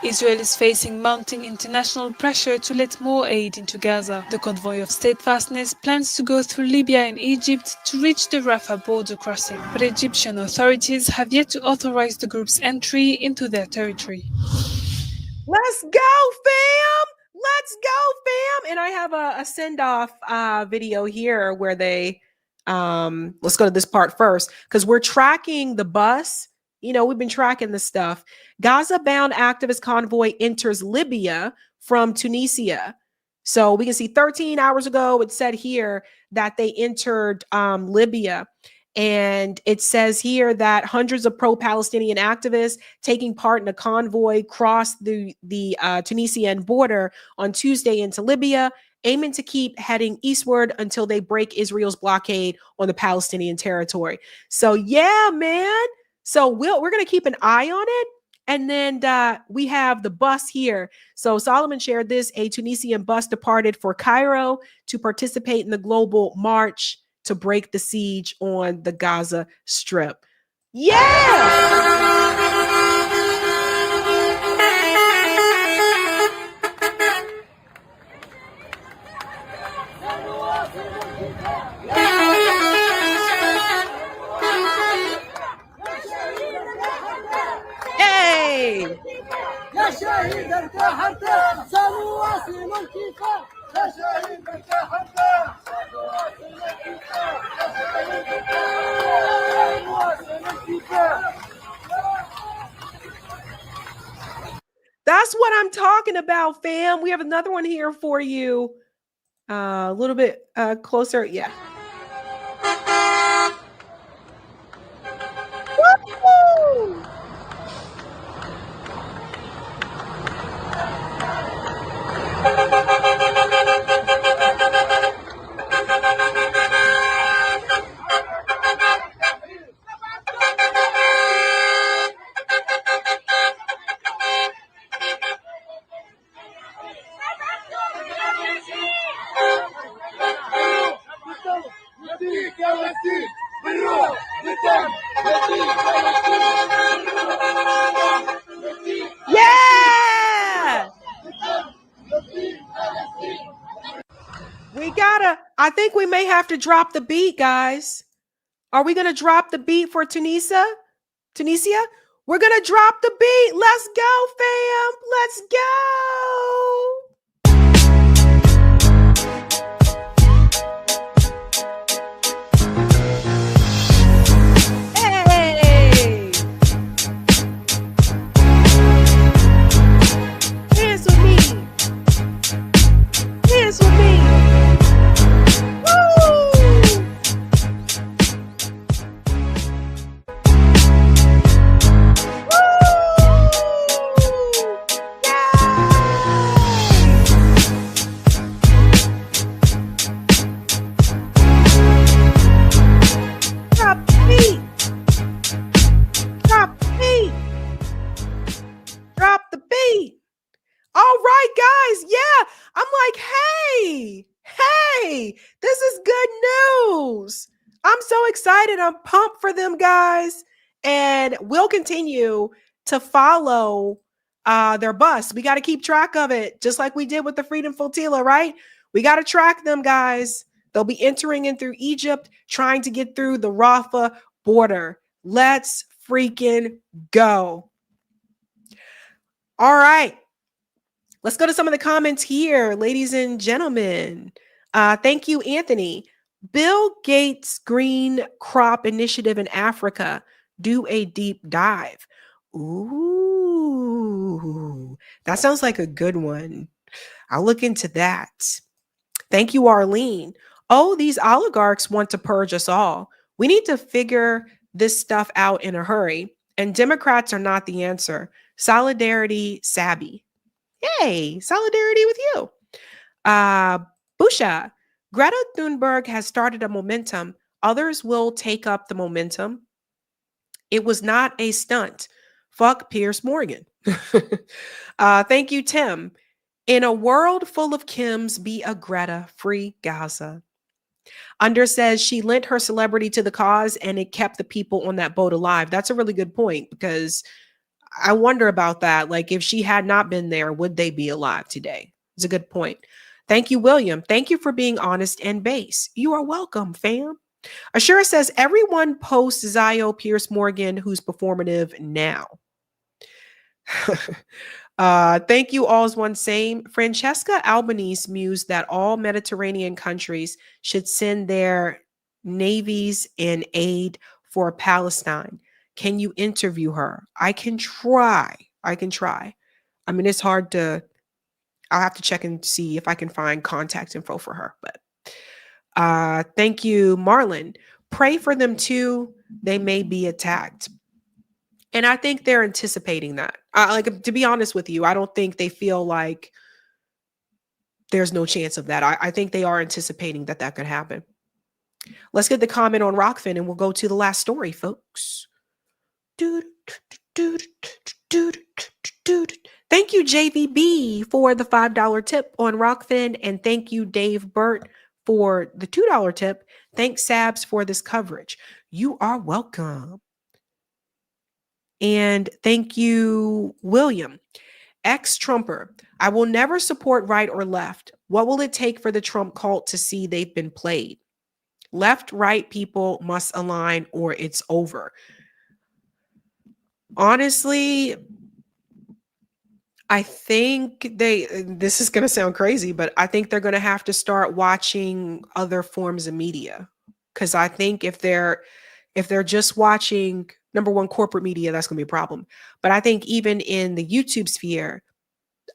[SPEAKER 21] Israel is facing mounting international pressure to let more aid into Gaza. The convoy of steadfastness plans to go through Libya and Egypt to reach the Rafah border crossing, but Egyptian authorities have yet to authorize the group's entry into their territory.
[SPEAKER 1] Let's go, fam! Let's go, fam! And I have a send-off video here where they, let's go to this part first, because we're tracking the bus. You know, we've been tracking this stuff. Gaza-bound activist convoy enters Libya from Tunisia. So we can see 13 hours ago, it said here that they entered Libya. And it says here that hundreds of pro-Palestinian activists taking part in a convoy crossed the Tunisian border on Tuesday into Libya, aiming to keep heading eastward until they break Israel's blockade on the Palestinian territory. So yeah, man. So we're going to keep an eye on it. And then we have the bus here. So Solomon shared this. A Tunisian bus departed for Cairo to participate in the global march to break the siege on the Gaza Strip. Yeah! Hey! That's what I'm talking about, fam. We have another one here for you. A little bit closer. Yeah. Woo! Yeah! I think we may have to drop the beat, guys. Are we going to drop the beat for Tunisia? We're going to drop the beat. Let's go, fam. Let's go. Hey. Dance with me. Dance with me. This is good news. I'm so excited. I'm pumped for them, guys. And we'll continue to follow their bus. We got to keep track of it, just like we did with the Freedom Flotilla, right? We got to track them, guys. They'll be entering in through Egypt, trying to get through the Rafah border. Let's freaking go. All right. Let's go to some of the comments here, ladies and gentlemen. Thank you, Anthony. Bill Gates' Green Crop Initiative in Africa. Do a deep dive. Ooh, that sounds like a good one. I'll look into that. Thank you, Arlene. Oh, these oligarchs want to purge us all. We need to figure this stuff out in a hurry. And Democrats are not the answer. Solidarity, Sabby. Yay, solidarity with you. Busha, Greta Thunberg has started a momentum. Others will take up the momentum. It was not a stunt. Fuck Piers Morgan. Thank you, Tim. In a world full of Kims, be a Greta, free Gaza. Under says she lent her celebrity to the cause and it kept the people on that boat alive. That's a really good point because I wonder about that. Like, if she had not been there, would they be alive today? It's a good point. Thank you, William. Thank you for being honest and base. You are welcome, fam. Ashura says everyone posts Zio Pierce Morgan, who's performative now. Thank you, all's one same. Francesca Albanese mused that all Mediterranean countries should send their navies in aid for Palestine. Can you interview her? I can try. I mean, it's hard to, I'll have to check and see if I can find contact info for her. But thank you, Marlon. Pray for them too. They may be attacked. And I think they're anticipating that. Like, to be honest with you, I don't think they feel like there's no chance of that. I think they are anticipating that that could happen. Let's get the comment on Rockfin and we'll go to the last story, folks. Thank you, JVB, for the $5 tip on Rockfin. And thank you, Dave Burt, for the $2 tip. Thanks, Sabs, for this coverage. You are welcome. And thank you, William. Ex-Trumper, I will never support right or left. What will it take for the Trump cult to see they've been played? Left, right people must align or it's over. Honestly, I think this is going to sound crazy, but I think they're going to have to start watching other forms of media. Because I think if they're just watching, number one, corporate media, that's going to be a problem. But I think even in the YouTube sphere,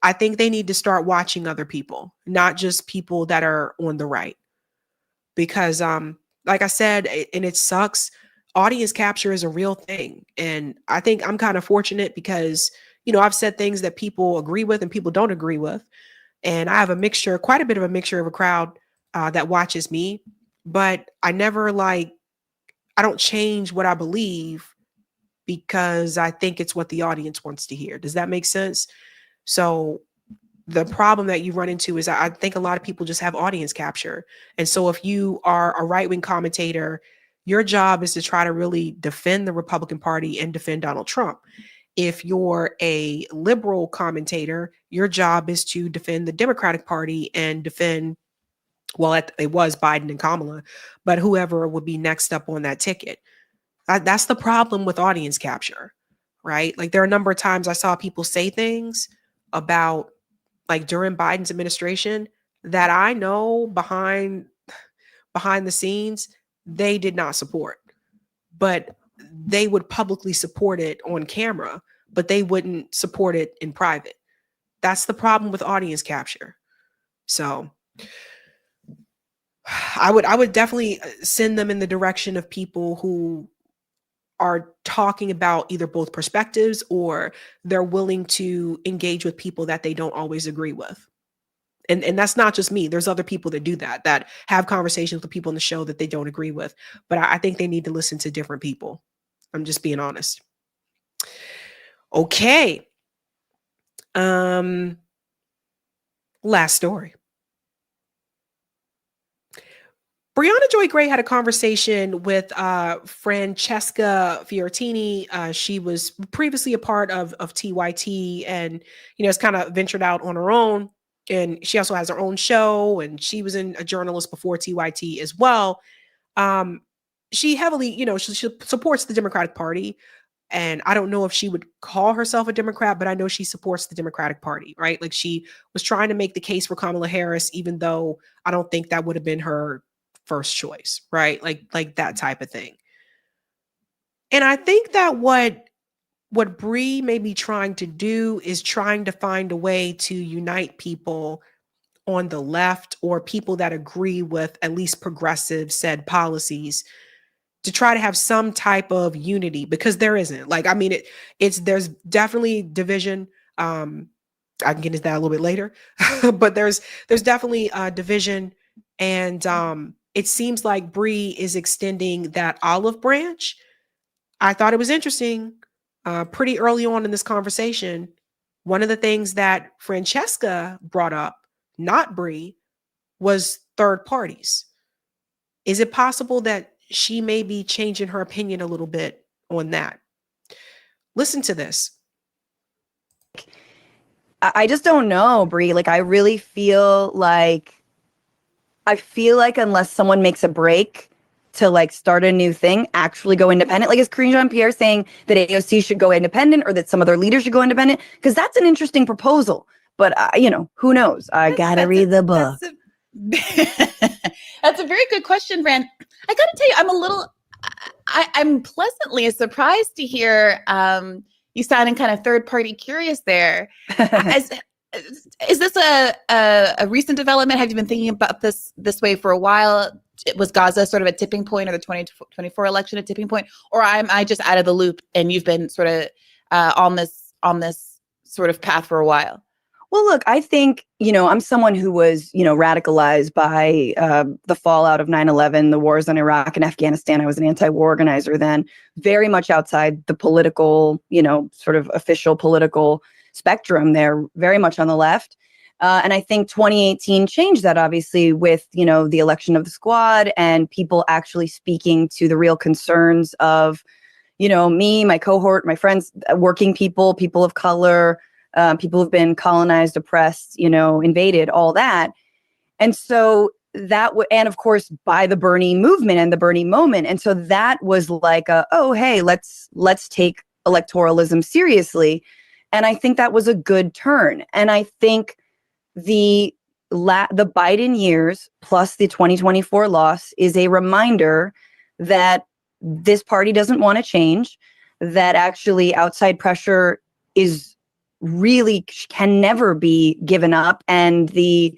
[SPEAKER 1] I think they need to start watching other people, not just people that are on the right. Because like I said, and it sucks, audience capture is a real thing. And I think I'm kind of fortunate because, you know, I've said things that people agree with and people don't agree with. And I have a mixture, quite a bit of a mixture of a crowd that watches me. But I never I don't change what I believe because I think it's what the audience wants to hear. Does that make sense? So the problem that you run into is I think a lot of people just have audience capture. And so if you are a right-wing commentator, your job is to try to really defend the Republican Party and defend Donald Trump. If you're a liberal commentator, your job is to defend the Democratic Party and defend, well, it was Biden and Kamala, but whoever would be next up on that ticket. That's the problem with audience capture, right? Like, there are a number of times I saw people say things about, like, during Biden's administration that I know behind the scenes, they did not support, but they would publicly support it on camera, but they wouldn't support it in private. That's the problem with audience capture. So I would definitely send them in the direction of people who are talking about either both perspectives or they're willing to engage with people that they don't always agree with. And that's not just me. There's other people that do that have conversations with people on the show that they don't agree with. But I think they need to listen to different people. I'm just being honest. Okay. Last story. Brianna Joy Gray had a conversation with Francesca Fiorentini. She was previously a part of TYT and, you know, has kind of ventured out on her own. And she also has her own show, and she was a journalist before TYT as well. She heavily, you know, she supports the Democratic Party. And I don't know if she would call herself a Democrat, but I know she supports the Democratic Party, right? Like, she was trying to make the case for Kamala Harris, even though I don't think that would have been her first choice, right? Like that type of thing. And I think that what Brie may be trying to do is trying to find a way to unite people on the left or people that agree with at least progressive said policies to try to have some type of unity, because there isn't. Like, I mean, there's definitely division. I can get into that a little bit later, but there's definitely division. And it seems like Brie is extending that olive branch. I thought it was interesting pretty early on in this conversation One of the things that Francesca brought up, not Brie, was third parties. Is it possible that she may be changing her opinion a little bit on that? Listen to this.
[SPEAKER 2] I just don't know, Brie. Like, I really feel like unless someone makes a break to like start a new thing, actually go independent. Like, is Karine Jean-Pierre saying that AOC should go independent or that some other leader should go independent? Because that's an interesting proposal. But, who knows? I got to read the book.
[SPEAKER 22] That's a very good question, Fran. I got to tell you, I'm pleasantly surprised to hear you sounding kind of third party curious there. Is this a recent development? Have you been thinking about this way for a while? Was Gaza sort of a tipping point, or the 2024 election a tipping point, or am I just out of the loop and you've been sort of on this sort of path for a while?
[SPEAKER 2] Well, look, I think, I'm someone who was, radicalized by the fallout of 9/11, the wars in Iraq and Afghanistan. I was an anti-war organizer then, very much outside the political, sort of official political spectrum there, very much on the left. And I think 2018 changed that, obviously, with, the election of the squad and people actually speaking to the real concerns of, me, my cohort, my friends, working people, people of color, people who've been colonized, oppressed, invaded, all that. And so and of course, by the Bernie movement and the Bernie moment. And so that was like hey, let's take electoralism seriously. And I think that was a good turn. And I think the Biden years plus the 2024 loss is a reminder that this party doesn't want to change, that actually outside pressure is really can never be given up. And the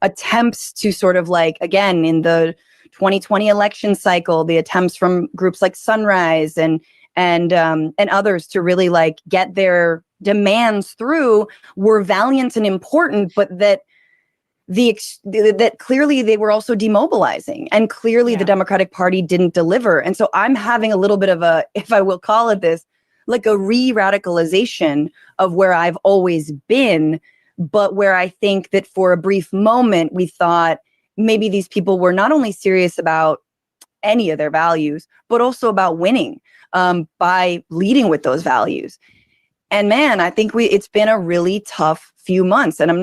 [SPEAKER 2] attempts to sort of like, again, in the 2020 election cycle, the attempts from groups like Sunrise and others to really like get their demands through were valiant and important, but that that clearly they were also demobilizing, and clearly the Democratic Party didn't deliver. And so I'm having a little bit of a, if I will call it this, like a re-radicalization of where I've always been, but where I think that for a brief moment, we thought maybe these people were not only serious about any of their values, but also about winning by leading with those values. And man, I think it's been a really tough few months. And I'm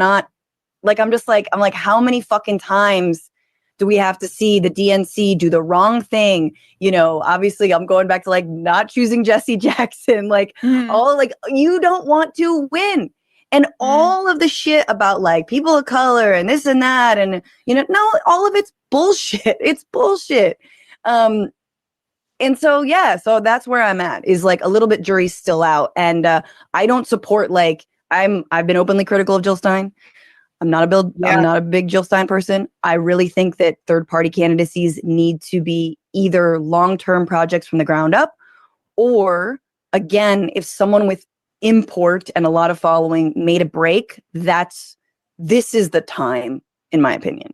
[SPEAKER 2] like, how many fucking times do we have to see the DNC do the wrong thing? Obviously I'm going back to like not choosing Jesse Jackson, you don't want to win. And all of the shit about like people of color and this and that. And, no, all of it's bullshit. It's bullshit. And so, so that's where I'm at, is like a little bit jury's still out. And I don't support, I've been openly critical of Jill Stein. I'm not a big Jill Stein person. I really think that third party candidacies need to be either long-term projects from the ground up, or again, if someone with import and a lot of following made a break, this is the time, in my opinion.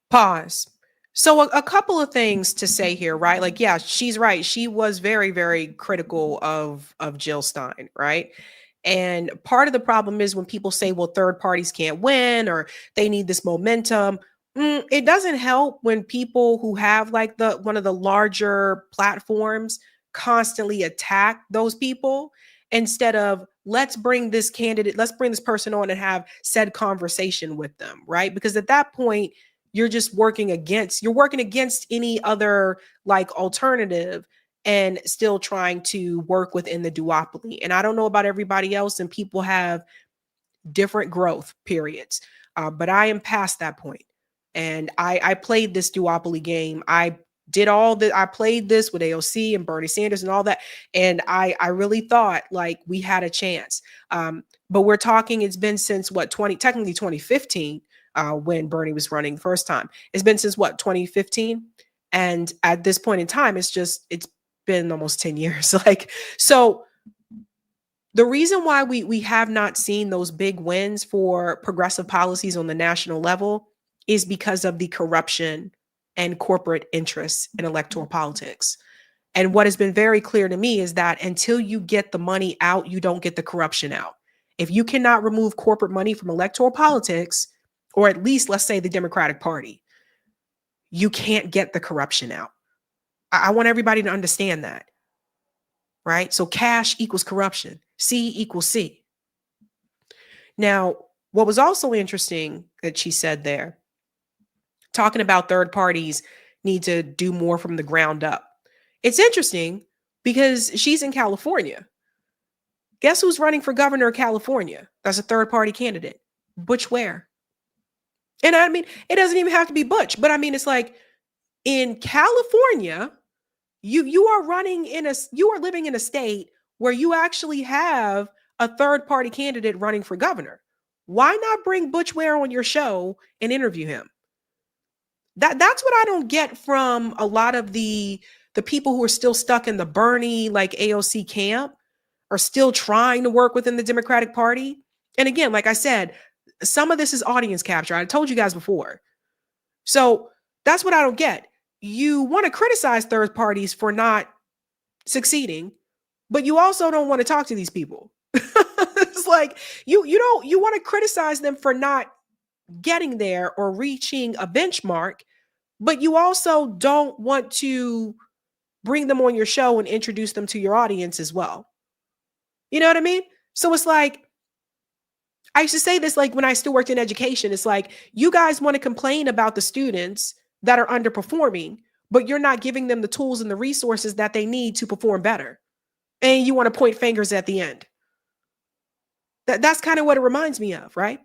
[SPEAKER 1] Pause. So a couple of things to say here, right? Like, yeah, she's right. She was very, very critical of Jill Stein, right? And part of the problem is when people say, well, third parties can't win or they need this momentum. It doesn't help when people who have like one of the larger platforms constantly attack those people instead of let's bring this person on and have said conversation with them, right? Because at that point, you're working against any other like alternative and still trying to work within the duopoly. And I don't know about everybody else, and people have different growth periods, but I am past that point. And I played this duopoly game. I played this with AOC and Bernie Sanders and all that. And I really thought like we had a chance. But we're talking, it's been since technically 2015, when Bernie was running the first time. It's been since 2015. And at this point in time, it's been almost 10 years. So the reason why we have not seen those big wins for progressive policies on the national level is because of the corruption and corporate interests in electoral politics. And what has been very clear to me is that until you get the money out, you don't get the corruption out. If you cannot remove corporate money from electoral politics, or at least let's say the Democratic Party, you can't get the corruption out. I want everybody to understand that, right? So cash equals corruption. C equals C. Now, what was also interesting that she said there, talking about third parties need to do more from the ground up. It's interesting because she's in California. Guess who's running for governor of California? That's a third party candidate. Butch Ware. And I mean, it doesn't even have to be Butch, but I mean, it's like in California, you are living in a state where you actually have a third party candidate running for governor. Why not bring Butch Ware on your show and interview him? That's what I don't get from a lot of the people who are still stuck in the Bernie, like AOC camp, are still trying to work within the Democratic Party. And again, like I said, some of this is audience capture. I told you guys before. So that's what I don't get. You want to criticize third parties for not succeeding, but you also don't want to talk to these people. It's like you want to criticize them for not getting there or reaching a benchmark, but you also don't want to bring them on your show and introduce them to your audience as well. You know what I mean? So it's like, I used to say this like when I still worked in education, it's like, you guys want to complain about the students that are underperforming, but you're not giving them the tools and the resources that they need to perform better. And you want to point fingers at the end. That's kind of what it reminds me of, right?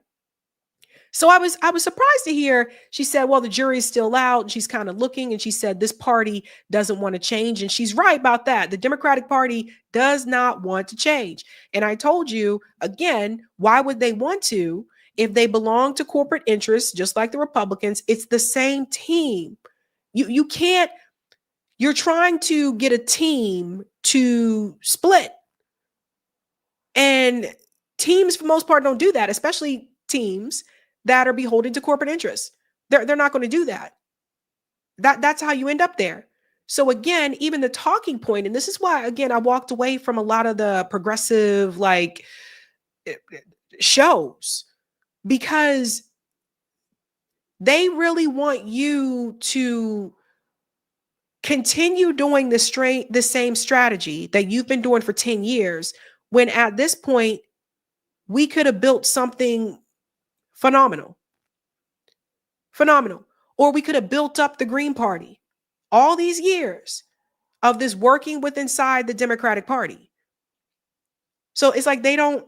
[SPEAKER 1] So I was surprised to hear she said, well, the jury's still out, and she's kind of looking, and she said this party doesn't want to change. And she's right about that. The Democratic Party does not want to change. And I told you, again, why would they want to if they belong to corporate interests, just like the Republicans? It's the same team. You can't, you're trying to get a team to split. And teams, for the most part, don't do that, especially teams that are beholden to corporate interests. They're not going to do that. That's how you end up there. So again, even the talking point, and this is why, again, I walked away from a lot of the progressive like shows, because they really want you to continue doing the same strategy that you've been doing for 10 years, when at this point, we could have built something phenomenal. Or we could have built up the Green Party. All these years of this working with inside the Democratic Party. So it's like they don't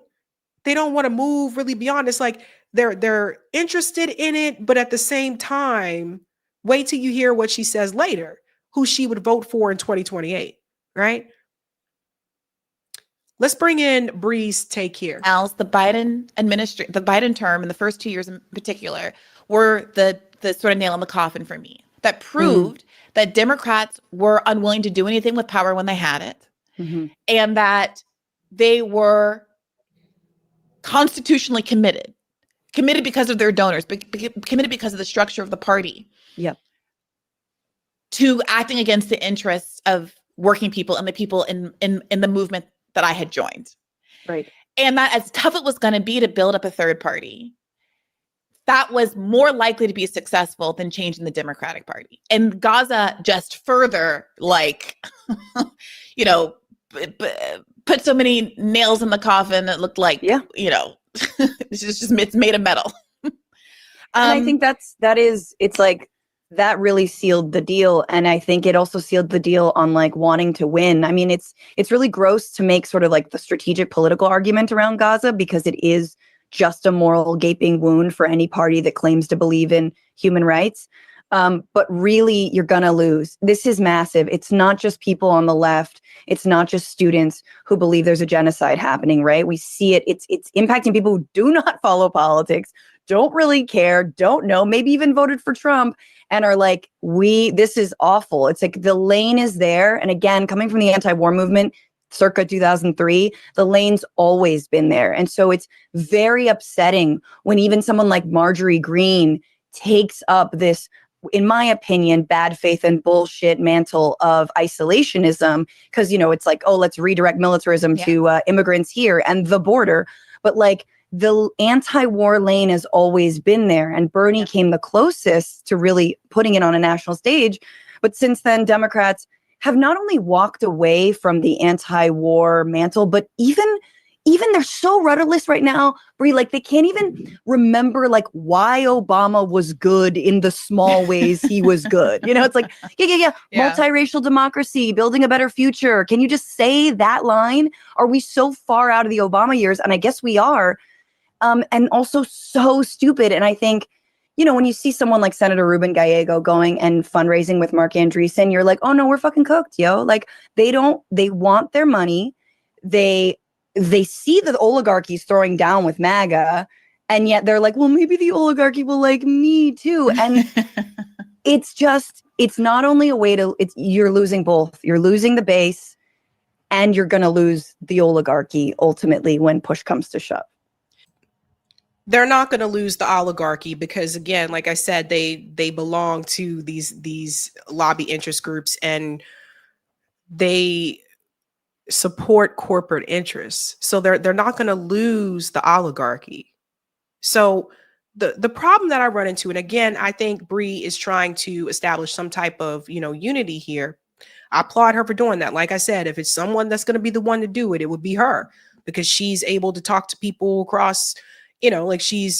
[SPEAKER 1] want to move really beyond. It's like they're interested in it, but at the same time, wait till you hear what she says later, who she would vote for in 2028, right? Let's bring in Brie's take here.
[SPEAKER 22] The Biden term, and the first 2 years in particular, were the sort of nail in the coffin for me. That proved that Democrats were unwilling to do anything with power when they had it, and that they were constitutionally committed because of their donors, but committed because of the structure of the party.
[SPEAKER 2] Yep.
[SPEAKER 22] To acting against the interests of working people and the people in the movement that I had joined.
[SPEAKER 2] Right.
[SPEAKER 22] And that as tough it was going to be to build up a third party, that was more likely to be successful than changing the Democratic Party. And Gaza just further, like, put so many nails in the coffin that looked like, it's made of metal.
[SPEAKER 2] And I think it's like, that really sealed the deal. And I think it also sealed the deal on like wanting to win. I mean, it's really gross to make sort of like the strategic political argument around Gaza, because it is just a moral gaping wound for any party that claims to believe in human rights. But really, you're going to lose. This is massive. It's not just people on the left. It's not just students who believe there's a genocide happening, right? We see it. It's impacting people who do not follow politics, don't really care, don't know, maybe even voted for Trump, and are like, this is awful. It's like the lane is there. And again, coming from the anti-war movement, circa 2003, the lane's always been there. And so it's very upsetting when even someone like Marjorie Greene takes up this, in my opinion, bad faith and bullshit mantle of isolationism, because, it's like, oh, let's redirect militarism to immigrants here and the border. but like the anti-war lane has always been there. And Bernie came the closest to really putting it on a national stage. But since then, Democrats have not only walked away from the anti-war mantle, but even they're so rudderless right now, Brie, like they can't even remember like why Obama was good in the small ways he was good. You know, it's like, yeah. Multiracial democracy, building a better future. Can you just say that line? Are we so far out of the Obama years? And I guess we are. And also so stupid. And I think, you know, when you see someone like Senator Ruben Gallego going and fundraising with Mark Andreessen, you're like, oh no, we're fucking cooked, yo. Like they want their money. They see the oligarchies throwing down with MAGA, and yet they're like, well, maybe the oligarchy will like me too. And it's not only a way you're losing both. You're losing the base and you're going to lose the oligarchy ultimately when push comes to shove.
[SPEAKER 1] They're not going to lose the oligarchy because, again, like I said, they belong to these lobby interest groups, and they support corporate interests. So they're not going to lose the oligarchy. So the problem that I run into, and again, I think Brie is trying to establish some type of, you know, unity here. I applaud her for doing that. Like I said, if it's someone that's going to be the one to do it, it would be her, because she's able to talk to people across, you know, like she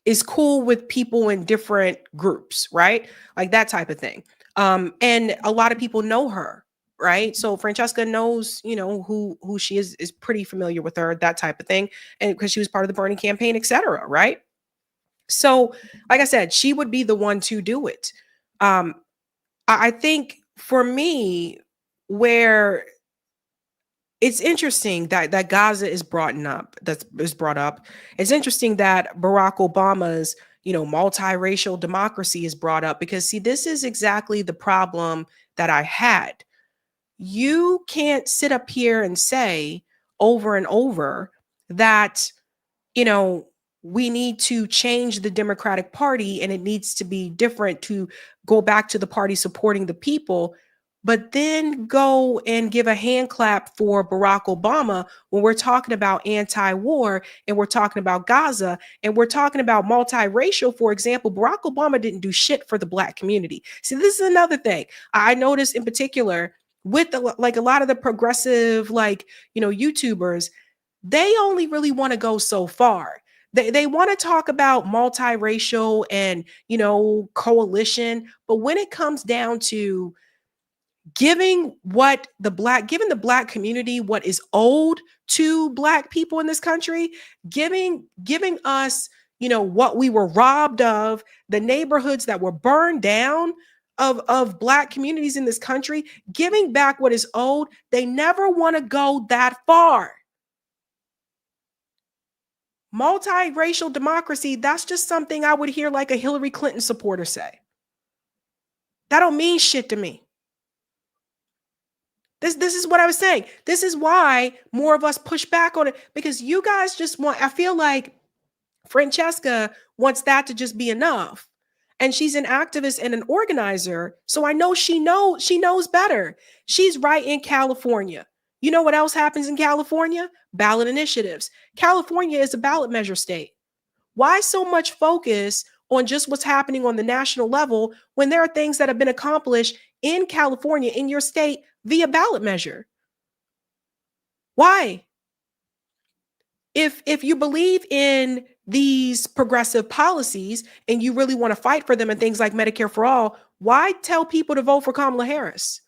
[SPEAKER 1] is cool with people in different groups, right? Like that type of thing. And a lot of people know her, right? So Francesca knows, you know, who she is pretty familiar with her, that type of thing. And because she was part of the Bernie campaign, etc. Right? So, like I said, she would be the one to do it. I think for me, where it's interesting that Gaza is brought up. It's interesting that Barack Obama's, you know, multiracial democracy is brought up, because see, this is exactly the problem that I had. You can't sit up here and say over and over that, you know, we need to change the Democratic Party and it needs to be different, to go back to the party supporting the people, but then go and give a hand clap for Barack Obama when we're talking about anti-war and we're talking about Gaza and we're talking about multiracial. For example, Barack Obama didn't do shit for the Black community. See, this is another thing I noticed in particular with like a lot of the progressive, like, you know, YouTubers. They only really want to go so far. They want to talk about multiracial and, you know, coalition, but when it comes down to giving the Black community what is owed to Black people in this country, giving us, you know, what we were robbed of, the neighborhoods that were burned down of Black communities in this country, giving back what is owed, they never want to go that far. Multiracial democracy, that's just something I would hear like a Hillary Clinton supporter say. That don't mean shit to me. This is what I was saying. This is why more of us push back on it, because you guys just I feel like Francesca wants that to just be enough. And she's an activist and an organizer. So I know she knows better. She's right in California. You know what else happens in California? Ballot initiatives. California is a ballot measure state. Why so much focus on just what's happening on the national level when there are things that have been accomplished in California, in your state, via ballot measure? Why? If you believe in these progressive policies and you really want to fight for them and things like Medicare for all, why tell people to vote for Kamala Harris?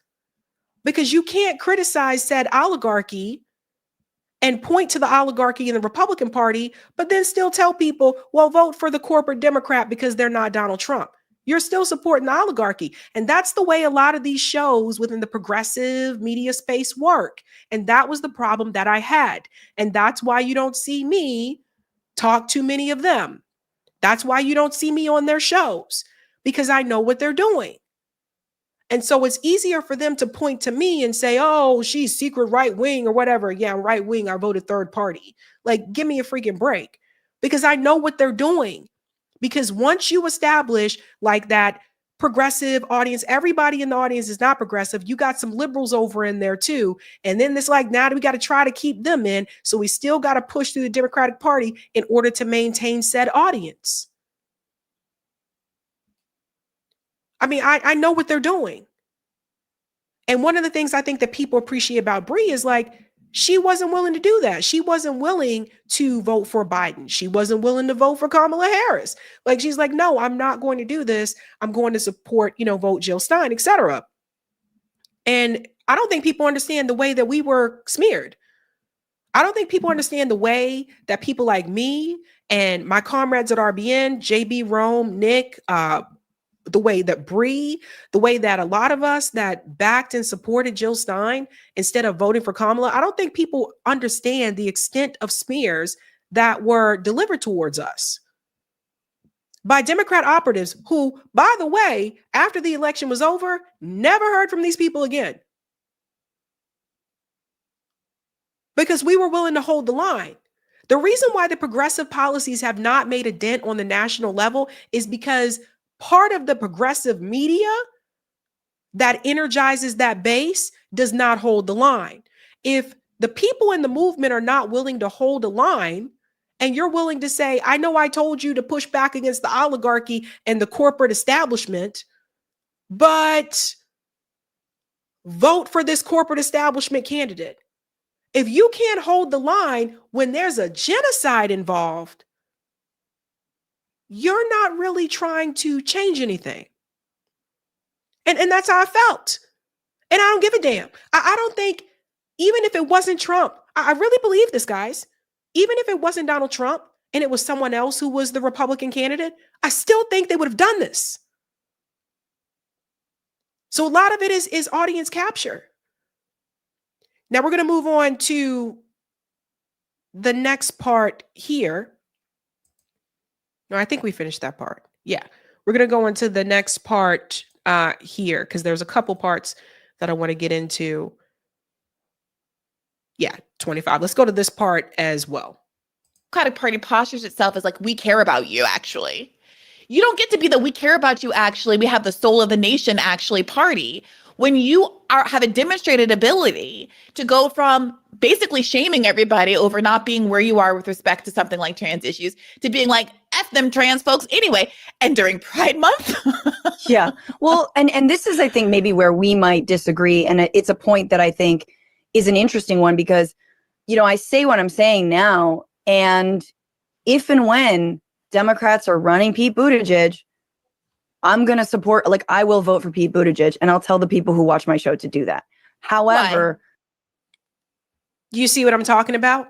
[SPEAKER 1] Because you can't criticize said oligarchy and point to the oligarchy in the Republican Party, but then still tell people, well, vote for the corporate Democrat because they're not Donald Trump. You're still supporting the oligarchy. And that's the way a lot of these shows within the progressive media space work. And that was the problem that I had. And that's why you don't see me talk to many of them. That's why you don't see me on their shows, because I know what they're doing. And so it's easier for them to point to me and say, oh, she's secret right wing or whatever. Yeah, I'm right wing. I voted third party. Like, give me a freaking break, because I know what they're doing. Because once you establish like that progressive audience. Everybody in the audience is not progressive. You got some liberals over in there too. And then it's like, now we got to try to keep them in. So we still got to push through the Democratic Party in order to maintain said audience. I mean, I know what they're doing. And one of the things I think that people appreciate about Brie is like, she wasn't willing to do that. She wasn't willing to vote for Biden. She wasn't willing to vote for Kamala Harris. Like, she's like, no, I'm not going to do this. I'm going to support, vote Jill Stein, etc. And I don't think people understand the way that we were smeared. I don't think people understand the way that people like me and my comrades at RBN, JB Rome, Nick, the way that Brie, the way that a lot of us that backed and supported Jill Stein instead of voting for Kamala, I don't think people understand the extent of smears that were delivered towards us by Democrat operatives who, by the way, after the election was over, never heard from these people again. Because we were willing to hold the line. The reason why the progressive policies have not made a dent on the national level is because part of the progressive media that energizes that base does not hold the line. If the people in the movement are not willing to hold a line, and you're willing to say, I know I told you to push back against the oligarchy and the corporate establishment, but vote for this corporate establishment candidate. If you can't hold the line when there's a genocide involved, you're not really trying to change anything. And that's how I felt. And I don't give a damn. I don't think, even if it wasn't Trump, I really believe this, guys. Even if it wasn't Donald Trump and it was someone else who was the Republican candidate, I still think they would have done this. So a lot of it is audience capture. Now we're going to move on to the next part here. No, I think we finished that part. Yeah, we're going to go into the next part here because there's a couple parts that I want to get into. Yeah, 25. Let's go to this part as well.
[SPEAKER 22] Democratic Party postures itself as like, we care about you, actually. You don't get to be the we care about you, actually. We have the soul of the nation, actually, party. When you have a demonstrated ability to go from basically shaming everybody over not being where you are with respect to something like trans issues to being like, F them trans folks anyway. And during Pride Month.
[SPEAKER 2] Yeah. Well, and this is, I think, maybe where we might disagree. And it's a point that I think is an interesting one because, I say what I'm saying now. And if and when Democrats are running Pete Buttigieg, I'm going to support, like, I will vote for Pete Buttigieg, and I'll tell the people who watch my show to do that. However,
[SPEAKER 1] you see what I'm talking about?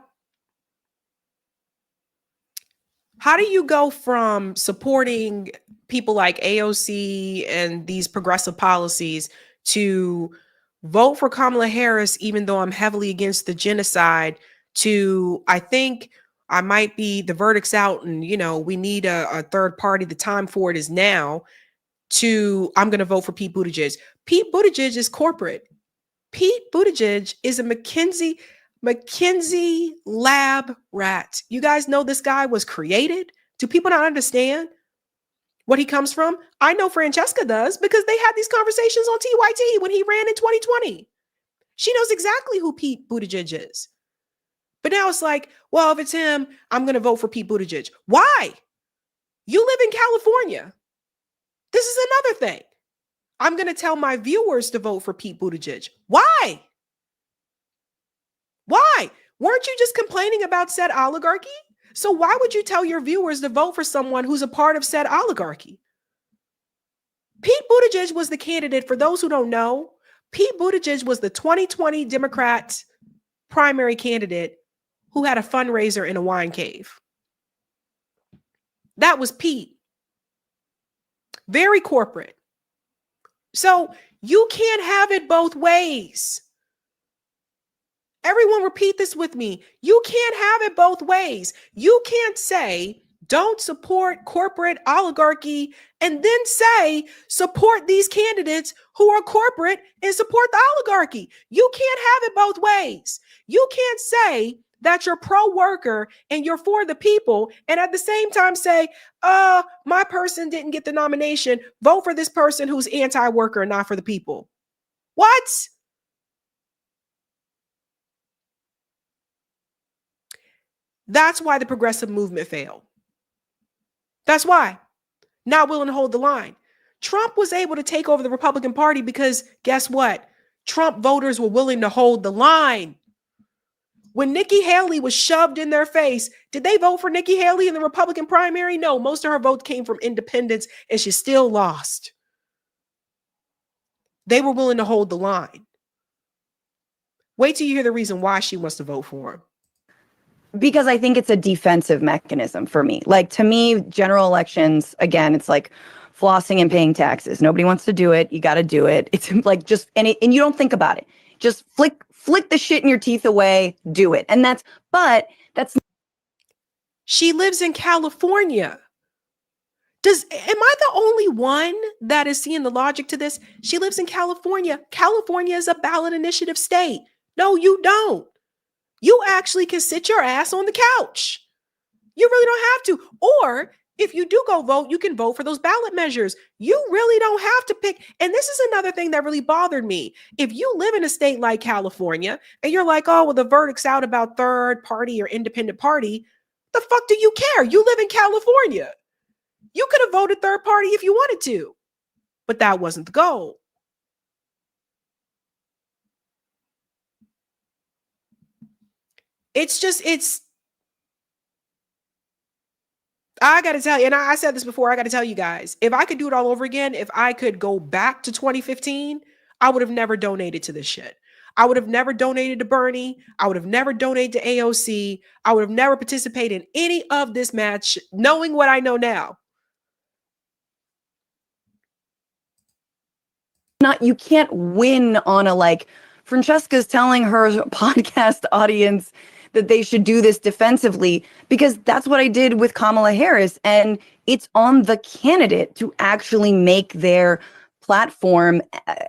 [SPEAKER 1] How do you go from supporting people like AOC and these progressive policies to vote for Kamala Harris, even though I'm heavily against the genocide, to, I think I might be, the verdict's out and, we need a third party. The time for it is now. To, I'm going to vote for Pete Buttigieg. Pete Buttigieg is corporate. Pete Buttigieg is a McKinsey lab rat. You guys know this guy was created. Do people not understand what he comes from? I know Francesca does because they had these conversations on TYT when he ran in 2020. She knows exactly who Pete Buttigieg is. But now it's like, well, if it's him, I'm going to vote for Pete Buttigieg. Why? You live in California. This is another thing. I'm going to tell my viewers to vote for Pete Buttigieg. Why? Why? Weren't you just complaining about said oligarchy? So why would you tell your viewers to vote for someone who's a part of said oligarchy? Pete Buttigieg was the candidate. For those who don't know, Pete Buttigieg was the 2020 Democrat primary candidate who had a fundraiser in a wine cave. That was Pete. Very corporate. So you can't have it both ways. Everyone repeat this with me. You can't have it both ways. You can't say, don't support corporate oligarchy, and then say, support these candidates who are corporate and support the oligarchy. You can't have it both ways. You can't say that you're pro-worker and you're for the people, and at the same time say, my person didn't get the nomination, vote for this person who's anti-worker and not for the people. What? That's why the progressive movement failed. That's why. Not willing to hold the line. Trump was able to take over the Republican Party because guess what? Trump voters were willing to hold the line. When Nikki Haley was shoved in their face, did they vote for Nikki Haley in the Republican primary? No, most of her votes came from independents and she still lost. They were willing to hold the line. Wait till you hear the reason why she wants to vote for him.
[SPEAKER 2] Because I think it's a defensive mechanism for me. Like, to me, general elections, again, it's like flossing and paying taxes. Nobody wants to do it. You got to do it. It's like just, and you don't think about it. Just flick the shit in your teeth away, do it. And that's.
[SPEAKER 1] She lives in California. Am I the only one that is seeing the logic to this? She lives in California. California is a ballot initiative state. No, you don't. You actually can sit your ass on the couch. You really don't have to. Or if you do go vote, you can vote for those ballot measures. You really don't have to pick. And this is another thing that really bothered me. If you live in a state like California and you're like, oh, well, the verdict's out about third party or independent party, the fuck do you care? You live in California. You could have voted third party if you wanted to, but that wasn't the goal. I got to tell you, and I said this before, I got to tell you guys, if I could do it all over again, if I could go back to 2015, I would have never donated to this shit. I would have never donated to Bernie. I would have never donated to AOC. I would have never participated in any of this match, knowing what I know now.
[SPEAKER 2] You can't win on a, like, Francesca's telling her podcast audience that they should do this defensively, because that's what I did with Kamala Harris. And it's on the candidate to actually make their platform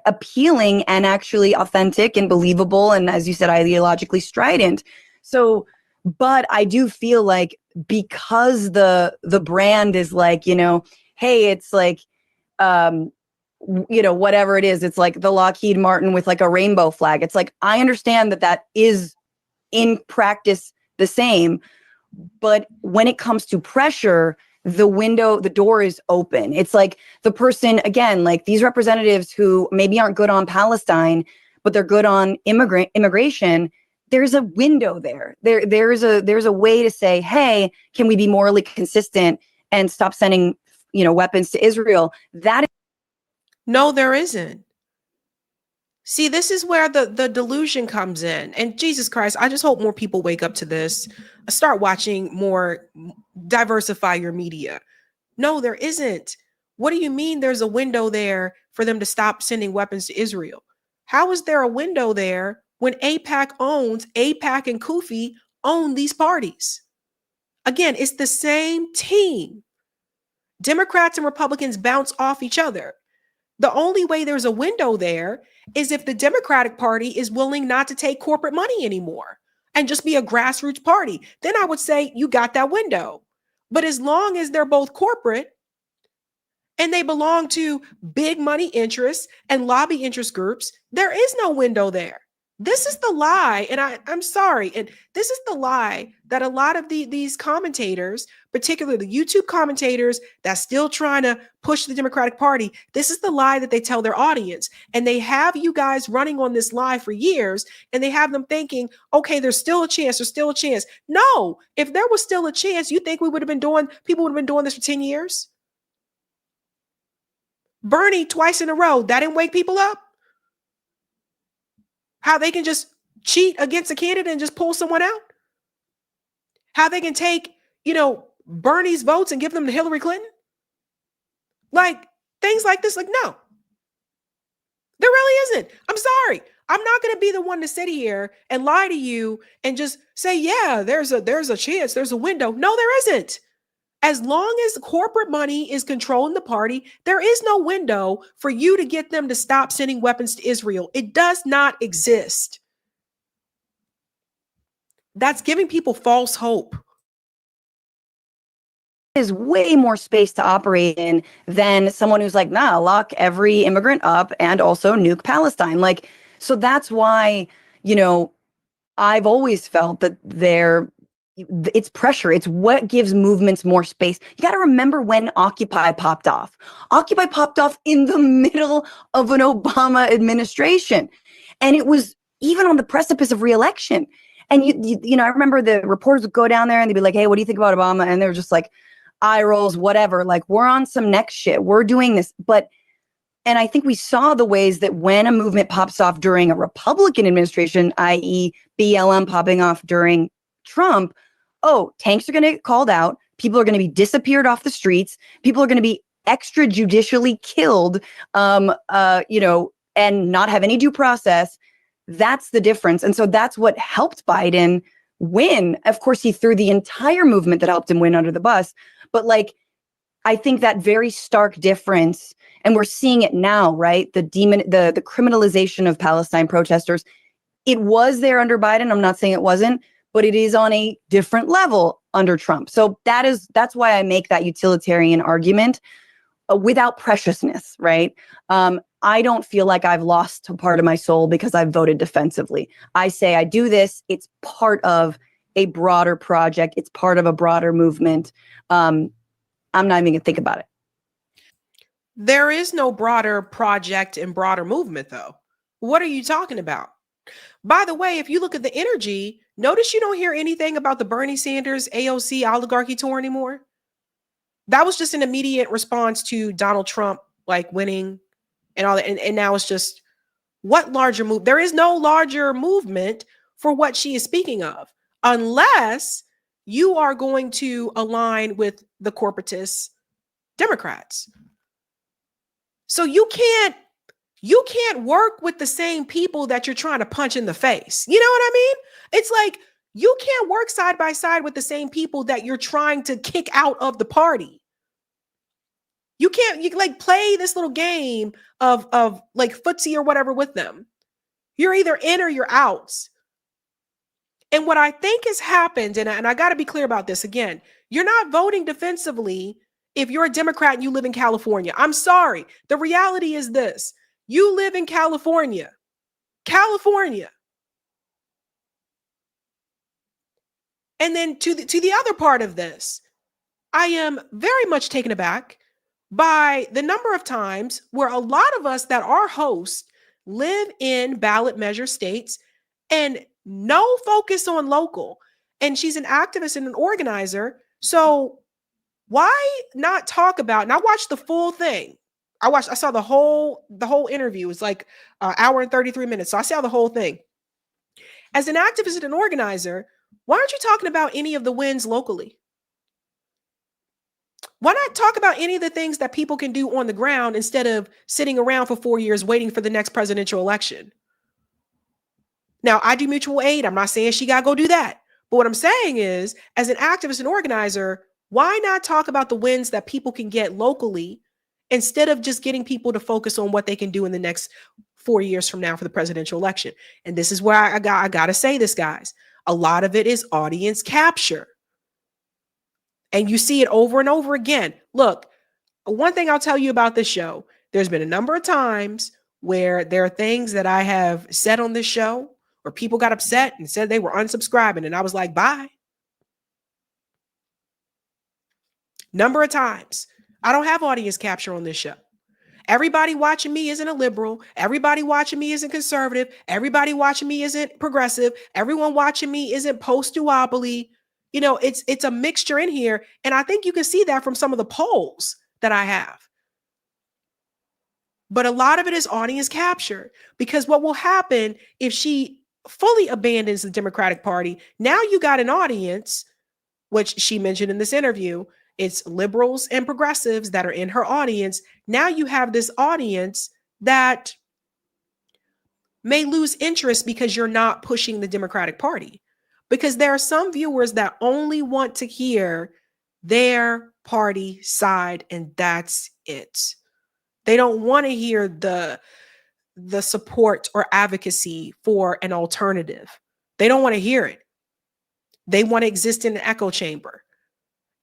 [SPEAKER 2] appealing and actually authentic and believable. And as you said, ideologically strident. So, but I do feel like because the brand is like, hey, it's like, whatever it is, it's like the Lockheed Martin with like a rainbow flag. It's like, I understand that is in practice the same, but when it comes to pressure, the door is open. It's like the person, again, like these representatives who maybe aren't good on Palestine, but they're good on immigration. There's a window there. There's a way to say, hey, can we be morally consistent and stop sending, weapons to Israel?
[SPEAKER 1] No, there isn't. See, this is where the delusion comes in. And Jesus Christ, I just hope more people wake up to this. Start watching more, diversify your media. No, there isn't. What do you mean there's a window there for them to stop sending weapons to Israel? How is there a window there when AIPAC and Kufi own these parties? Again, it's the same team. Democrats and Republicans bounce off each other. The only way there's a window there is if the Democratic Party is willing not to take corporate money anymore and just be a grassroots party. Then I would say you got that window. But as long as they're both corporate and they belong to big money interests and lobby interest groups, there is no window there. This is the lie, and I'm sorry, and this is the lie that a lot of these commentators, particularly the YouTube commentators that's still trying to push the Democratic Party, this is the lie that they tell their audience. And they have you guys running on this lie for years, and they have them thinking, okay, there's still a chance, there's still a chance. No, if there was still a chance, you think people would have been doing this for 10 years? Bernie twice in a row, that didn't wake people up? How they can just cheat against a candidate and just pull someone out? How they can take, Bernie's votes and give them to Hillary Clinton? Like, things like this, like, no. There really isn't. I'm sorry. I'm not going to be the one to sit here and lie to you and just say, yeah, there's a chance, there's a window. No, there isn't. As long as corporate money is controlling the party, there is no window for you to get them to stop sending weapons to Israel. It does not exist. that's giving people false hope.
[SPEAKER 2] Is way more space to operate in than someone who's like, nah, lock every immigrant up and also nuke Palestine. Like, so that's why, you know, I've always felt that it's pressure. It's what gives movements more space. You got to remember when Occupy popped off. Occupy popped off in the middle of an Obama administration. And it was even on the precipice of re-election. And you know, I remember the reporters would go down there and they'd be like, hey, what do you think about Obama? And they were just like, eye rolls, whatever, like we're on some next shit. We're doing this. And I think we saw the ways that when a movement pops off during a Republican administration, i.e. BLM popping off during Trump, tanks are going to get called out. People are going to be disappeared off the streets. People are going to be extrajudicially killed, you know, and not have any due process. That's the difference. And so that's what helped Biden win. Of course, he threw the entire movement that helped him win under the bus. But like, I think that very stark difference, and we're seeing it now, right? The criminalization of Palestine protesters. It was there under Biden. I'm not saying it wasn't, but it is on a different level under Trump. So that's why I make that utilitarian argument without preciousness, right? I don't feel like I've lost a part of my soul because I've voted defensively. I say I do this. It's part of a broader project. It's part of a broader movement. I'm not even gonna think about it.
[SPEAKER 1] There is no broader project and broader movement, though. What are you talking about? By the way, if you look at the energy, notice you don't hear anything about the Bernie Sanders AOC oligarchy tour anymore. That was just an immediate response to Donald Trump, like winning and all that. And now it's just, what larger move? There is no larger movement for what she is speaking of, unless you are going to align with the corporatist Democrats. So you can't work with the same people that you're trying to punch in the face. You know what I mean? It's like, you can't work side by side with the same people that you're trying to kick out of the party. You like play this little game of like footsie or whatever with them. You're either in or you're out. And what I think has happened, and I got to be clear about this again, you're not voting defensively if you're a Democrat and you live in California. I'm sorry. The reality is this. You live in California. And then to the other part of this, I am very much taken aback by the number of times where a lot of us that are hosts live in ballot measure states and no focus on local. And she's an activist and an organizer. So why not talk about, and I watched the full thing. I saw the whole interview. It's like an hour and 33 minutes. So I saw the whole thing. As an activist and an organizer, why aren't you talking about any of the wins locally? Why not talk about any of the things that people can do on the ground instead of sitting around for 4 years waiting for the next presidential election? Now, I do mutual aid. I'm not saying she got to go do that. But what I'm saying is, as an activist and organizer, why not talk about the wins that people can get locally instead of just getting people to focus on what they can do in the next 4 years from now for the presidential election? And this is where I got to say this, guys. A lot of it is audience capture. And you see it over and over again. Look, one thing I'll tell you about this show, there's been a number of times where there are things that I have said on this show where people got upset and said they were unsubscribing. And I was like, bye. Number of times. I don't have audience capture on this show. Everybody watching me isn't a liberal. Everybody watching me isn't conservative. Everybody watching me isn't progressive. Everyone watching me isn't post-duopoly. You know, it's a mixture in here. And I think you can see that from some of the polls that I have. But a lot of it is audience capture, because what will happen if she fully abandons the Democratic Party? Now you got an audience, which she mentioned in this interview. It's liberals and progressives that are in her audience. Now you have this audience that may lose interest because you're not pushing the Democratic Party. Because there are some viewers that only want to hear their party side, and that's it. They don't want to hear the support or advocacy for an alternative. They don't want to hear it. They want to exist in an echo chamber.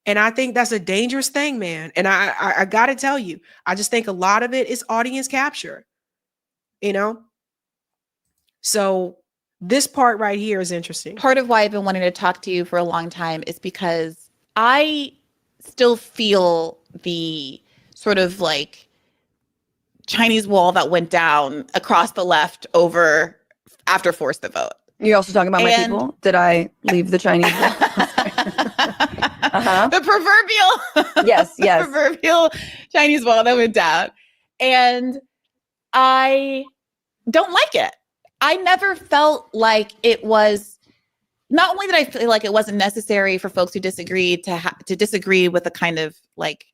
[SPEAKER 1] And I think that's a dangerous thing, man. And I got to tell you, I just think a lot of it is audience capture, you know? So this part right here is interesting.
[SPEAKER 22] Part of why I've been wanting to talk to you for a long time is because I still feel the sort of like Chinese wall that went down across the left over after Force the Vote.
[SPEAKER 2] You're also talking about my people? Did I leave the Chinese wall?
[SPEAKER 22] The proverbial,
[SPEAKER 2] yes,
[SPEAKER 22] the proverbial Chinese wall that went down. And I don't like it. I never felt like it was, not only did I feel like it wasn't necessary for folks who disagreed to disagree with the kind of like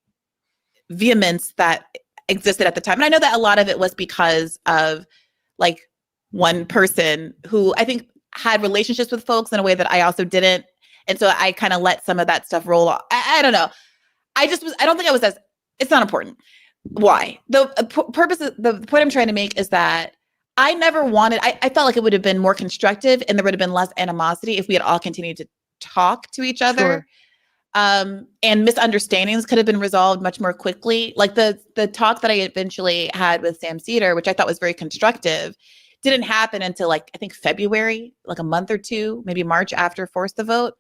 [SPEAKER 22] vehemence that existed at the time. And I know that a lot of it was because of like one person who I think had relationships with folks in a way that I also didn't. And so I kind of let some of that stuff roll off. I don't know. I don't think I was it's not important. Why? The point I'm trying to make is that I never wanted, I felt like it would have been more constructive and there would have been less animosity if we had all continued to talk to each other.
[SPEAKER 2] Sure.
[SPEAKER 22] And misunderstandings could have been resolved much more quickly. Like the talk that I eventually had with Sam Cedar, which I thought was very constructive, didn't happen until like, I think February, like a month or two, maybe March after Force the Vote.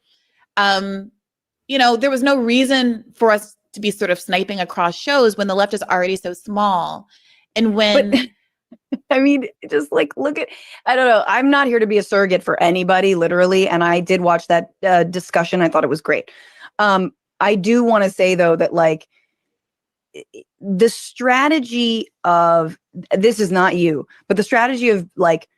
[SPEAKER 22] There was no reason for us to be sort of sniping across shows when the left is already so small. And when...
[SPEAKER 2] I mean, just like look at, I don't know. I'm not here to be a surrogate for anybody, literally. And I did watch that discussion. I thought it was great. I do want to say, though, that like the strategy of, this is not you, but the strategy of like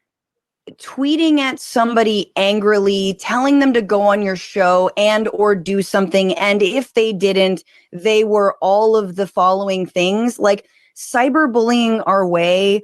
[SPEAKER 2] tweeting at somebody angrily, telling them to go on your show and or do something. And if they didn't, they were all of the following things, like cyberbullying our way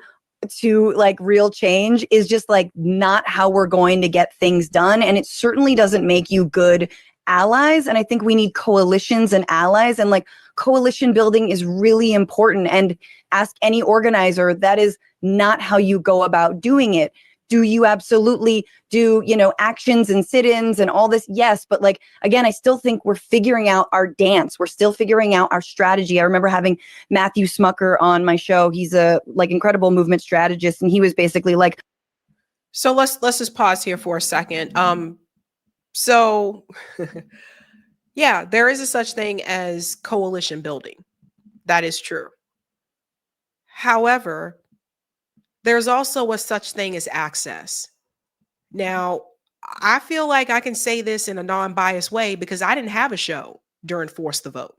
[SPEAKER 2] to like real change is just like not how we're going to get things done. And it certainly doesn't make you good allies. And I think we need coalitions and allies, and like coalition building is really important. And ask any organizer, that is not how you go about doing it. Do you absolutely do, actions and sit-ins and all this? Yes. But like, again, I still think we're figuring out our dance. We're still figuring out our strategy. I remember having Matthew Smucker on my show. He's a like incredible movement strategist. And he was basically like,
[SPEAKER 1] so let's just pause here for a second. So yeah, there is a such thing as coalition building. That is true. However, there's also a such thing as access. Now, I feel like I can say this in a non-biased way because I didn't have a show during Force the Vote.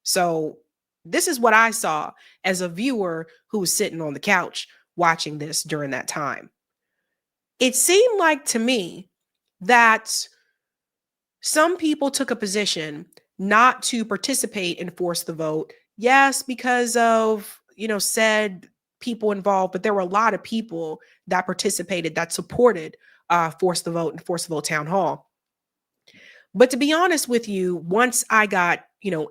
[SPEAKER 1] So this is what I saw as a viewer who was sitting on the couch watching this during that time. It seemed like to me that some people took a position not to participate in Force the Vote. Yes, because of, said people involved, but there were a lot of people that participated, that supported Force the Vote and Force the Vote Town Hall. But to be honest with you, once I got,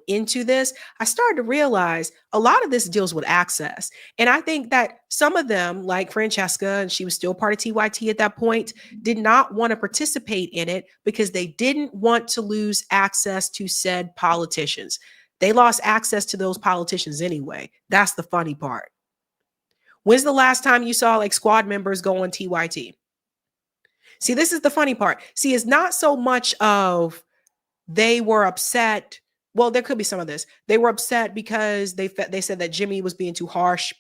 [SPEAKER 1] into this, I started to realize a lot of this deals with access. And I think that some of them, like Francesca, and she was still part of TYT at that point, did not want to participate in it because they didn't want to lose access to said politicians. They lost access to those politicians anyway. That's the funny part. When's the last time you saw like squad members go on TYT? See, this is the funny part. See, it's not so much of they were upset. Well, there could be some of this. They were upset because they said that Jimmy was being too harsh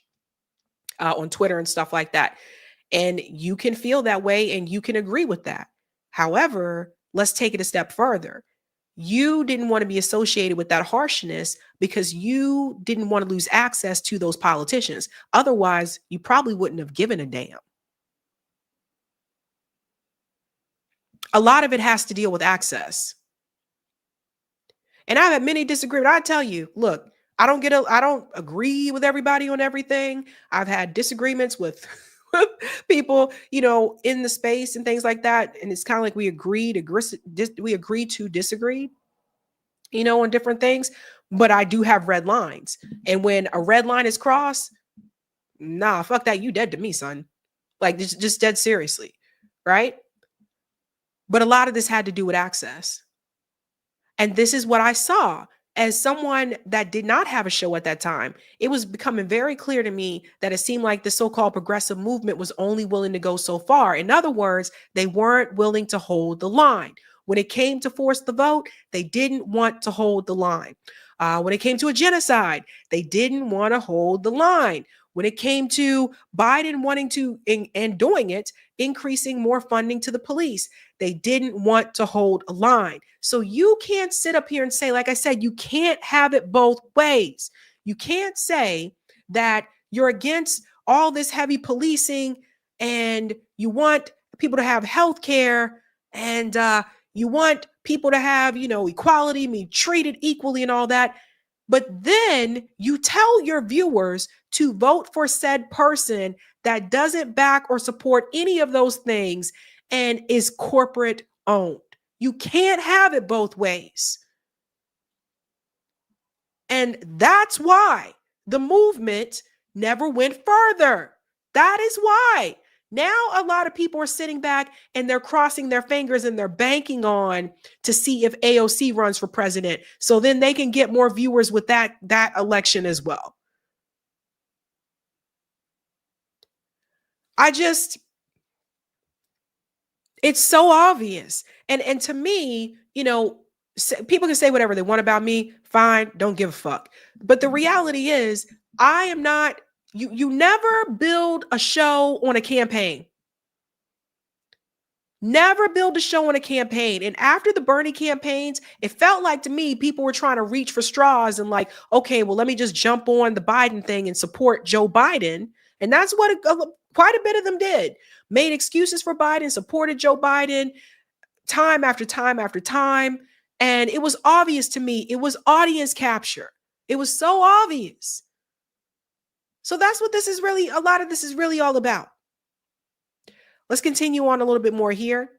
[SPEAKER 1] on Twitter and stuff like that. And you can feel that way and you can agree with that. However, let's take it a step further. You didn't want to be associated with that harshness because you didn't want to lose access to those politicians. Otherwise, you probably wouldn't have given a damn. A lot of it has to deal with access. And I've had many disagreements. I tell you, look, I don't agree with everybody on everything. I've had disagreements with people, in the space and things like that. And it's kind of like we agree to disagree, on different things. But I do have red lines. And when a red line is crossed, nah, fuck that. You dead to me, son. Like just dead seriously. Right? But a lot of this had to do with access. And this is what I saw. As someone that did not have a show at that time, it was becoming very clear to me that it seemed like the so-called progressive movement was only willing to go so far. In other words, they weren't willing to hold the line. When it came to force the vote, they didn't want to hold the line. When it came to a genocide, they didn't want to hold the line. When it came to Biden wanting to and doing it, increasing more funding to the police, they didn't want to hold a line. So you can't sit up here and say, like I said, you can't have it both ways. You can't say that you're against all this heavy policing and you want people to have health care and you want people to have, equality, be treated equally and all that. But then you tell your viewers to vote for said person that doesn't back or support any of those things and is corporate owned. You can't have it both ways. And that's why the movement never went further. That is why. Now a lot of people are sitting back and they're crossing their fingers and they're banking on to see if AOC runs for president. So then they can get more viewers with that election as well. It's so obvious. And to me, people can say whatever they want about me. Fine. Don't give a fuck. But the reality is I am not, you never build a show on a campaign. Never build a show on a campaign. And after the Bernie campaigns, it felt like to me, people were trying to reach for straws and like, okay, well, let me just jump on the Biden thing and support Joe Biden. And that's what quite a bit of them did. Made excuses for Biden, supported Joe Biden time after time after time. And it was obvious to me, it was audience capture. It was so obvious. So that's what this is really, a lot of this is really all about. Let's continue on a little bit more here.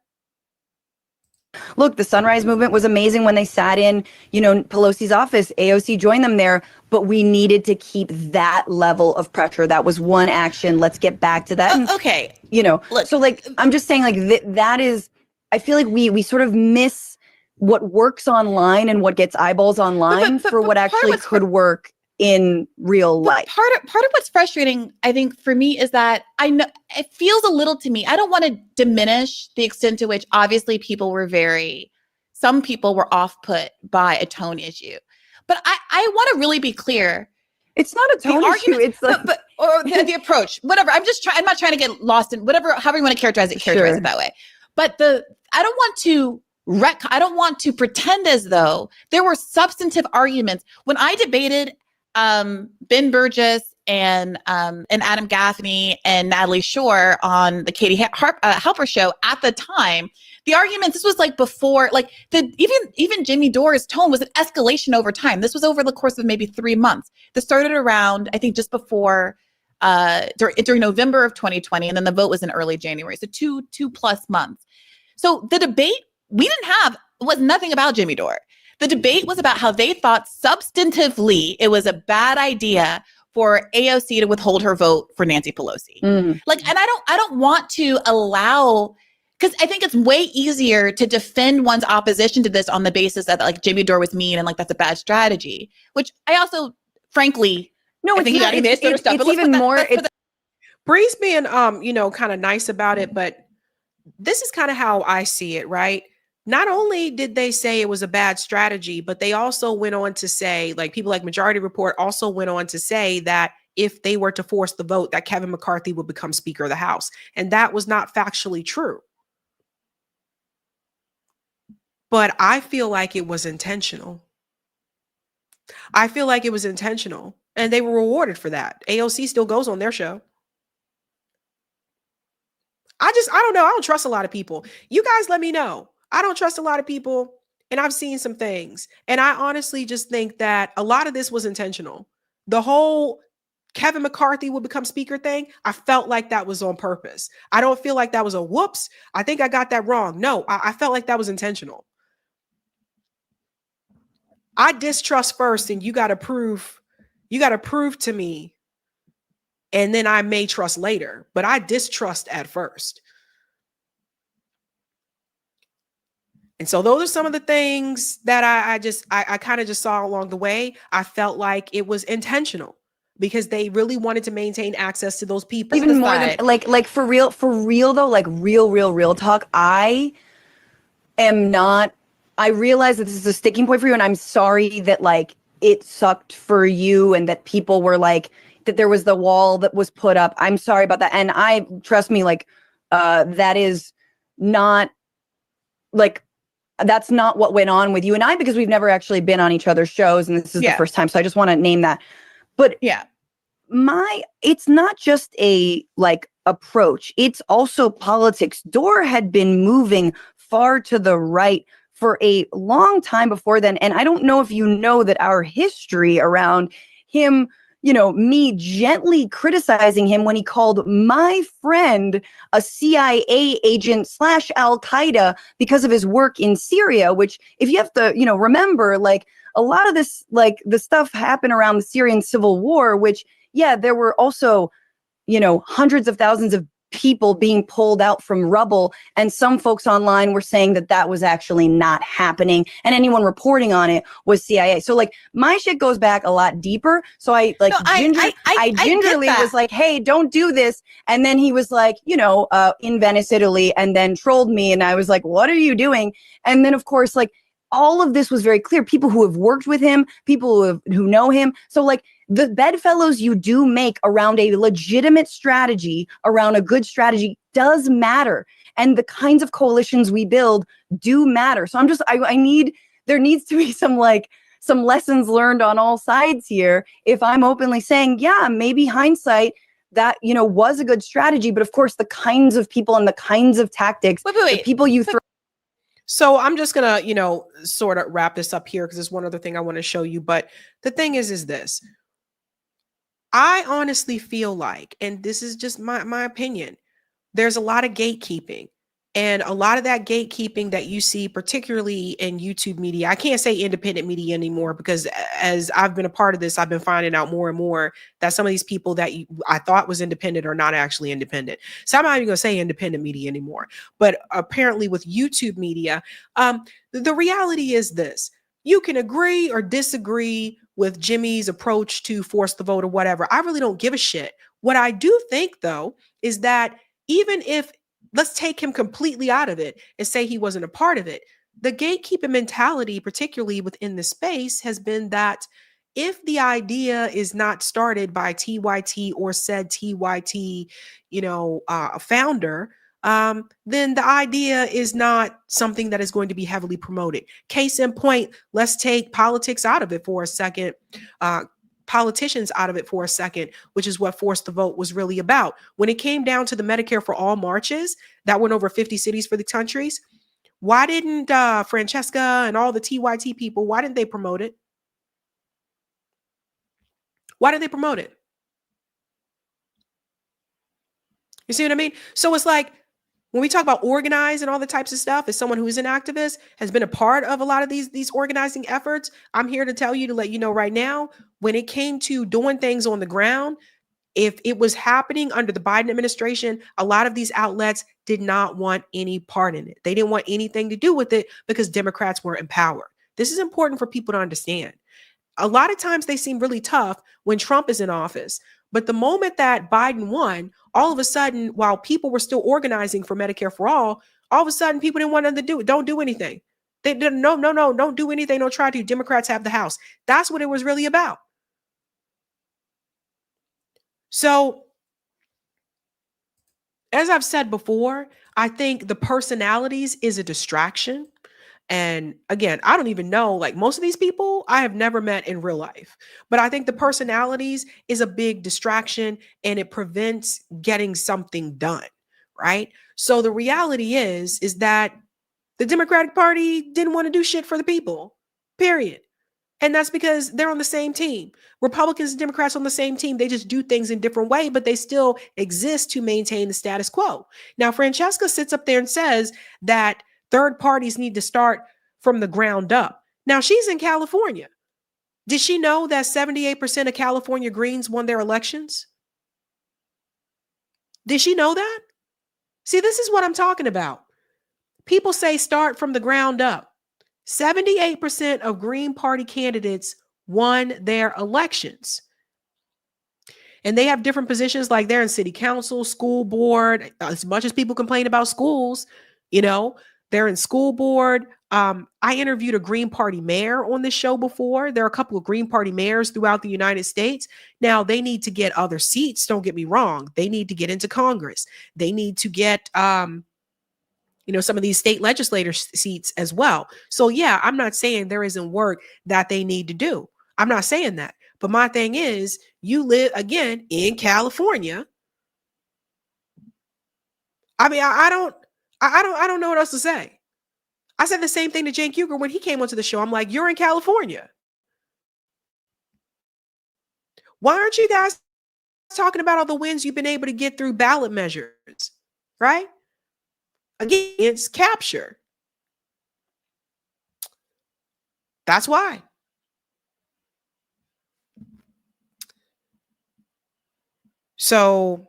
[SPEAKER 2] Look, the Sunrise Movement was amazing when they sat in, Pelosi's office. AOC joined them there, but we needed to keep that level of pressure. That was one action. Let's get back to that.
[SPEAKER 22] Okay.
[SPEAKER 2] So like, I'm just saying like that is, I feel like we sort of miss what works online and what gets eyeballs online for what actually could work in real life.
[SPEAKER 22] Part of what's frustrating, I think, for me is that I know it feels a little to me. I don't want to diminish the extent to which obviously some people were off put by a tone issue. But I want to really be clear.
[SPEAKER 2] It's not a tone issue. It's like,
[SPEAKER 22] or the approach, whatever. I'm not trying to get lost in however you want to characterize it that way. But I don't want to pretend as though there were substantive arguments. When I debated Ben Burgess and Adam Gaffney and Natalie Shore on the Katie Halper show at the time, the arguments, this was like before, like even Jimmy Dore's tone was an escalation over time. This was over the course of maybe 3 months. This started around, I think, just before during November of 2020, and then the vote was in early January. So two plus months. So the debate was nothing about Jimmy Dore. The debate was about how they thought substantively it was a bad idea for AOC to withhold her vote for Nancy Pelosi. And I don't want to allow, because I think it's way easier to defend one's opposition to this on the basis that like Jimmy Dore was mean and like that's a bad strategy, which I also, frankly,
[SPEAKER 2] I think it's even more.
[SPEAKER 1] Brie's being, kind of nice about it, but this is kind of how I see it, right? Not only did they say it was a bad strategy, but they also went on to say, like people like Majority Report also went on to say that if they were to force the vote, that Kevin McCarthy would become Speaker of the House. And that was not factually true. But I feel like it was intentional. And they were rewarded for that. AOC still goes on their show. I don't know. I don't trust a lot of people. You guys let me know. I don't trust a lot of people, and I've seen some things. And I honestly just think that a lot of this was intentional. The whole Kevin McCarthy would become speaker thing, I felt like that was on purpose. I don't feel like that was a whoops. I think I got that wrong. No, I felt like that was intentional. I distrust first, and you got to prove to me, and then I may trust later, but I distrust at first. And so those are some of the things that I kind of just saw along the way. I felt like it was intentional because they really wanted to maintain access to those people.
[SPEAKER 2] Even more than like for real though, like real talk. I realize that this is a sticking point for you, and I'm sorry that like it sucked for you and that people were like that there was the wall that was put up. I'm sorry about that. And I trust me, like that is not like that's not what went on with you and I, because we've never actually been on each other's shows, and this is the first time. So I just want to name that. But it's not just a like approach, it's also politics. Dor had been moving far to the right for a long time before then. And I don't know if you know that our history around him, me gently criticizing him when he called my friend a CIA agent / Al-Qaeda because of his work in Syria, which if you have to, remember, like a lot of this, like the stuff happened around the Syrian civil war, which, there were also, hundreds of thousands of people being pulled out from rubble. And some folks online were saying that that was actually not happening. And anyone reporting on it was CIA. So like my shit goes back a lot deeper. So I like gingerly was like, hey, don't do this. And then he was like, in Venice, Italy, and then trolled me. And I was like, what are you doing? And then of course, like all of this was very clear. People who have worked with him, people who know him. So like the bedfellows you do make around a legitimate strategy, around a good strategy does matter. And the kinds of coalitions we build do matter. So there needs to be some lessons learned on all sides here. If I'm openly saying, maybe hindsight, that, was a good strategy. But of course, the kinds of people and the kinds of tactics, the people you throw.
[SPEAKER 1] So I'm just going to, sort of wrap this up here because there's one other thing I want to show you. But the thing is this. I honestly feel like, and this is just my opinion, there's a lot of gatekeeping. And a lot of that gatekeeping that you see, particularly in YouTube media, I can't say independent media anymore, because as I've been a part of this, I've been finding out more and more that some of these people that I thought was independent are not actually independent. So I'm not even going to say independent media anymore. But apparently with YouTube media, the reality is this. You can agree or disagree with Jimmy's approach to force the vote or whatever. I really don't give a shit. What I do think, though, is that even if, let's take him completely out of it and say he wasn't a part of it, the gatekeeping mentality, particularly within the space, has been that if the idea is not started by TYT or said TYT, a founder, then the idea is not something that is going to be heavily promoted. Case in point, let's take politics out of it for a second. Politicians out of it for a second, which is what Force the Vote was really about. When it came down to the Medicare for All marches that went over 50 cities for the countries, why didn't Francesca and all the TYT people, why didn't they promote it? Why did they promote it? You see what I mean? So it's like, when we talk about organize and all the types of stuff, as someone who is an activist, has been a part of a lot of these organizing efforts, I'm here to tell you, to let you know right now, when it came to doing things on the ground, if it was happening under the Biden administration, a lot of these outlets did not want any part in it. They didn't want anything to do with it because Democrats were in power. This is important for people to understand. A lot of times they seem really tough when Trump is in office. But the moment that Biden won, all of a sudden, while people were still organizing for Medicare for all of a sudden people didn't want nothing to do it. Don't do anything. They didn't, no, don't do anything. Don't try to. Democrats have the House. That's what it was really about. So, as I've said before, I think the personalities is a distraction. And again, I don't even know, like most of these people I have never met in real life, but I think the personalities is a big distraction and it prevents getting something done, right? So the reality is that the Democratic Party didn't want to do shit for the people, period. And that's because they're on the same team. Republicans and Democrats on the same team. They just do things in different ways, but they still exist to maintain the status quo. Now, Francesca sits up there and says that third parties need to start from the ground up. Now, she's in California. Did she know that 78% of California Greens won their elections? Did she know that? See, this is what I'm talking about. People say start from the ground up. 78% of Green Party candidates won their elections. And they have different positions, like they're in city council, school board. As much as people complain about schools, you know, they're in school board. I interviewed a Green Party mayor on this show before. There are a couple of Green Party mayors throughout the United States. Now, they need to get other seats. Don't get me wrong. They need to get into Congress. They need to get, some of these state legislator seats as well. So, yeah, I'm not saying there isn't work that they need to do. I'm not saying that. But my thing is, you live, again, in California. I mean, I don't know what else to say. I said the same thing to Cenk Uygur when he came onto the show. I'm like, you're in California. Why aren't you guys talking about all the wins you've been able to get through ballot measures, right? Against capture. That's why. So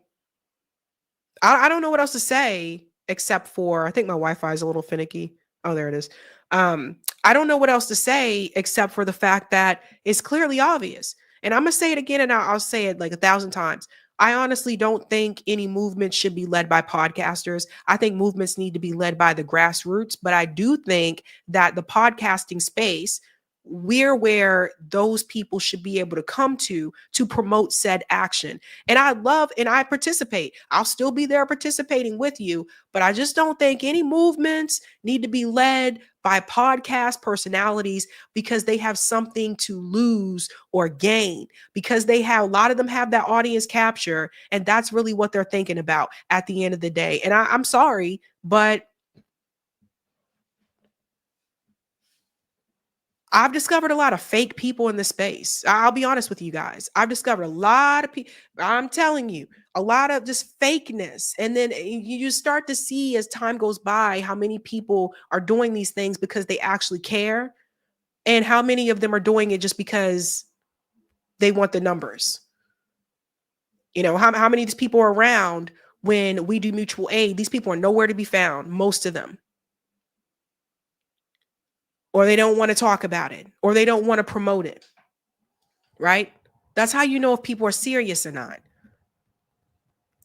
[SPEAKER 1] I don't know what else to say except for, I think my Wi-Fi is a little finicky. Oh, there it is. I don't know what else to say except for the fact that it's clearly obvious. And I'm going to say it again, and I'll say it like 1,000 times. I honestly don't think any movement should be led by podcasters. I think movements need to be led by the grassroots. But I do think that the podcasting space, we're where those people should be able to come to promote said action. And I love and I participate. I'll still be there participating with you, but I just don't think any movements need to be led by podcast personalities because they have something to lose or gain, because they have, a lot of them have that audience capture, and that's really what they're thinking about at the end of the day. And I'm sorry, but I've discovered a lot of fake people in this space. I'll be honest with you guys. I've discovered a lot of people. I'm telling you, a lot of just fakeness. And then you start to see as time goes by how many people are doing these things because they actually care, and how many of them are doing it just because they want the numbers. You know, how many of these people are around when we do mutual aid? These people are nowhere to be found, most of them. Or they don't want to talk about it, or they don't want to promote it, right? That's how you know if people are serious or not.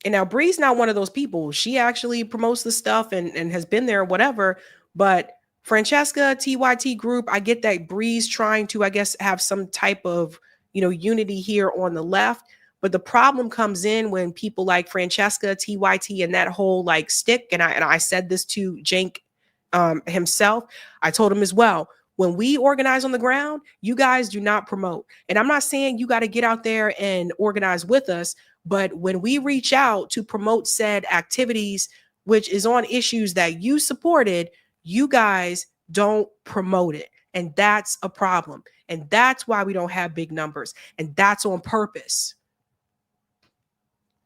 [SPEAKER 1] And now Brie's not one of those people. She actually promotes the stuff and has been there, whatever. But Francesca, TYT group, I get that Brie's trying to, I guess, have some type of, unity here on the left. But the problem comes in when people like Francesca, TYT, and that whole like stick. And I said this to Cenk himself. I told him as well, when we organize on the ground, you guys do not promote. And I'm not saying you got to get out there and organize with us, but when we reach out to promote said activities, which is on issues that you supported, you guys don't promote it. And that's a problem. And that's why we don't have big numbers. And that's on purpose.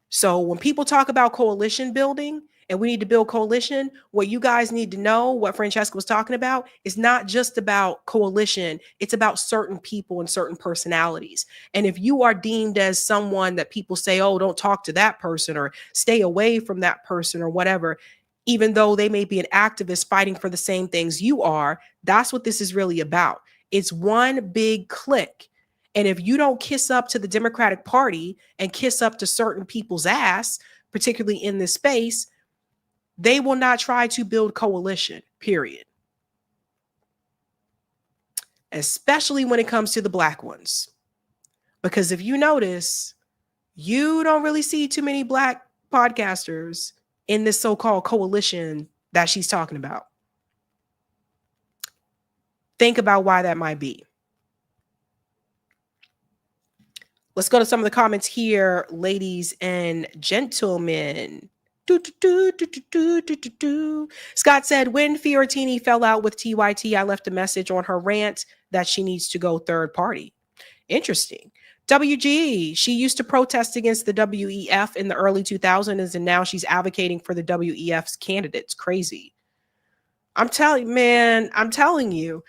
[SPEAKER 1] So when people talk about coalition building, and we need to build coalition, what you guys need to know, what Francesca was talking about, is not just about coalition. It's about certain people and certain personalities. And if you are deemed as someone that people say, oh, don't talk to that person or stay away from that person or whatever, even though they may be an activist fighting for the same things you are, that's what this is really about. It's one big clique. And if you don't kiss up to the Democratic Party and kiss up to certain people's ass, particularly in this space, they will not try to build coalition, period. Especially when it comes to the Black ones. Because if you notice, you don't really see too many Black podcasters in this so-called coalition that she's talking about. Think about why that might be. Let's go to some of the comments here, ladies and gentlemen. Scott said, when Fiorentini fell out with TYT, I left a message on her rant that she needs to go third party. Interesting. WG, she used to protest against the WEF in the early 2000s, and now she's advocating for the WEF's candidates. Crazy. I'm telling you.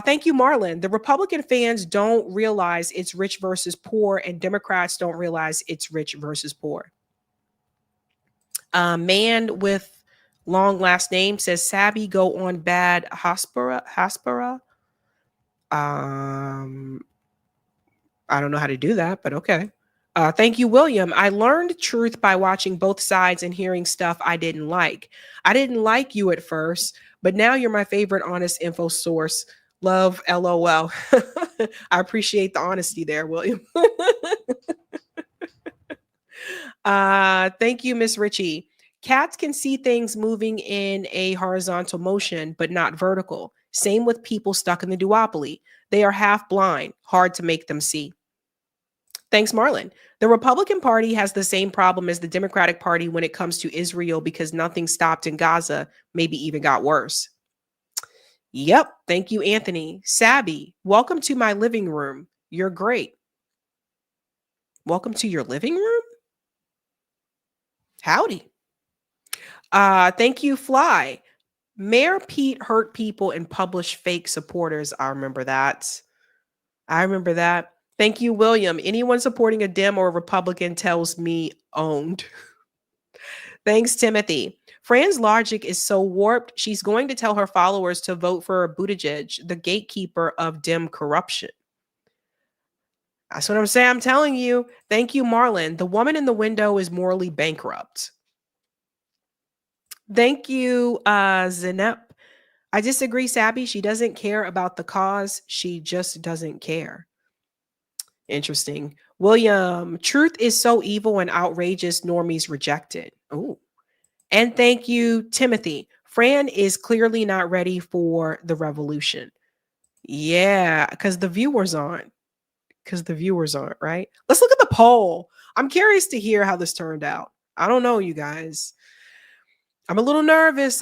[SPEAKER 1] Thank you, Marlon. The Republican fans don't realize it's rich versus poor, and Democrats don't realize it's rich versus poor. Man with long last name, says Sabby go on bad Haspera. I don't know how to do that, but okay. Thank you, William. I learned truth by watching both sides and hearing stuff I didn't like. I didn't like you at first, but now you're my favorite honest info source. Love, LOL. I appreciate the honesty there, William. Thank you, Miss Ritchie. Cats can see things moving in a horizontal motion, but not vertical. Same with people stuck in the duopoly. They are half blind, hard to make them see. Thanks, Marlon. The Republican Party has the same problem as the Democratic Party when it comes to Israel because nothing stopped in Gaza, maybe even got worse. Yep. Thank you, Anthony. Sabby, welcome to my living room. You're great. Welcome to your living room? Howdy. Thank you, Fly. Mayor Pete hurt people and published fake supporters. I remember that. Thank you, William. Anyone supporting a Dem or a Republican tells me owned. Thanks, Timothy. Fran's logic is so warped, she's going to tell her followers to vote for Buttigieg, the gatekeeper of Dem corruption. That's what I'm saying. I'm telling you. Thank you, Marlon. The woman in the window is morally bankrupt. Thank you, Zenep. I disagree, Sabby. She doesn't care about the cause. She just doesn't care. Interesting. William, truth is so evil and outrageous, normies reject it. Oh. And thank you, Timothy. Fran is clearly not ready for the revolution. Yeah, because the viewers aren't. Right? Let's look at the poll. I'm curious to hear how this turned out. I don't know, you guys. I'm a little nervous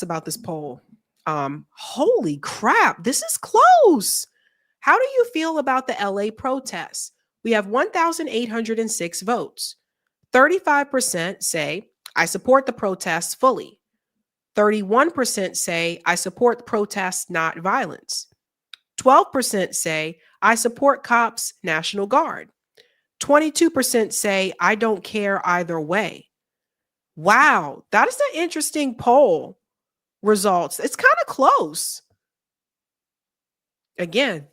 [SPEAKER 1] about this poll. Holy crap, this is close. How do you feel about the LA protests? We have 1,806 votes. 35% say, I support the protests fully. 31% say, I support the protests, not violence. 12% say, I support cops, National Guard. 22% say, I don't care either way. Wow, that is an interesting poll results. It's kind of close. Again,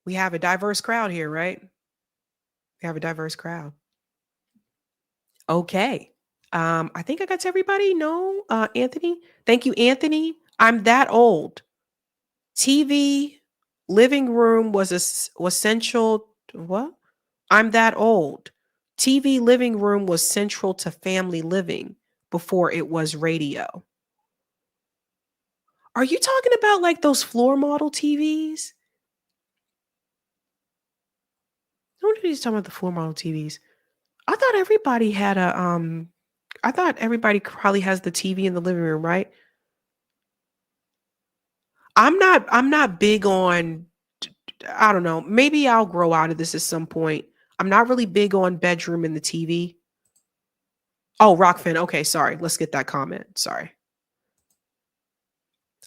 [SPEAKER 1] we have a diverse crowd here, right? We have a diverse crowd. Okay. I think I got to everybody. No, Anthony. Thank you, Anthony. I'm that old. TV, living room was central. What? I'm that old. TV living room was central to family living before it was radio. Are you talking about like those floor model TVs? Nobody's talking about the floor model TVs. I thought everybody had I thought everybody probably has the TV in the living room, right? I'm not big on, I don't know. Maybe I'll grow out of this at some point. I'm not really big on bedroom and the TV. Oh, Rockfin. Okay, sorry. Let's get that comment. Sorry.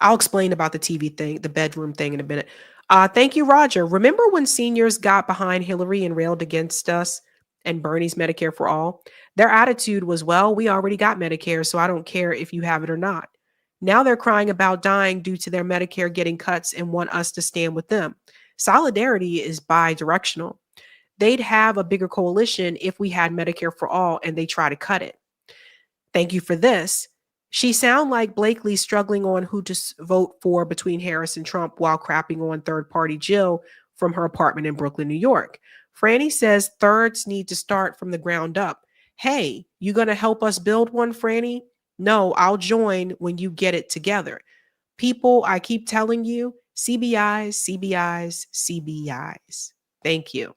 [SPEAKER 1] I'll explain about the TV thing, the bedroom thing in a minute. Thank you, Roger. Remember when seniors got behind Hillary and railed against us and Bernie's Medicare for All? Their attitude was, well, we already got Medicare, so I don't care if you have it or not. Now they're crying about dying due to their Medicare getting cuts and want us to stand with them. Solidarity is bi-directional. They'd have a bigger coalition if we had Medicare for All and they try to cut it. Thank you for this. She sound like Blakely struggling on who to vote for between Harris and Trump while crapping on third-party Jill from her apartment in Brooklyn, New York. Franny says thirds need to start from the ground up. Hey, you going to help us build one, Franny? No, I'll join when you get it together. People, I keep telling you, CBIs, CBIs, CBIs. Thank you.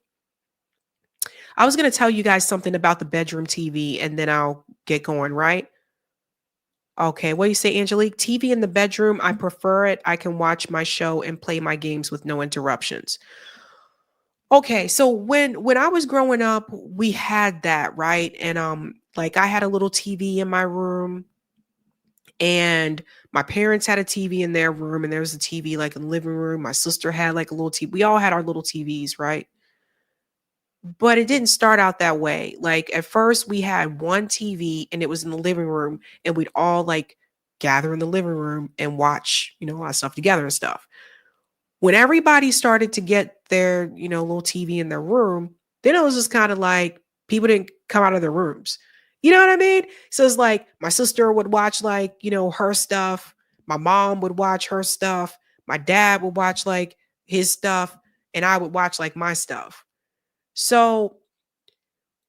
[SPEAKER 1] I was going to tell you guys something about the bedroom TV and then I'll get going, right? Okay, what do you say, Angelique? TV in the bedroom, I prefer it. I can watch my show and play my games with no interruptions. Okay, so when I was growing up, we had that, right? And like I had a little TV in my room and my parents had a TV in their room and there was a TV like in the living room. My sister had like a little TV. We all had our little TVs, right? But it didn't start out that way. Like at first we had one TV and it was in the living room and we'd all like gather in the living room and watch, a lot of stuff together and stuff. When everybody started to get their, little TV in their room, then it was just kind of like people didn't come out of their rooms. You know what I mean? So it's like my sister would watch like, her stuff. My mom would watch her stuff. My dad would watch like his stuff and I would watch like my stuff. So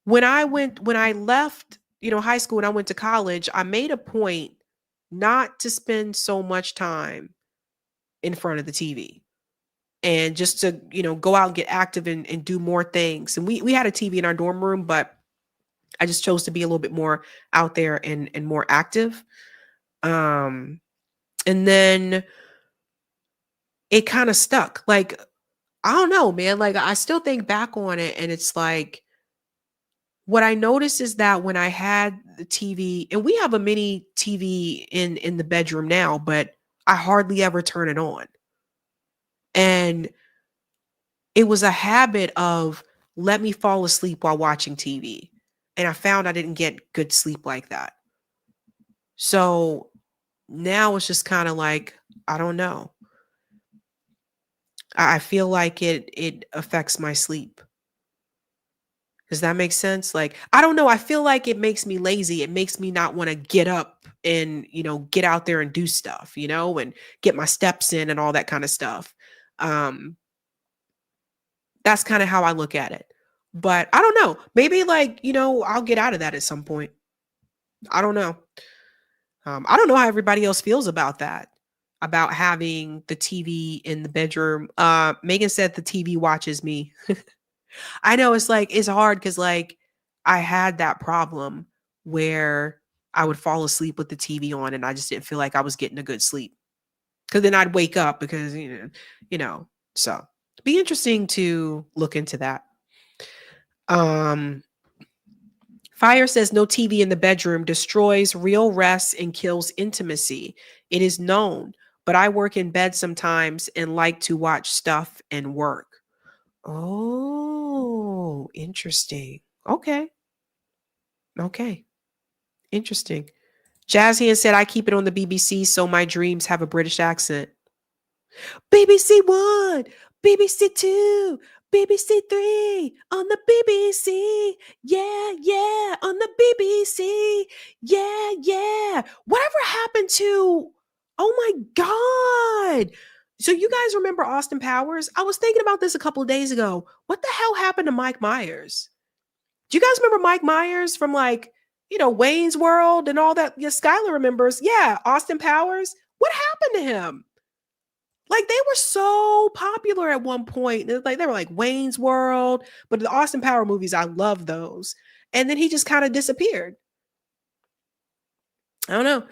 [SPEAKER 1] when I left, high school and I went to college, I made a point not to spend so much time in front of the TV and just to, go out and get active and do more things. And we had a TV in our dorm room, but I just chose to be a little bit more out there and more active. And then it kind of stuck. Like, I don't know, man. Like I still think back on it and it's like, what I noticed is that when I had the TV, and we have a mini TV in the bedroom now, but I hardly ever turn it on. And it was a habit of let me fall asleep while watching TV. And I found I didn't get good sleep like that. So now it's just kind of like, I don't know. I feel like it affects my sleep. Does that make sense? Like, I don't know. I feel like it makes me lazy. It makes me not want to get up and, get out there and do stuff, and get my steps in and all that kind of stuff. That's kind of how I look at it. But I don't know. Maybe like, I'll get out of that at some point. I don't know. I don't know how everybody else feels about that, about having the TV in the bedroom. Megan said the TV watches me. I know it's like, it's hard because like I had that problem where I would fall asleep with the TV on and I just didn't feel like I was getting a good sleep. Cause then I'd wake up because, so it'd be interesting to look into that. Fire says no TV in the bedroom destroys real rest and kills intimacy. It is known, but I work in bed sometimes and like to watch stuff and work. Oh, interesting. Okay. Interesting. Jazzian said, I keep it on the BBC so my dreams have a British accent. BBC 1, BBC 2, BBC 3, on the BBC. Yeah, on the BBC. Yeah. Whatever happened to, oh my God. So you guys remember Austin Powers? I was thinking about this a couple of days ago. What the hell happened to Mike Myers? Do you guys remember Mike Myers from like, Wayne's World and all that? Yeah, Skylar remembers. Yeah, Austin Powers. What happened to him? Like they were so popular at one point. Like they were like Wayne's World, but the Austin Power movies, I love those. And then he just kind of disappeared. I don't know.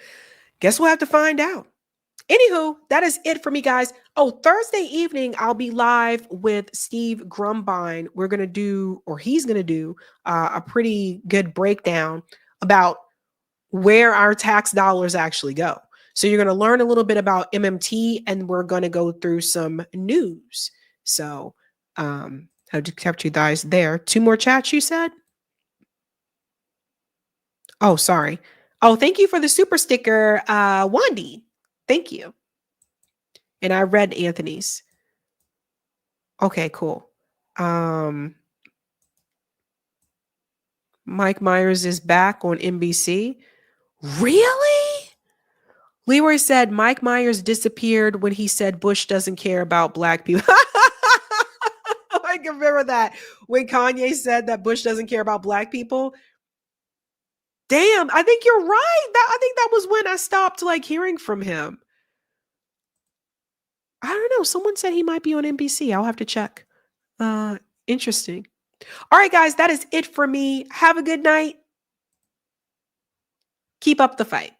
[SPEAKER 1] Guess we'll have to find out. Anywho, that is it for me, guys. Oh, Thursday evening, I'll be live with Steve Grumbine. We're going to do, or he's going to do, a pretty good breakdown about where our tax dollars actually go. So you're going to learn a little bit about MMT, and we're going to go through some news. So how to kept you guys there. 2 more chats, you said? Oh, sorry. Oh, thank you for the super sticker, Wandy. Thank you. And I read Anthony's. Okay, cool. Mike Myers is back on NBC. Really? Leroy said Mike Myers disappeared when he said Bush doesn't care about black people. I can remember that when Kanye said that Bush doesn't care about black people. Damn, I think you're right. I think that was when I stopped like hearing from him. I don't know. Someone said he might be on NBC. I'll have to check. Interesting. All right, guys, that is it for me. Have a good night. Keep up the fight.